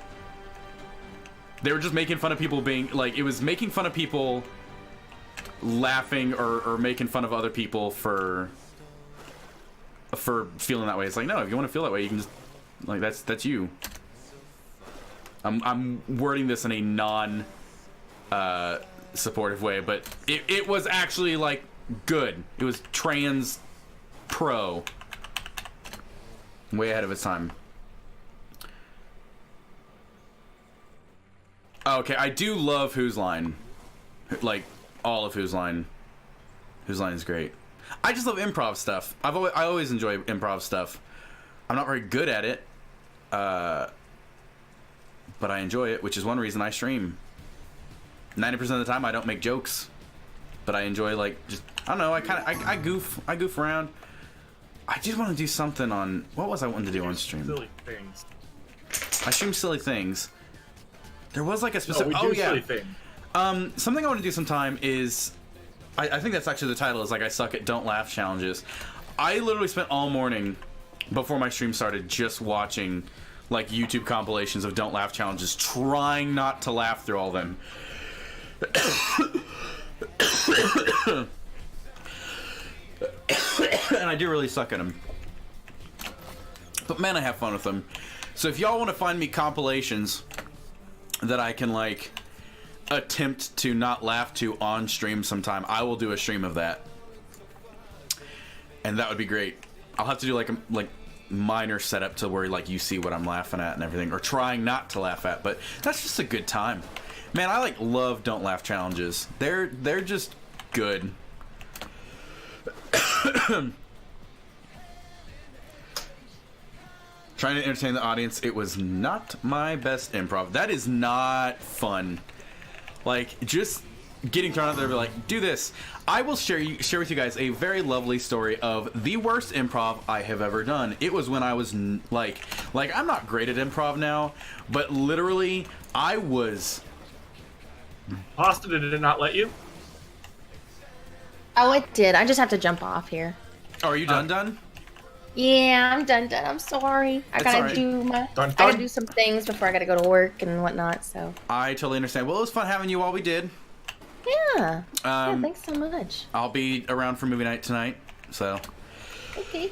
They were just making fun of people being like, it was making fun of people laughing or making fun of other people for feeling that way. It's like, no, if you want to feel that way, you can just, like, that's you. I'm wording this in a non supportive way, but it was actually like good. It was trans pro. Way ahead of its time. Okay, I do love Whose Line. Like, all of Whose Line. Whose Line is great. I just love improv stuff. I always enjoy improv stuff. I'm not very good at it. But I enjoy it, which is one reason I stream. 90% of the time I don't make jokes. But I enjoy, like, just, I don't know, I goof around. I did want to do something on, what was I wanting to do on stream? Silly things. I stream silly things. There was like a specific, silly things. Something I want to do sometime is, I think that's actually the title, is like I suck at Don't Laugh challenges. I literally spent all morning before my stream started just watching like YouTube compilations of Don't Laugh challenges, trying not to laugh through all of them. And I do really suck at them. But man, I have fun with them. So if y'all want to find me compilations that I can like attempt to not laugh to on stream sometime, I will do a stream of that. And that would be great. I'll have to do like a minor setup to where like you see what I'm laughing at and everything, or trying not to laugh at, but that's just a good time. Man, I like love Don't Laugh challenges. They're just good. Trying to entertain the audience. It was not my best improv. That is not fun. Like, just getting thrown out there, be like, do this. I will share with you guys a very lovely story of the worst improv I have ever done. It was when I was like I'm not great at improv now, but literally I was. Pasta, did it not let you? Oh, it did. I just have to jump off here. Oh, are you done? Yeah, I'm done. I'm sorry. I gotta alright. I gotta do some things before I gotta go to work and whatnot. So I totally understand. Well, it was fun having you while we did. yeah. Yeah. Thanks so much. I'll be around for movie night tonight, so Okay.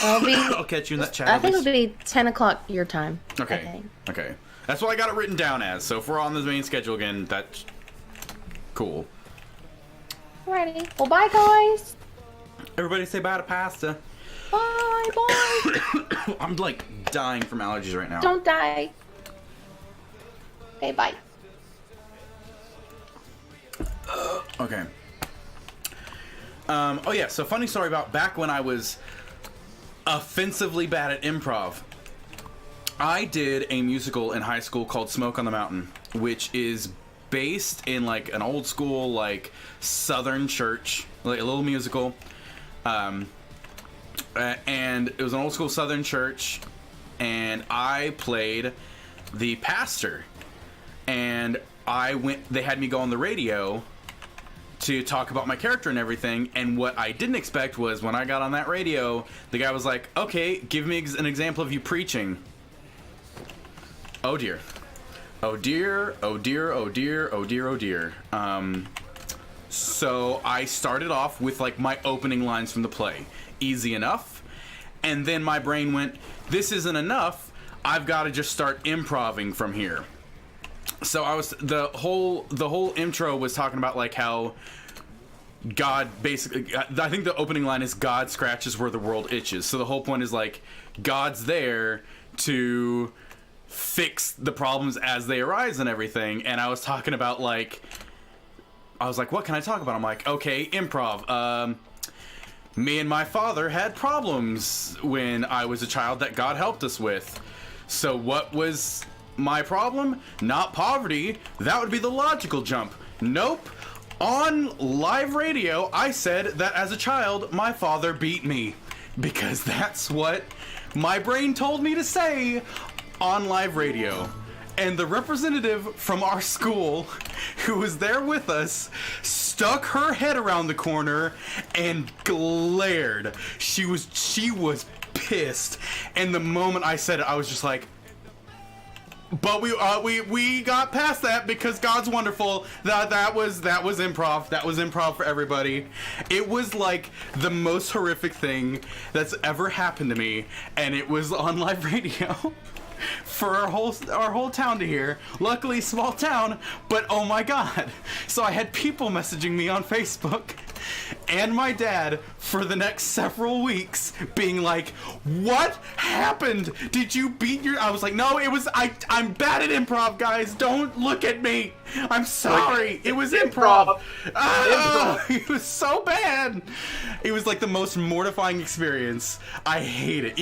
I'll catch you in that chat. I think it'll be 10 o'clock your time. Okay. Okay. That's what I got it written down as. So if we're on the main schedule again, that's cool. Alrighty. Well, bye, guys. Everybody say bye to pasta. Bye. Bye. I'm like dying from allergies right now. Don't die. Okay. Bye. Okay. Oh yeah, so funny story about back when I was offensively bad at improv. I did a musical in high school called Smoke on the Mountain, which is based in like an old school like Southern church, like a little musical. And it was an old school Southern church, and I played the pastor. And they had me go on the radio to talk about my character and everything, and what I didn't expect was when I got on that radio, the guy was like, okay, give me an example of you preaching. Oh dear. Oh dear, oh dear, oh dear, oh dear, oh dear. So I started off with like my opening lines from the play. Easy enough. And then my brain went, this isn't enough, I've got to just start improvising from here. So the whole intro was talking about like how God basically, I think the opening line is God scratches where the world itches. So the whole point is like God's there to fix the problems as they arise and everything. And I was talking about like, I was like, what can I talk about? I'm like, okay, improv. Me and my father had problems when I was a child that God helped us with. So what was my problem? Not poverty. That would be the logical jump. Nope. On live radio, I said that as a child, my father beat me. Because that's what my brain told me to say on live radio. And the representative from our school, who was there with us, stuck her head around the corner and glared. She was pissed. And the moment I said it, I was just like, But we got past that because God's wonderful. That was improv. That was improv for everybody. It was like the most horrific thing that's ever happened to me, and it was on live radio for our whole town to hear. Luckily, small town, but oh my god! So I had people messaging me on Facebook and my dad for the next several weeks being like, what happened? Did you beat your... I was like, no, it was... I'm bad at improv, guys. Don't look at me. I'm sorry. It was improv. It was so bad. It was like the most mortifying experience. I hate it.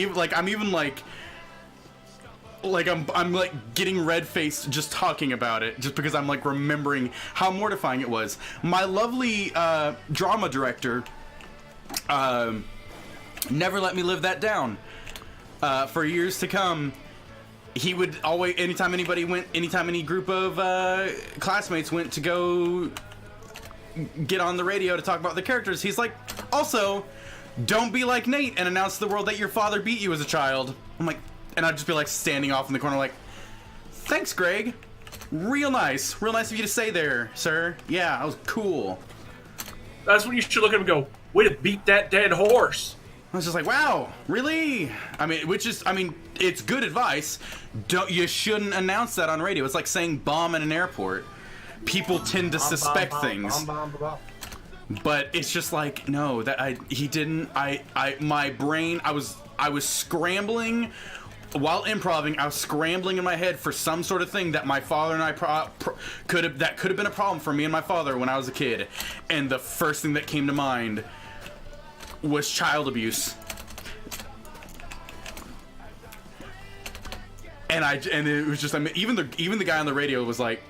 I'm like getting red-faced just talking about it, just because I'm like remembering how mortifying it was. My lovely drama director never let me live that down. For years to come, he would always, anytime any group of classmates went to go get on the radio to talk about the characters, he's like, also, don't be like Nate and announce to the world that your father beat you as a child. I'm like, and I'd just be like standing off in the corner like, thanks, Greg. Real nice of you to say there, sir. Yeah, that was cool. That's when you should look at him and go, way to beat that dead horse. I was just like, wow, really? I mean, it's good advice. You shouldn't announce that on radio. It's like saying bomb in an airport. People tend to suspect things. But it's just like, no, he didn't. My brain, I was scrambling. While improving, I was scrambling in my head for some sort of thing that my father and I could have been a problem for me and my father when I was a kid, and the first thing that came to mind was child abuse. And it was just, I mean, even the guy on the radio was like,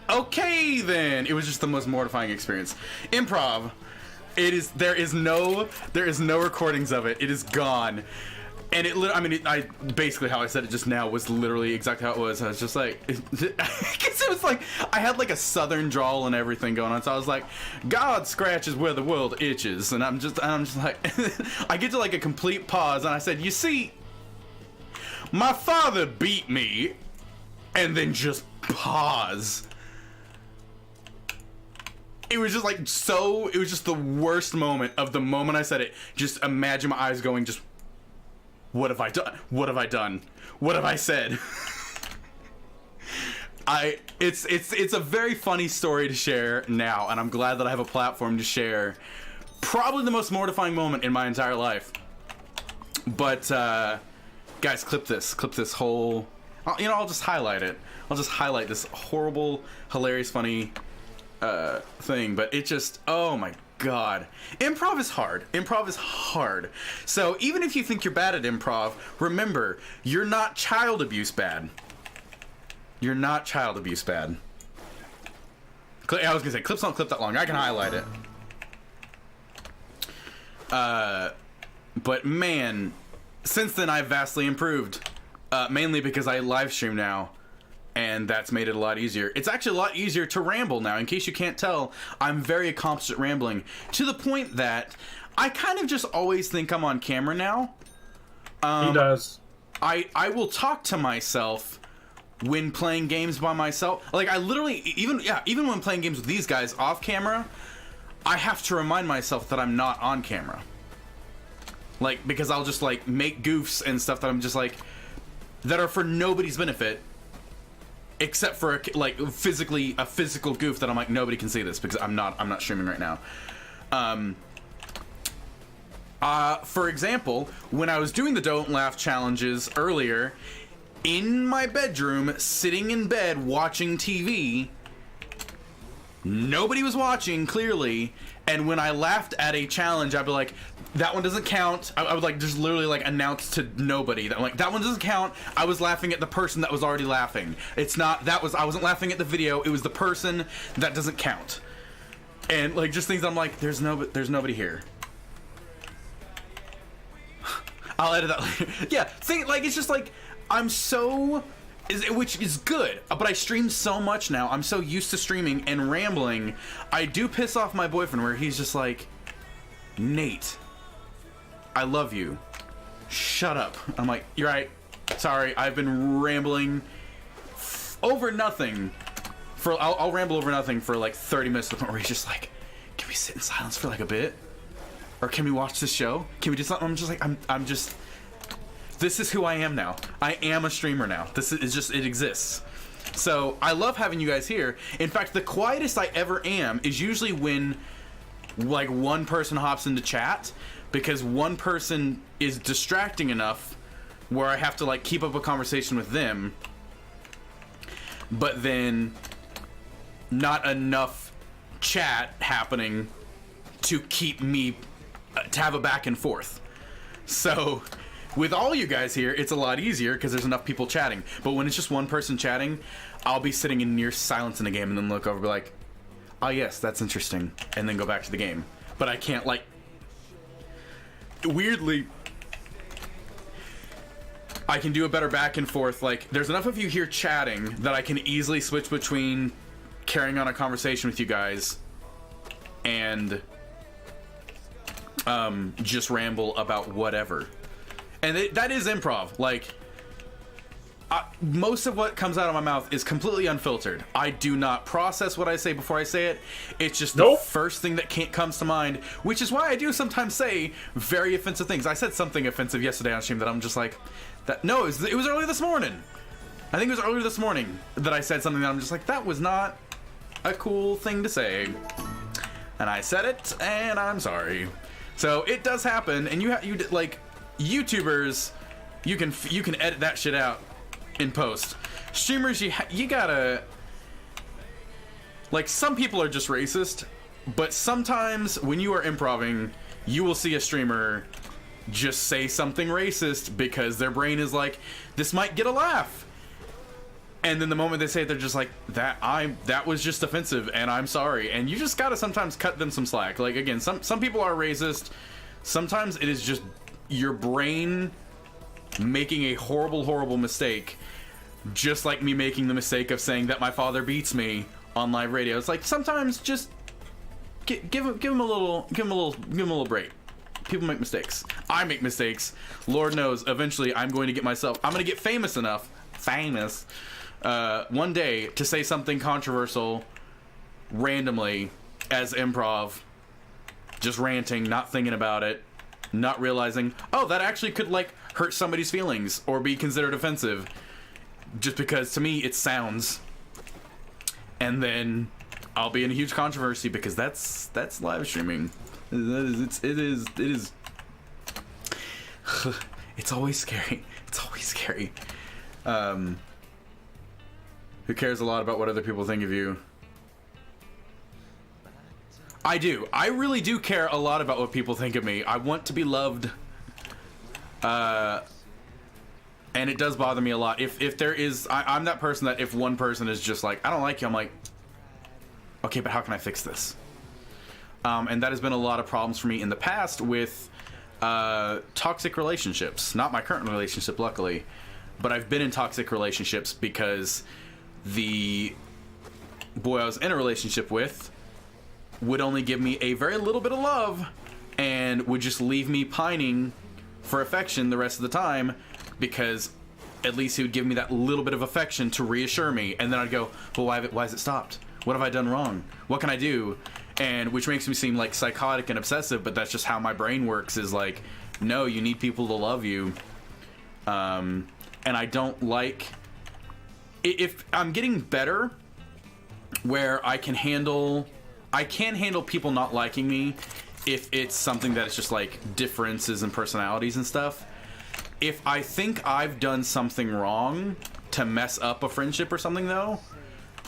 okay then. It was just the most mortifying experience. Improv. There is no recordings of it. It is gone. And basically how I said it just now was literally exactly how it was. I was just like, because it was like, I had like a southern drawl and everything going on. So I was like, God scratches where the world itches. And I'm just like, I get to like a complete pause. And I said, you see, my father beat me. And then just pause. It was just like, it was just the worst moment of the moment I said it. Just imagine my eyes going just, what have I done? What have I done? What have I said? It's a very funny story to share now, and I'm glad that I have a platform to share probably the most mortifying moment in my entire life. But guys, clip this whole, I'll just highlight it. I'll just highlight this horrible, hilarious, funny thing, but it just, oh my god. Improv is hard. So even if you think you're bad at improv, remember, you're not child abuse bad. I was gonna say, clips don't clip that long. I can highlight it. But man, since then I've vastly improved. Mainly because I live stream now. And that's made it a lot easier. It's actually a lot easier to ramble now. In case you can't tell, I'm very accomplished at rambling. To the point that I kind of just always think I'm on camera now. He does. I will talk to myself when playing games by myself. Like, I literally, even when playing games with these guys off camera, I have to remind myself that I'm not on camera. Like, because I'll just, like, make goofs and stuff that I'm just, like, that are for nobody's benefit. Except for a physical goof that I'm like, nobody can see this because I'm not streaming right now. For example, when I was doing the Don't Laugh challenges earlier, in my bedroom, sitting in bed watching TV, nobody was watching clearly, and when I laughed at a challenge, I'd be like, that one doesn't count. I would like just literally like announce to nobody that I'm like, that one doesn't count. I was laughing at the person that was already laughing. I wasn't laughing at the video. It was the person that doesn't count. And like just things that I'm like, there's nobody here. I'll edit that later. Yeah, see, like it's just like which is good, but I stream so much now. I'm so used to streaming and rambling. I do piss off my boyfriend where he's just like, Nate, I love you. Shut up. I'm like, you're right. Sorry, I've been rambling over nothing. I'll ramble over nothing for like 30 minutes to the point where he's just like, can we sit in silence for like a bit? Or can we watch this show? Can we do something? I'm just like, I'm just, this is who I am now. I am a streamer now. This is just, it exists. So I love having you guys here. In fact, the quietest I ever am is usually when like one person hops into chat, because one person is distracting enough where I have to like keep up a conversation with them, but then not enough chat happening to keep me to have a back and forth. So with all you guys here, it's a lot easier because there's enough people chatting. But when it's just one person chatting, I'll be sitting in near silence in the game and then look over and be like, oh yes, that's interesting, and then go back to the game. But I can't, like, weirdly, I can do a better back and forth. Like, there's enough of you here chatting that I can easily switch between carrying on a conversation with you guys and just ramble about whatever. And that is improv. Like, most of what comes out of my mouth is completely unfiltered. I do not process what I say before I say it. It's just the first thing that comes to mind, which is why I do sometimes say very offensive things. I said something offensive yesterday on stream that I'm just like, no, it was earlier this morning. I think it was earlier this morning that I said something that I'm just like, that was not a cool thing to say. And I said it, and I'm sorry. So it does happen, and you like YouTubers, you can edit that shit out in post. Streamers, you gotta, like, some people are just racist, but sometimes when you are improving, you will see a streamer just say something racist because their brain is like, this might get a laugh. And then the moment they say it, they're just like, that was just offensive, and I'm sorry. And you just gotta sometimes cut them some slack. Like, again, some people are racist. Sometimes it is just your brain making a horrible mistake, just like me making the mistake of saying that my father beats me on live radio. It's like, sometimes just give him a little break. People make mistakes. I make mistakes. Lord knows, eventually I'm going to get famous enough, one day to say something controversial randomly as improv, just ranting, not thinking about it, not realizing, oh, that actually could, like, hurt somebody's feelings or be considered offensive, just because to me it sounds. And then I'll be in a huge controversy because that's live streaming. It is it's always scary. Who cares a lot about what other people think of you? I do. I really do care a lot about what people think of me. I want to be loved. And it does bother me a lot. If there is, I'm that person that if one person is just like, I don't like you, I'm like, okay, but how can I fix this? And that has been a lot of problems for me in the past with toxic relationships. Not my current relationship, luckily, but I've been in toxic relationships because the boy I was in a relationship with would only give me a very little bit of love and would just leave me pining for affection the rest of the time, because at least he would give me that little bit of affection to reassure me, and then I'd go, well, why has it stopped? What have I done wrong? What can I do? And which makes me seem like psychotic and obsessive, but that's just how my brain works, is like, no, you need people to love you. And I don't like, if I'm getting better where I can handle people not liking me if it's something that is just like differences in personalities and stuff. If I think I've done something wrong to mess up a friendship or something, though,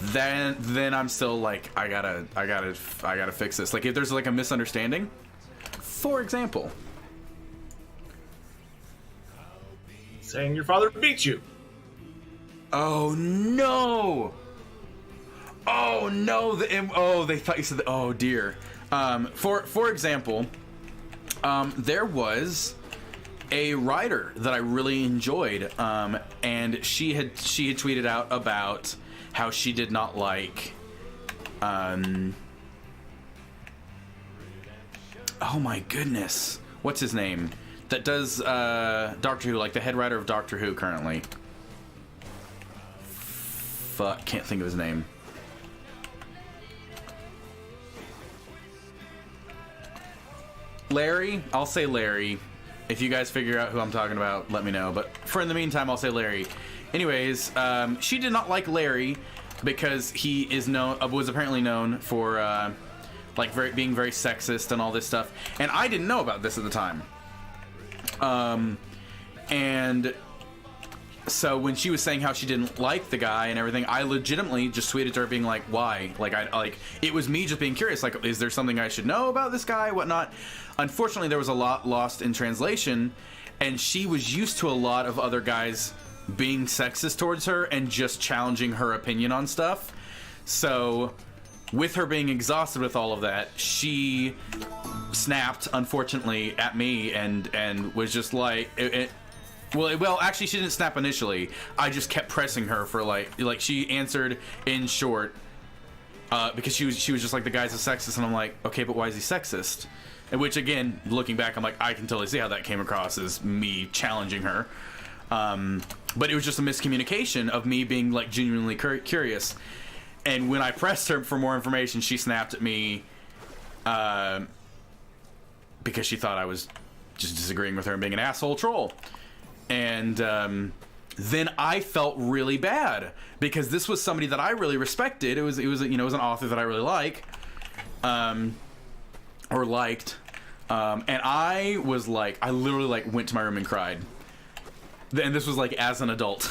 then I'm still like, I gotta fix this. Like, if there's like a misunderstanding, for example, saying your father beats you. Oh no! Oh no! They thought you said that. Oh dear. For example, there was a writer that I really enjoyed, and she had tweeted out about how she did not like, oh my goodness, what's his name? that does Doctor Who, like the head writer of Doctor Who currently. Fuck, can't think of his name. Larry? I'll say Larry. If you guys figure out who I'm talking about, let me know. But for in the meantime, I'll say Larry. Anyways, she did not like Larry because he is was apparently known for like being very sexist and all this stuff. And I didn't know about this at the time. And so when she was saying how she didn't like the guy and everything, I legitimately just tweeted to her being like, why? Like, it was me just being curious. Like, is there something I should know about this guy? Whatnot. Unfortunately, there was a lot lost in translation, and she was used to a lot of other guys being sexist towards her and just challenging her opinion on stuff. So with her being exhausted with all of that, she snapped, unfortunately, at me and was just like, well, actually, she didn't snap initially. I just kept pressing her for like she answered in short, because she was just like, the guy's a sexist, and I'm like, okay, but why is he sexist? And which, again, looking back, I'm like, I can totally see how that came across as me challenging her. But it was just a miscommunication of me being like genuinely curious. And when I pressed her for more information, she snapped at me because she thought I was just disagreeing with her and being an asshole troll. And then I felt really bad because this was somebody that I really respected. It was an author that I really like, or liked, and I was like, I literally like went to my room and cried. And this was like as an adult.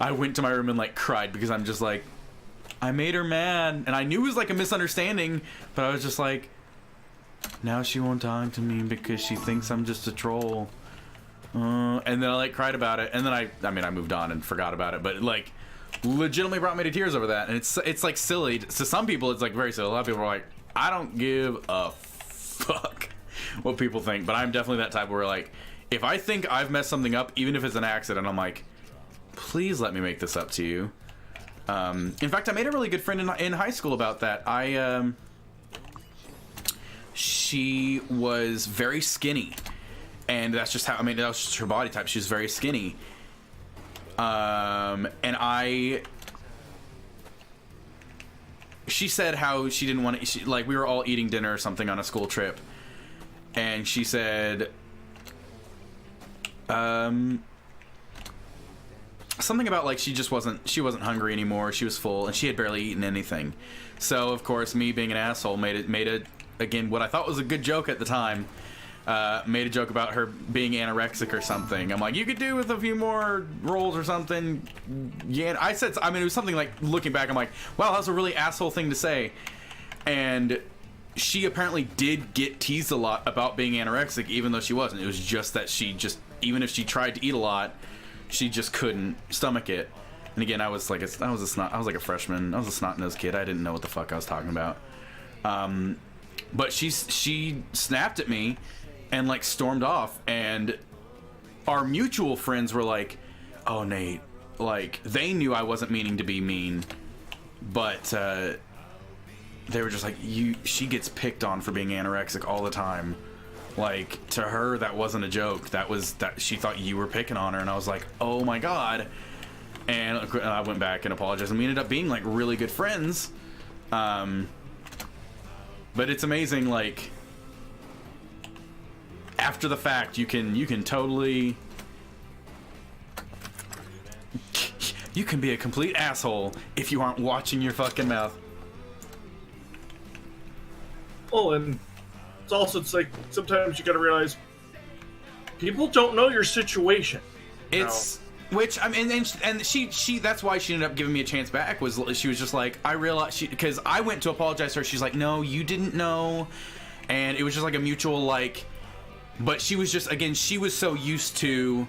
I went to my room and like cried because I'm just like, I made her mad, and I knew it was like a misunderstanding, but I was just like, now she won't talk to me because she thinks I'm just a troll. And then I like cried about it, and then I moved on and forgot about it, but it, like, legitimately brought me to tears over that. And it's like silly to some people. It's like very silly. A lot of people are like, I don't give a fuck what people think, but I'm definitely that type where like, if I think I've messed something up, even if it's an accident, I'm like, please let me make this up to you. In fact, I made a really good friend in high school about that. She was very skinny. And that's just how, that was just her body type. She was very skinny. She said how she didn't want to, like, we were all eating dinner or something on a school trip. And she said, something about, like, she wasn't hungry anymore. She was full, and she had barely eaten anything. So, of course, me being an asshole made again, what I thought was a good joke at the time. Made a joke about her being anorexic or something. I'm like, you could do with a few more rolls or something. Yeah, I said, it was something like, looking back, I'm like, wow, that was a really asshole thing to say. And she apparently did get teased a lot about being anorexic, even though she wasn't. It was just that even if she tried to eat a lot, she just couldn't stomach it. And again, I was like a freshman. I was a snot-nosed kid. I didn't know what the fuck I was talking about. But she snapped at me and like stormed off, and our mutual friends were like, oh, Nate, like, they knew I wasn't meaning to be mean, but they were just like, she gets picked on for being anorexic all the time. Like, to her, that wasn't a joke. That she thought you were picking on her. And I was like, oh my god. And I went back and apologized, and we ended up being like really good friends. But it's amazing, like, after the fact, you can totally, you can be a complete asshole if you aren't watching your fucking mouth. Well, and it's like, sometimes you gotta realize people don't know your situation. It's, which, I mean, and she that's why she ended up giving me a chance back, was she was just like, I realized, because I went to apologize to her, she's like, no, you didn't know, and it was just like a mutual, like, but she was just, again, she was so used to,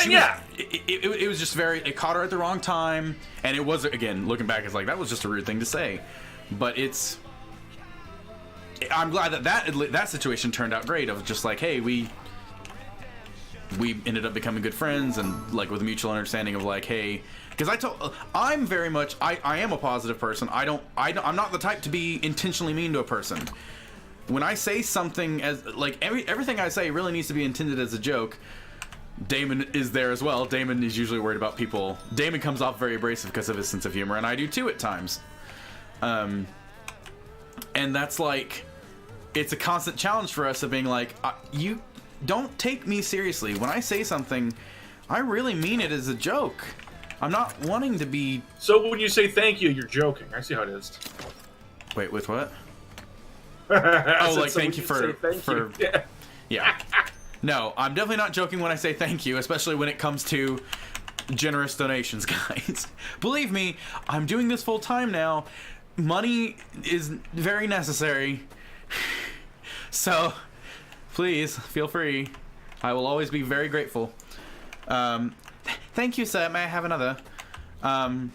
it was just very, it caught her at the wrong time, and it was, again, looking back, it's like, that was just a rude thing to say, but I'm glad that situation turned out great, of just like, hey, we ended up becoming good friends, and like with a mutual understanding of like, hey, because I'm very much, I am a positive person. I'm not the type to be intentionally mean to a person. when I say something as like everything I say really needs to be intended as a joke. Damon is there as well. Damon is usually worried about people. Damon comes off very abrasive because of his sense of humor, and I do too at times. And that's like, it's a constant challenge for us of being like, you don't take me seriously. When I say something, I really mean it as a joke. I'm not wanting to be... So when you say thank you, you're joking. I see how it is. Wait, with what? Oh, like thank you for... Yeah. No, I'm definitely not joking when I say thank you, especially when it comes to generous donations, guys. Believe me, I'm doing this full time now. Money is very necessary. So, please, feel free. I will always be very grateful. Thank you, sir. May I have another? But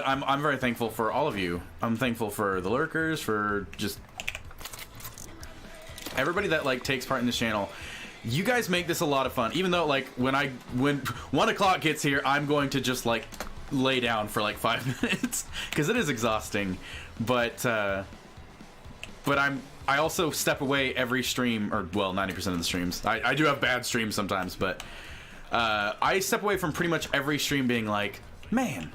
I'm very thankful for all of you. I'm thankful for the lurkers, for just... everybody that like takes part in this channel. You guys make this a lot of fun. Even though like when 1 o'clock gets here, I'm going to just like lay down for like 5 minutes because it is exhausting. But I also step away every stream, or well, 90% of the streams. I do have bad streams sometimes, but I step away from pretty much every stream being like, man,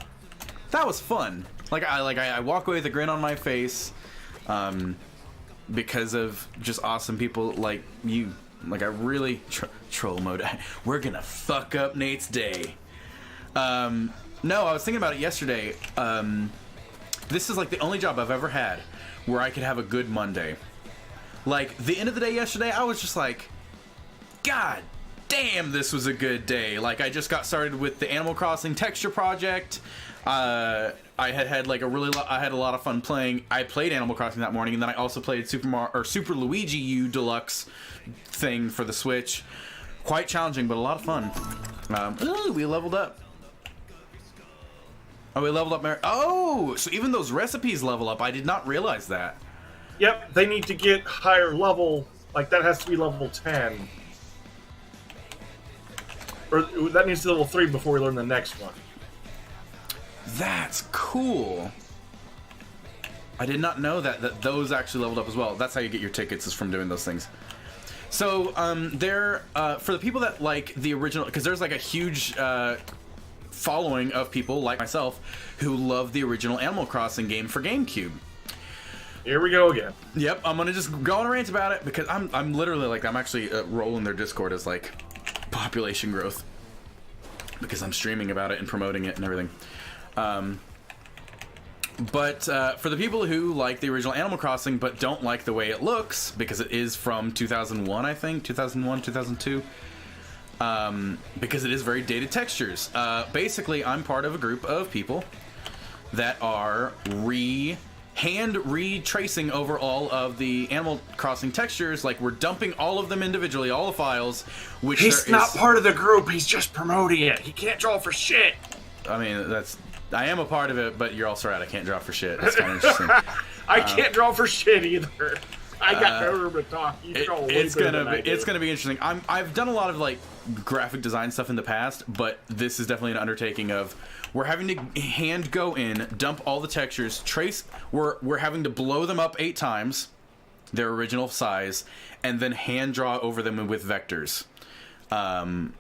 that was fun. Like I walk away with a grin on my face. Because of just awesome people like you. Like, I really... troll mode. We're gonna fuck up Nate's day. No, I was thinking about it yesterday. This is, like, the only job I've ever had where I could have a good Monday. Like, the end of the day yesterday, I was just like, God damn, this was a good day. Like, I just got started with the Animal Crossing texture project. I had like I had a lot of fun playing. I played Animal Crossing that morning, and then I also played Super Luigi U Deluxe thing for the Switch. Quite challenging, but a lot of fun. Ooh, we leveled up. Oh, we leveled up. Oh, so even those recipes level up. I did not realize that. Yep, they need to get higher level. Like, that has to be level 10. Or that needs to be level 3 before we learn the next one. That's cool. I did not know that those actually leveled up as well. That's how you get your tickets, is from doing those things. So, for the people that like the original, because there's like a huge following of people like myself who love the original Animal Crossing game for GameCube. Here we go again. Yep, I'm gonna just go on a rant about it because I'm literally like, I'm actually rolling their Discord as like population growth because I'm streaming about it and promoting it and everything. But for the people who like the original Animal Crossing but don't like the way it looks, because it is from 2001, I think, 2001, 2002, because it is very dated textures. Basically, I'm part of a group of people that are hand retracing over all of the Animal Crossing textures. Like, we're dumping all of them individually, all the files. Which he's not part of the group. He's just promoting it. He can't draw for shit. I mean, I am a part of it, but you're also right. I can't draw for shit. That's kind of interesting. I can't draw for shit either. I got no room to talk. It's gonna be interesting. I've done a lot of like graphic design stuff in the past, but this is definitely an undertaking of we're having to hand go in, dump all the textures, trace. We're having to blow them up 8 times, their original size, and then hand draw over them with vectors. And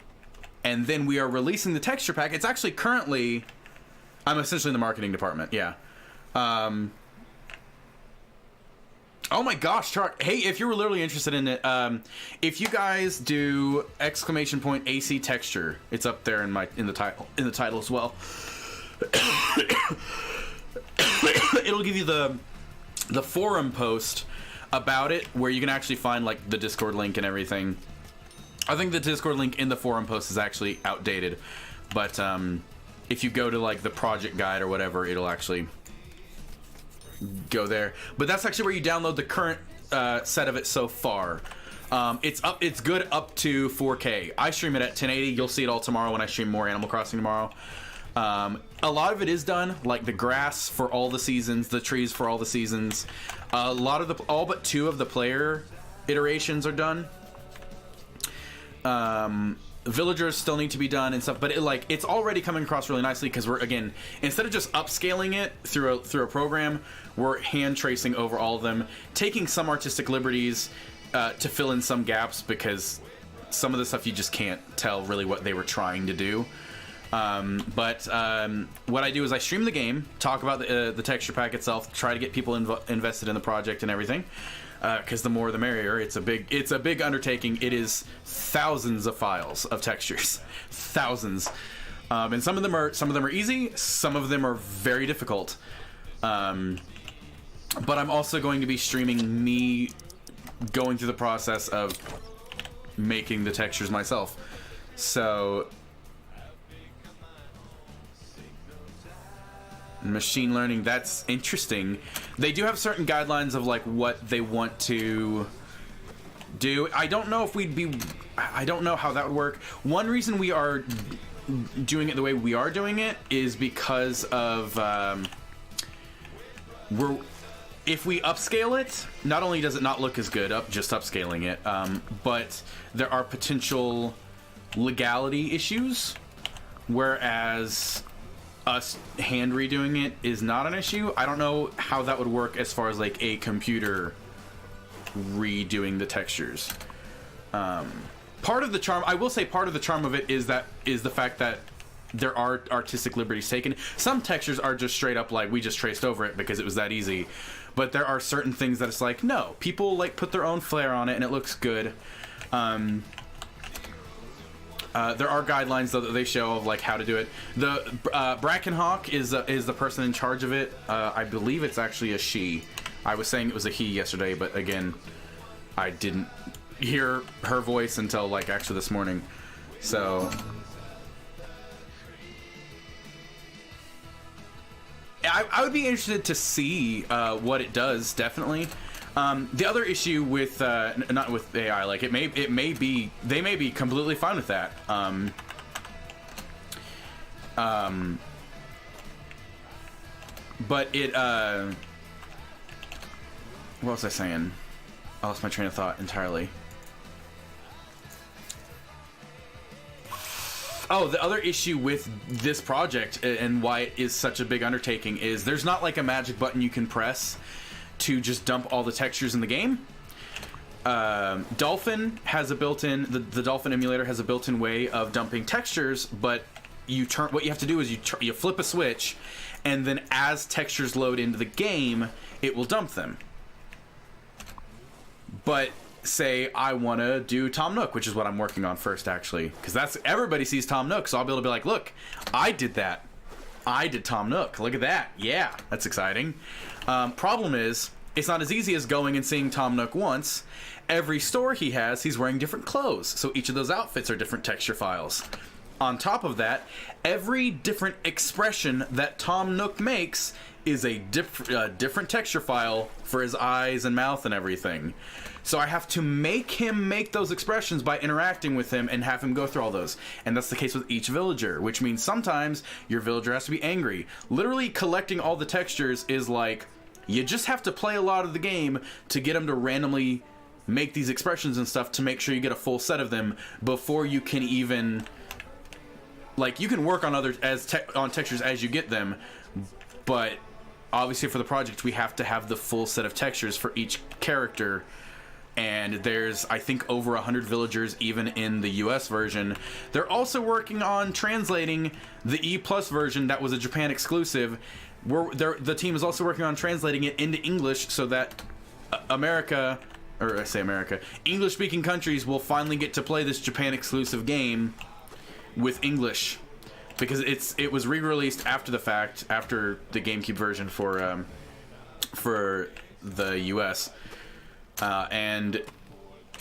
then we are releasing the texture pack. It's actually currently... I'm essentially in the marketing department, yeah. Oh my gosh, Chark. Hey, if you were literally interested in it, if you guys do !AC texture, it's up there in the title as well. It'll give you the forum post about it, where you can actually find like the Discord link and everything. I think the Discord link in the forum post is actually outdated, but if you go to like the project guide or whatever, it'll actually go there. But that's actually where you download the current set of it so far. It's good up to 4K. I stream it at 1080. You'll see it all tomorrow when I stream more Animal Crossing tomorrow. A lot of it is done, like the grass for all the seasons, the trees for all the seasons. All but 2 of the player iterations are done. villagers still need to be done and stuff, but it's already coming across really nicely because we're, again, instead of just upscaling it through a program, we're hand tracing over all of them, taking some artistic liberties to fill in some gaps, because some of the stuff you just can't tell really what they were trying to do. But what I do is I stream the game, talk about the texture pack itself, try to get people invested in the project and everything. Because the more the merrier. It's a big undertaking. It is thousands of files of textures, thousands, and some of them are easy, some of them are very difficult. But I'm also going to be streaming me going through the process of making the textures myself. So machine learning, that's interesting. They do have certain guidelines of like what they want to do. I don't know if I don't know how that would work. One reason we are doing it the way we are doing it is because of if we upscale it, not only does it not look as good just upscaling it, but there are potential legality issues, whereas us hand redoing it is not an issue. I don't know how that would work as far as like a computer redoing the textures. Part of the charm, I will say, part of the charm of it is the fact that there are artistic liberties taken. Some textures are just straight up like we just traced over it because it was that easy, but there are certain things that it's like, no, people like put their own flair on it and it looks good. There are guidelines though that they show of like how to do it. The Brackenhawk is the person in charge of it. I believe it's actually a she. I was saying it was a he yesterday, but again, I didn't hear her voice until like actually this morning. So I would be interested to see what it does, definitely. The other issue with not with AI, like they may be completely fine with that. But it what was I saying? I lost my train of thought entirely. Oh, the other issue with this project and why it is such a big undertaking is there's not like a magic button you can press to just dump all the textures in the game. Dolphin has a built-in, the Dolphin emulator has a built-in way of dumping textures, but what you have to do is you flip a switch, and then as textures load into the game, it will dump them. But say I want to do Tom Nook, which is what I'm working on first, actually, because everybody sees Tom Nook, so I'll be able to be like, look, I did that. I did Tom Nook. Look at that. Yeah, that's exciting. Problem is, it's not as easy as going and seeing Tom Nook once. Every store he has, he's wearing different clothes, so each of those outfits are different texture files. On top of that, every different expression that Tom Nook makes is a different texture file for his eyes and mouth and everything. So I have to make him make those expressions by interacting with him and have him go through all those. And that's the case with each villager, which means sometimes your villager has to be angry. Literally collecting all the textures is like, you just have to play a lot of the game to get him to randomly make these expressions and stuff to make sure you get a full set of them before you can even, like, you can work on on textures as you get them, but obviously for the project we have to have the full set of textures for each character. And there's, I think, over 100 villagers even in the US version. They're also working on translating the E+ version that was a Japan exclusive. The team is also working on translating it into English so that English-speaking countries will finally get to play this Japan exclusive game with English, because it was re-released after the fact, after the GameCube version for the US. And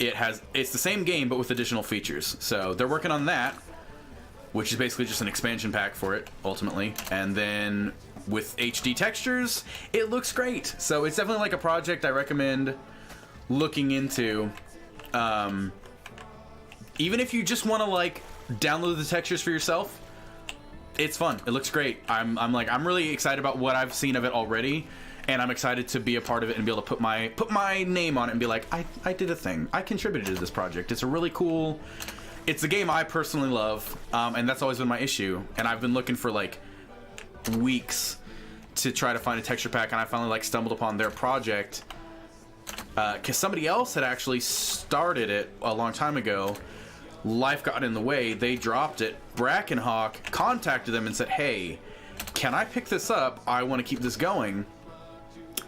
it's the same game but with additional features. So they're working on that, which is basically just an expansion pack for it ultimately. And then with HD textures, it looks great. So it's definitely like a project I recommend looking into. Even if you just want to like download the textures for yourself, it's fun. It looks great. I'm really excited about what I've seen of it already. And I'm excited to be a part of it and be able to put my name on it and be like, I did a thing. I contributed to this project. It's a really cool it's a game I personally love, and that's always been my issue. And I've been looking for like weeks to try to find a texture pack, and I finally like stumbled upon their project because somebody else had actually started it a long time ago. Life got in the way. They dropped it. Brackenhawk contacted them and said, "Hey, can I pick this up? I want to keep this going."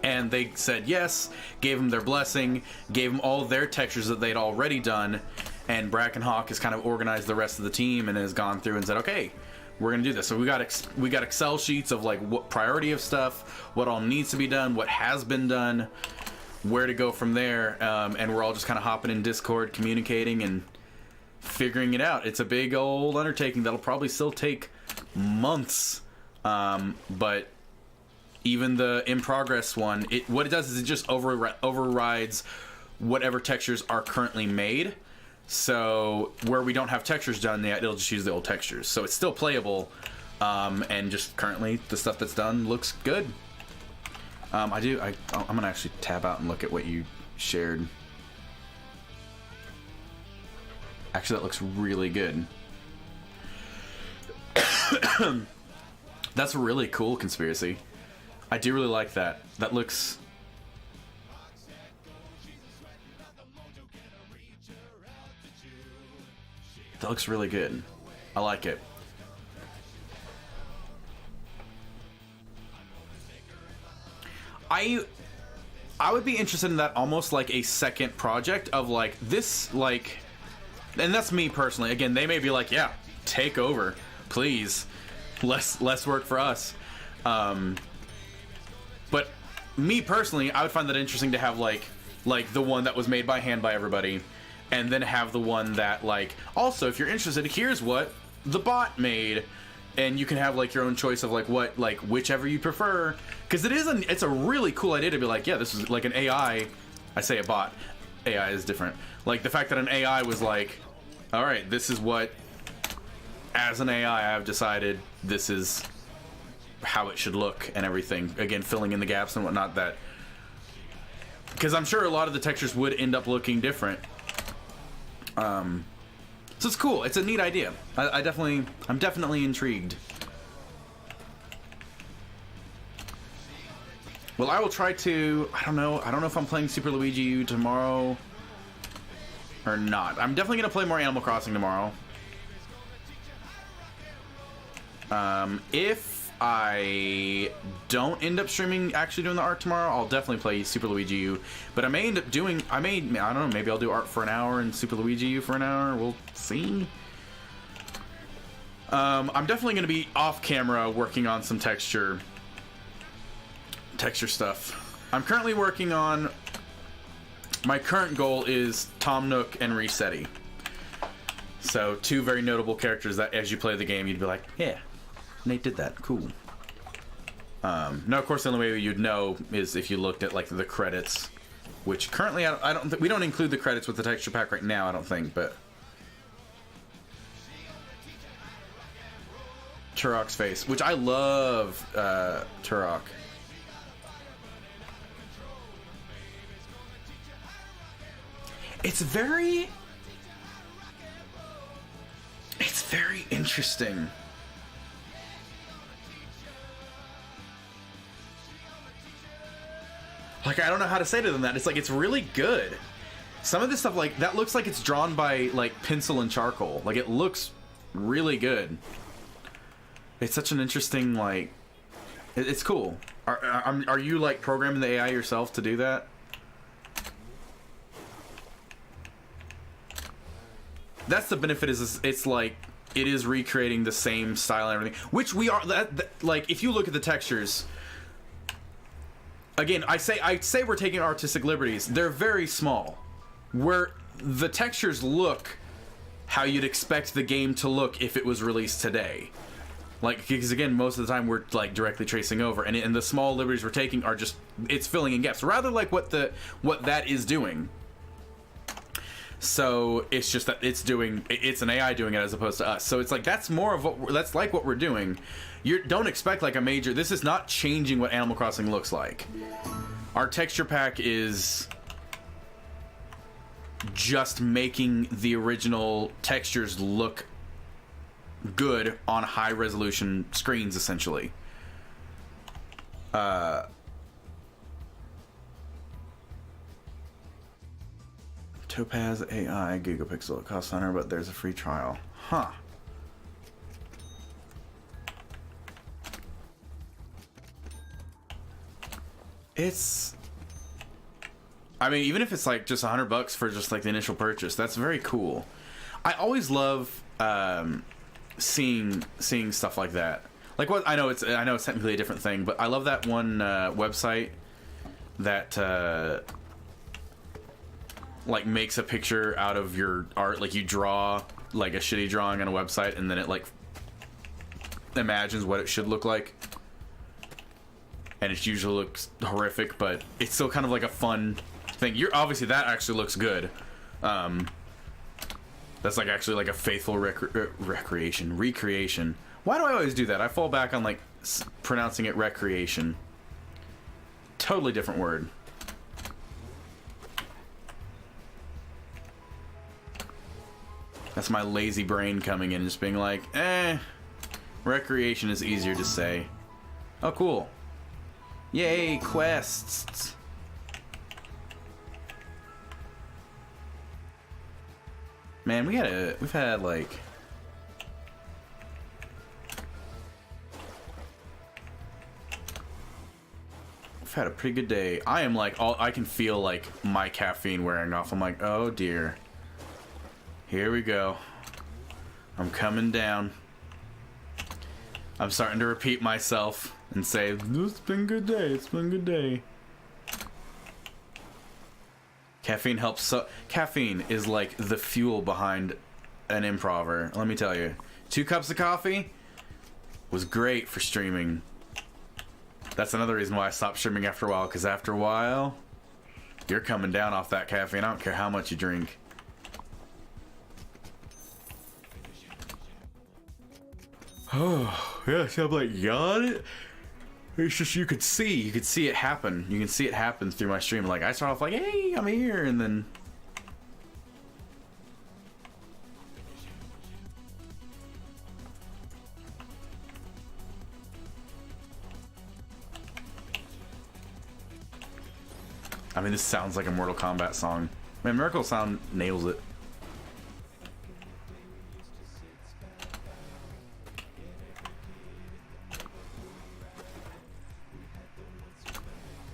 And they said yes, gave them their blessing, gave them all their textures that they'd already done, and Brackenhawk has kind of organized the rest of the team and has gone through and said, "Okay, we're gonna do this." So we got Excel sheets of like what priority of stuff, what all needs to be done, what has been done, where to go from there, and we're all just kind of hopping in Discord, communicating and figuring it out. It's a big old undertaking that'll probably still take months, but even the in progress one, what it does is it just overrides whatever textures are currently made. So where we don't have textures done yet, it'll just use the old textures. So it's still playable, and just currently the stuff that's done looks good. I'm gonna actually tab out and look at what you shared. Actually, that looks really good. That's a really cool conspiracy. I do really like that. That looks really good. I like it. I would be interested in that almost like a second project of like this, like, and that's me personally. Again, they may be like, yeah, take over, please. Less work for us. But me personally, I would find that interesting to have like the one that was made by hand by everybody, and then have the one that like also, if you're interested, here's what the bot made, and you can have like your own choice of like what, like whichever you prefer, because it's a really cool idea to be like, yeah, this is like an AI. I say a bot, AI is different. Like the fact that an AI was like, all right, this is what, as an AI, I've decided this is how it should look and everything. Again, filling in the gaps and whatnot, that because I'm sure a lot of the textures would end up looking different. So it's cool. It's a neat idea. I'm definitely intrigued. Well, I will try to. I don't know if I'm playing Super Luigi U tomorrow or not. I'm definitely gonna play more Animal Crossing tomorrow. If I don't end up streaming, actually doing the art tomorrow, I'll definitely play Super Luigi U. But I may end up doing, I don't know, maybe I'll do art for an hour and Super Luigi U for an hour. We'll see. I'm definitely going to be off camera working on some texture stuff. I'm currently working on, my current goal is Tom Nook and Resetti. So two very notable characters that as you play the game, you'd be like, yeah, Nate did that. Cool. Now, of course, the only way you'd know is if you looked at like the credits, which currently we don't include the credits with the texture pack right now. I don't think, but Turok's face, which I love, Turok. It's very interesting. Like, I don't know how to say to them that. It's like, it's really good. Some of this stuff, like, that looks like it's drawn by, like, pencil and charcoal. Like, it looks really good. It's such an interesting, like, it's cool. Are you, like, programming the AI yourself to do that? That's the benefit, is it's like, it is recreating the same style and everything. Which we are, like, if you look at the textures... Again, I say we're taking artistic liberties. They're very small. Where the textures look how you'd expect the game to look if it was released today. Like, because again, most of the time we're like directly tracing over, and the small liberties we're taking are just, it's filling in gaps. Rather like what that is doing. So it's just that it's an AI doing it as opposed to us. So it's like that's more of that's like what we're doing. You don't expect like a major. This is not changing what Animal Crossing looks like. Our texture pack is just making the original textures look good on high resolution screens, essentially. Topaz AI Gigapixel. It costs 100, but there's a free trial. Huh. It's... I mean, even if it's like just $100 for just like the initial purchase, that's very cool. I always love seeing stuff like that. Like what I know it's technically a different thing, but I love that one website that like makes a picture out of your art. Like you draw like a shitty drawing on a website, and then it like imagines what it should look like. And it usually looks horrific, but it's still kind of like a fun thing. You're obviously that actually looks good. That's like actually like a faithful recreation. Why do I always do that? I fall back on like pronouncing it recreation. Totally different word. That's my lazy brain coming in and just being like, recreation is easier to say. Oh, cool. Yay, quests. Man, we've had like we've had a pretty good day. I am like I can feel like my caffeine wearing off. I'm like, oh dear. Here we go. I'm coming down. I'm starting to repeat myself and say, it's been a good day, it's been a good day. Caffeine helps so... Caffeine is like the fuel behind an improver, let me tell you. 2 cups of coffee was great for streaming. That's another reason why I stopped streaming after a while, because after a while, you're coming down off that caffeine. I don't care how much you drink. Oh, yeah, see, I'm like, yawn. It's just, you could see it happen. You can see it happen through my stream. Like, I start off like, hey, I'm here, and then... I mean, this sounds like a Mortal Kombat song. Man, Miracle Sound nails it.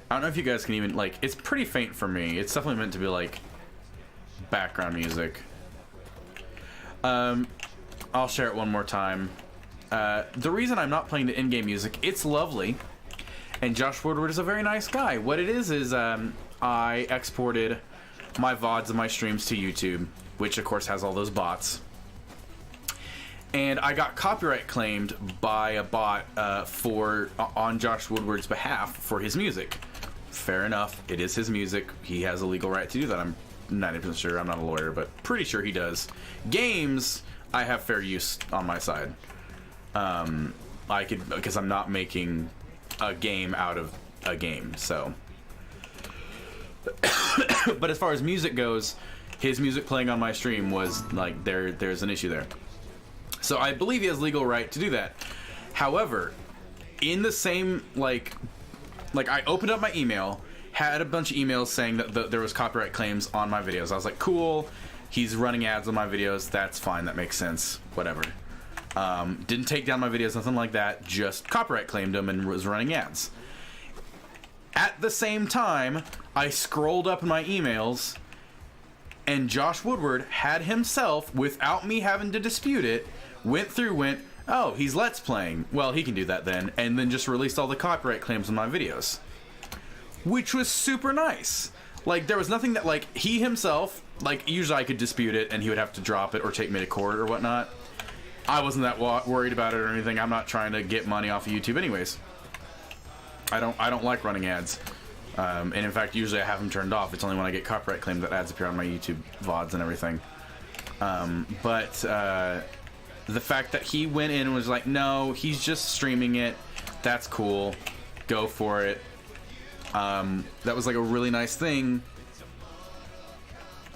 I don't know if you guys can even, like, it's pretty faint for me. It's definitely meant to be, like, background music. I'll share it one more time. The reason I'm not playing the in-game music, it's lovely. And Josh Woodward is a very nice guy. What it is I exported my VODs and my streams to YouTube, which, of course, has all those bots. And I got copyright claimed by a bot on Josh Woodward's behalf for his music. Fair enough. It is his music. He has a legal right to do that. I'm 90% sure. I'm not a lawyer, but pretty sure he does. Games, I have fair use on my side. I could, because I'm not making a game out of a game, so. But as far as music goes, his music playing on my stream was like, there's an issue there. So I believe he has legal right to do that. However, in the same, like I opened up my email, had a bunch of emails saying that there was copyright claims on my videos. I was like, cool, he's running ads on my videos, that's fine, that makes sense, whatever. Didn't take down my videos, nothing like that, just copyright claimed them and was running ads. At the same time, I scrolled up in my emails, and Josh Woodward had himself, without me having to dispute it, went, oh, he's Let's Playing. Well, he can do that then. And then just released all the copyright claims on my videos. Which was super nice. Like, there was nothing that, like, he himself, like, usually I could dispute it and he would have to drop it or take me to court or whatnot. I wasn't that worried about it or anything. I'm not trying to get money off of YouTube anyways. I don't like running ads. And in fact, usually I have them turned off. It's only when I get copyright claimed that ads appear on my YouTube VODs and everything. The fact that he went in and was like, no, he's just streaming it. That's cool. Go for it. That was like a really nice thing.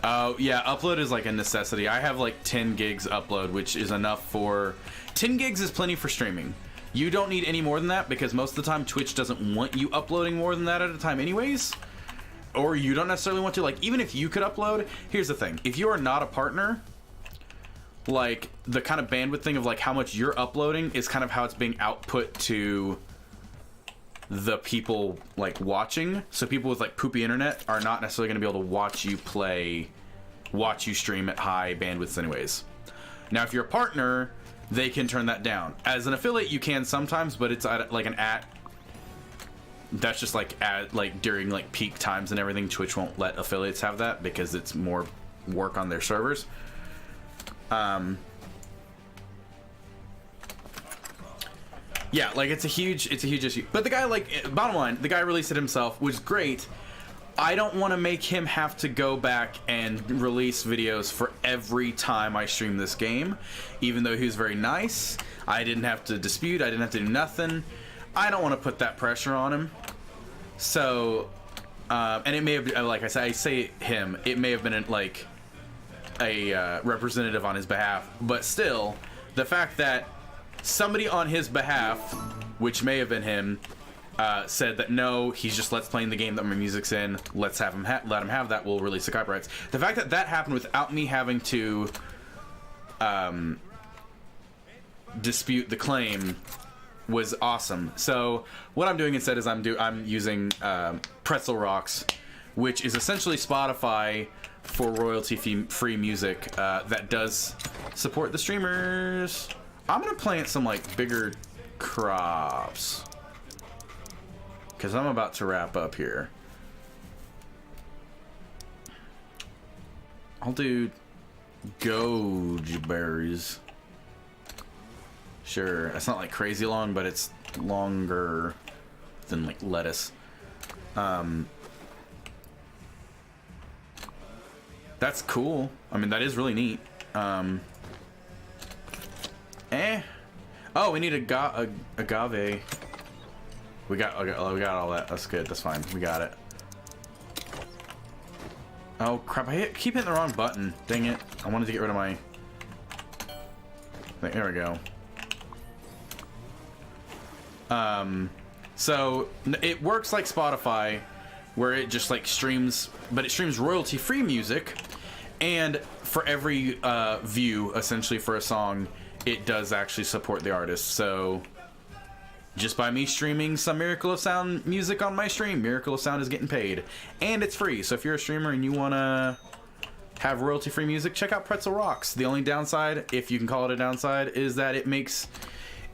Oh, yeah, upload is like a necessity. I have like 10 gigs upload, which is enough for... 10 gigs is plenty for streaming. You don't need any more than that because most of the time Twitch doesn't want you uploading more than that at a time anyways. Or you don't necessarily want to. Like, even if you could upload, here's the thing. If you are not a partner, like, the kind of bandwidth thing of like how much you're uploading is kind of how it's being output to the people like watching. So people with like poopy internet are not necessarily going to be able to watch you stream at high bandwidths anyways. Now if you're a partner, they can turn that down. As an affiliate you can sometimes, but it's at like that's just like at like during like peak times and everything. Twitch won't let affiliates have that because it's more work on their servers. Yeah, like it's a huge issue. But the guy, like, bottom line, the guy released it himself, which is great. I don't want to make him have to go back and release videos for every time I stream this game, even though he was very nice. I didn't have to dispute. I didn't have to do nothing. I don't want to put that pressure on him. So, and it may have, like I said, I say him. It may have been like a representative on his behalf, but still, the fact that somebody on his behalf, which may have been him, said that no, he's just let's playing the game that my music's in. Let's have him let him have that. We'll release the copyrights. The fact that that happened without me having to dispute the claim was awesome. So what I'm doing instead is I'm using Pretzel Rocks, which is essentially Spotify for royalty-free music that does support the streamers. I'm gonna plant some like bigger crops because I'm about to wrap up here. I'll do goji berries. Sure, it's not like crazy long, but it's longer than like lettuce. That's cool. I mean, that is really neat. Oh, we need agave. We got all that. That's good. That's fine. We got it. Oh crap! I keep hitting the wrong button. Dang it! I wanted to get rid of my. There we go. So it works like Spotify, where it just like streams, but it streams royalty-free music, and for every view, essentially for a song, it does actually support the artist. So just by me streaming some Miracle of Sound music on my stream, Miracle of Sound is getting paid, and it's free. So if you're a streamer and you wanna have royalty-free music, check out Pretzel Rocks. The only downside, if you can call it a downside, is that it makes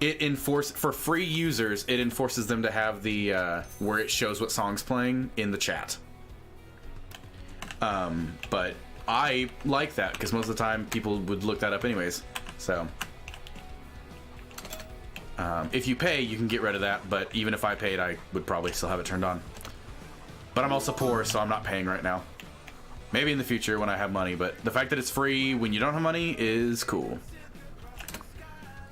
it for free users, it enforces them to have the where it shows what song's playing in the chat. But I like that because most of the time people would look that up anyways. So if you pay, you can get rid of that, but even if I paid, I would probably still have it turned on. But I'm also poor, so I'm not paying right now. Maybe in the future when I have money, but the fact that it's free when you don't have money is cool.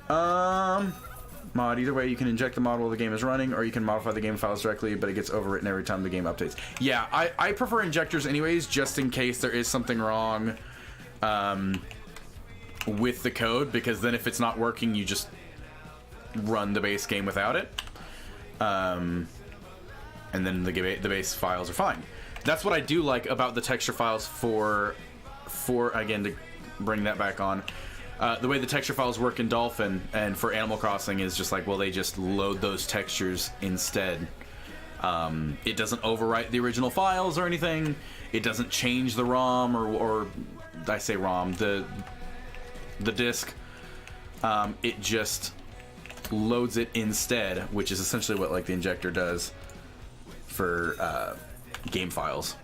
Mod, either way, you can inject the mod while the game is running, or you can modify the game files directly, but it gets overwritten every time the game updates. Yeah, I prefer injectors anyways, just in case there is something wrong with the code, because then if it's not working, you just run the base game without it. And then the base files are fine. That's what I do like about the texture files for again, to bring that back on. The way the texture files work in Dolphin and for Animal Crossing is just like, well, they just load those textures instead. It doesn't overwrite the original files or anything. It doesn't change the ROM or I say ROM, the disk. It just loads it instead, which is essentially what like the injector does for game files.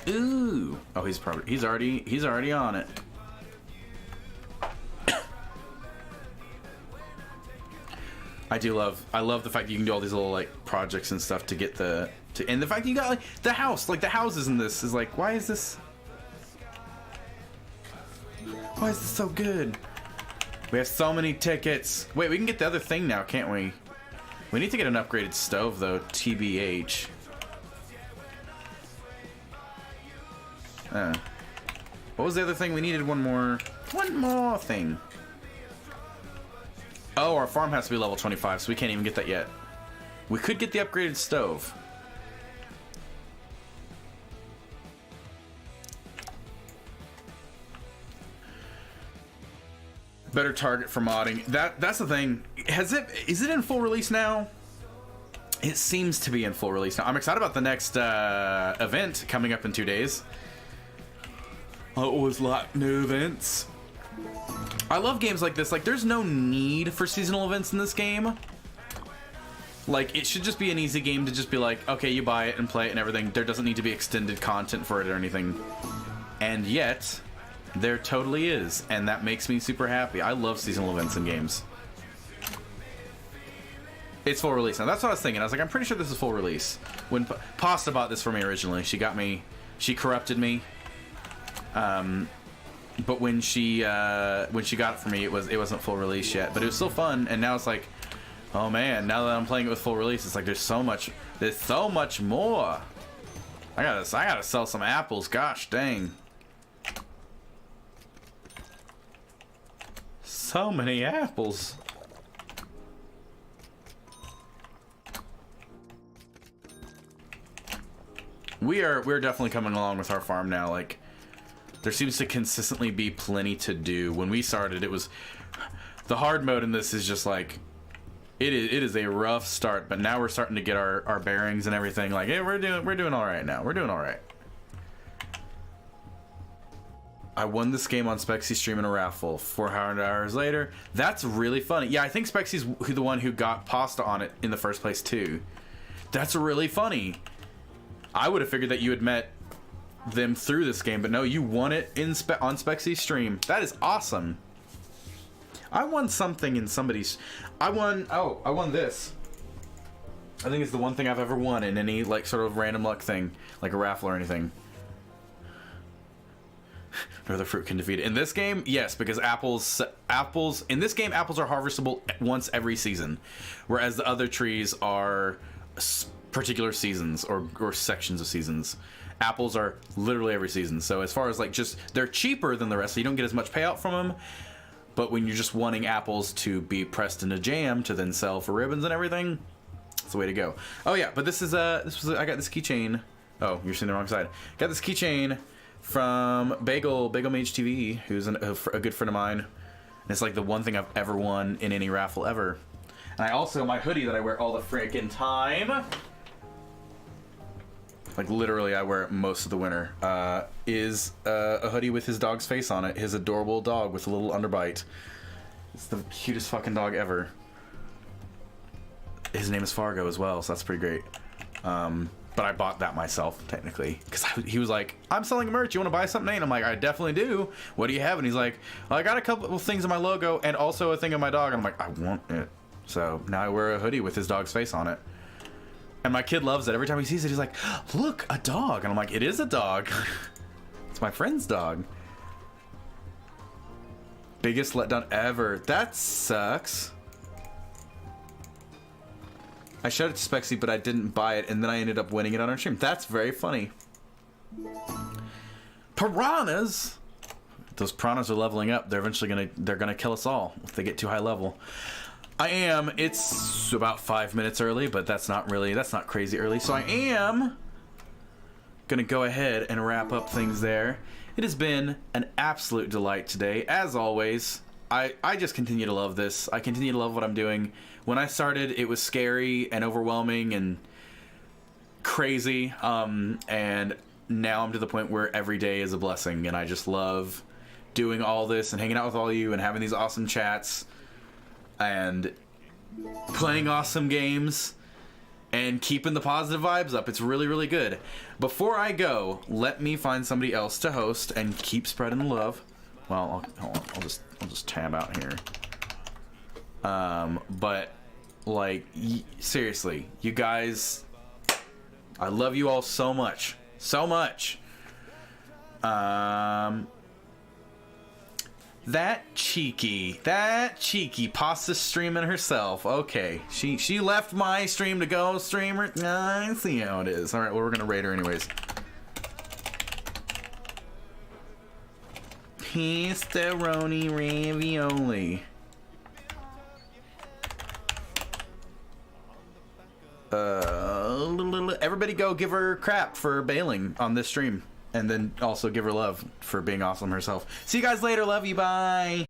Ooh, oh, he's already on it. I love the fact you can do all these little like projects and stuff to get and the fact you got like the house, like the houses in this is like, why is this so good? We have so many tickets. Wait, we can get the other thing now, can't we? We need to get an upgraded stove though, TBH. What was the other thing? We needed one more thing. Oh, our farm has to be level 25, so we can't even get that yet. We could get the upgraded stove. Better target for modding. That's the thing. Is it in full release now? It seems to be in full release now. I'm excited about the next event coming up in 2 days. Always like new events. I love games like this. Like, there's no need for seasonal events in this game. Like, it should just be an easy game to just be like, okay, you buy it and play it and everything. There doesn't need to be extended content for it or anything. And yet, there totally is. And that makes me super happy. I love seasonal events in games. It's full release now. That's what I was thinking. I was like, I'm pretty sure this is full release. When Pasta bought this for me originally, she corrupted me. But when she got it for me, it wasn't full release yet. But it was still fun, and now it's like, oh man, now that I'm playing it with full release, it's like there's so much more. I gotta sell some apples. Gosh dang, so many apples. We're definitely coming along with our farm now. Like, there seems to consistently be plenty to do. When we started, it was the hard mode in this is just like it is a rough start, but now we're starting to get our bearings and everything. Like, hey, we're doing all right now. We're doing all right. I won this game on Spexy's stream in a raffle. 400 hours later. That's really funny. Yeah, I think Spexy's the one who got Pasta on it in the first place too. That's really funny. I would have figured that you had met them through this game, but no, you won it on Spexy's stream. That is awesome. I won something in somebody's. I won this. I think it's the one thing I've ever won in any like sort of random luck thing, like a raffle or anything. No other fruit can defeat it. In this game, yes, because apples in this game, apples are harvestable once every season, whereas the other trees are particular seasons or sections of seasons. Apples are literally every season. So as far as like just, they're cheaper than the rest, so you don't get as much payout from them. But when you're just wanting apples to be pressed into jam to then sell for ribbons and everything, it's the way to go. Oh yeah, but I got this keychain. Oh, you're seeing the wrong side. Got this keychain from Bagel Mage TV, who's a good friend of mine. And it's like the one thing I've ever won in any raffle ever. And I also, my hoodie that I wear all the freaking time, like literally I wear it most of the winter, is a hoodie with his dog's face on it. His adorable dog with a little underbite. It's the cutest fucking dog ever. His name is Fargo as well, so that's pretty great. But I bought that myself, technically. Because he was like, I'm selling merch, you want to buy something? And I'm like, I definitely do. What do you have? And he's like, well, I got a couple of things in my logo and also a thing of my dog. And I'm like, I want it. So now I wear a hoodie with his dog's face on it. And my kid loves it. Every time he sees it, he's like, look, a dog. And I'm like, it is a dog. It's my friend's dog. Biggest letdown ever. That sucks. I showed it to Spexy, but I didn't buy it, and then I ended up winning it on our stream. That's very funny. Piranhas! Those piranhas are leveling up. They're eventually gonna kill us all if they get too high level. It's about 5 minutes early, but that's not crazy early. So I am gonna go ahead and wrap up things there. It has been an absolute delight today. As always, I just continue to love this. I continue to love what I'm doing. When I started, it was scary and overwhelming and crazy. And now I'm to the point where every day is a blessing, and I just love doing all this and hanging out with all you and having these awesome chats and playing awesome games and keeping the positive vibes up. It's really, really good. Before I go, let me find somebody else to host and keep spreading the love. Well, hold on. I'll just tab out here. But like, seriously, you guys, I love you all so much, so much. That cheeky pasta streaming herself. Okay, she left my stream to go streamer. I see how it is. All right, well, we're gonna raid her anyways. Pepperoni ravioli. Everybody go give her crap for bailing on this stream. And then also give her love for being awesome herself. See you guys later. Love you. Bye.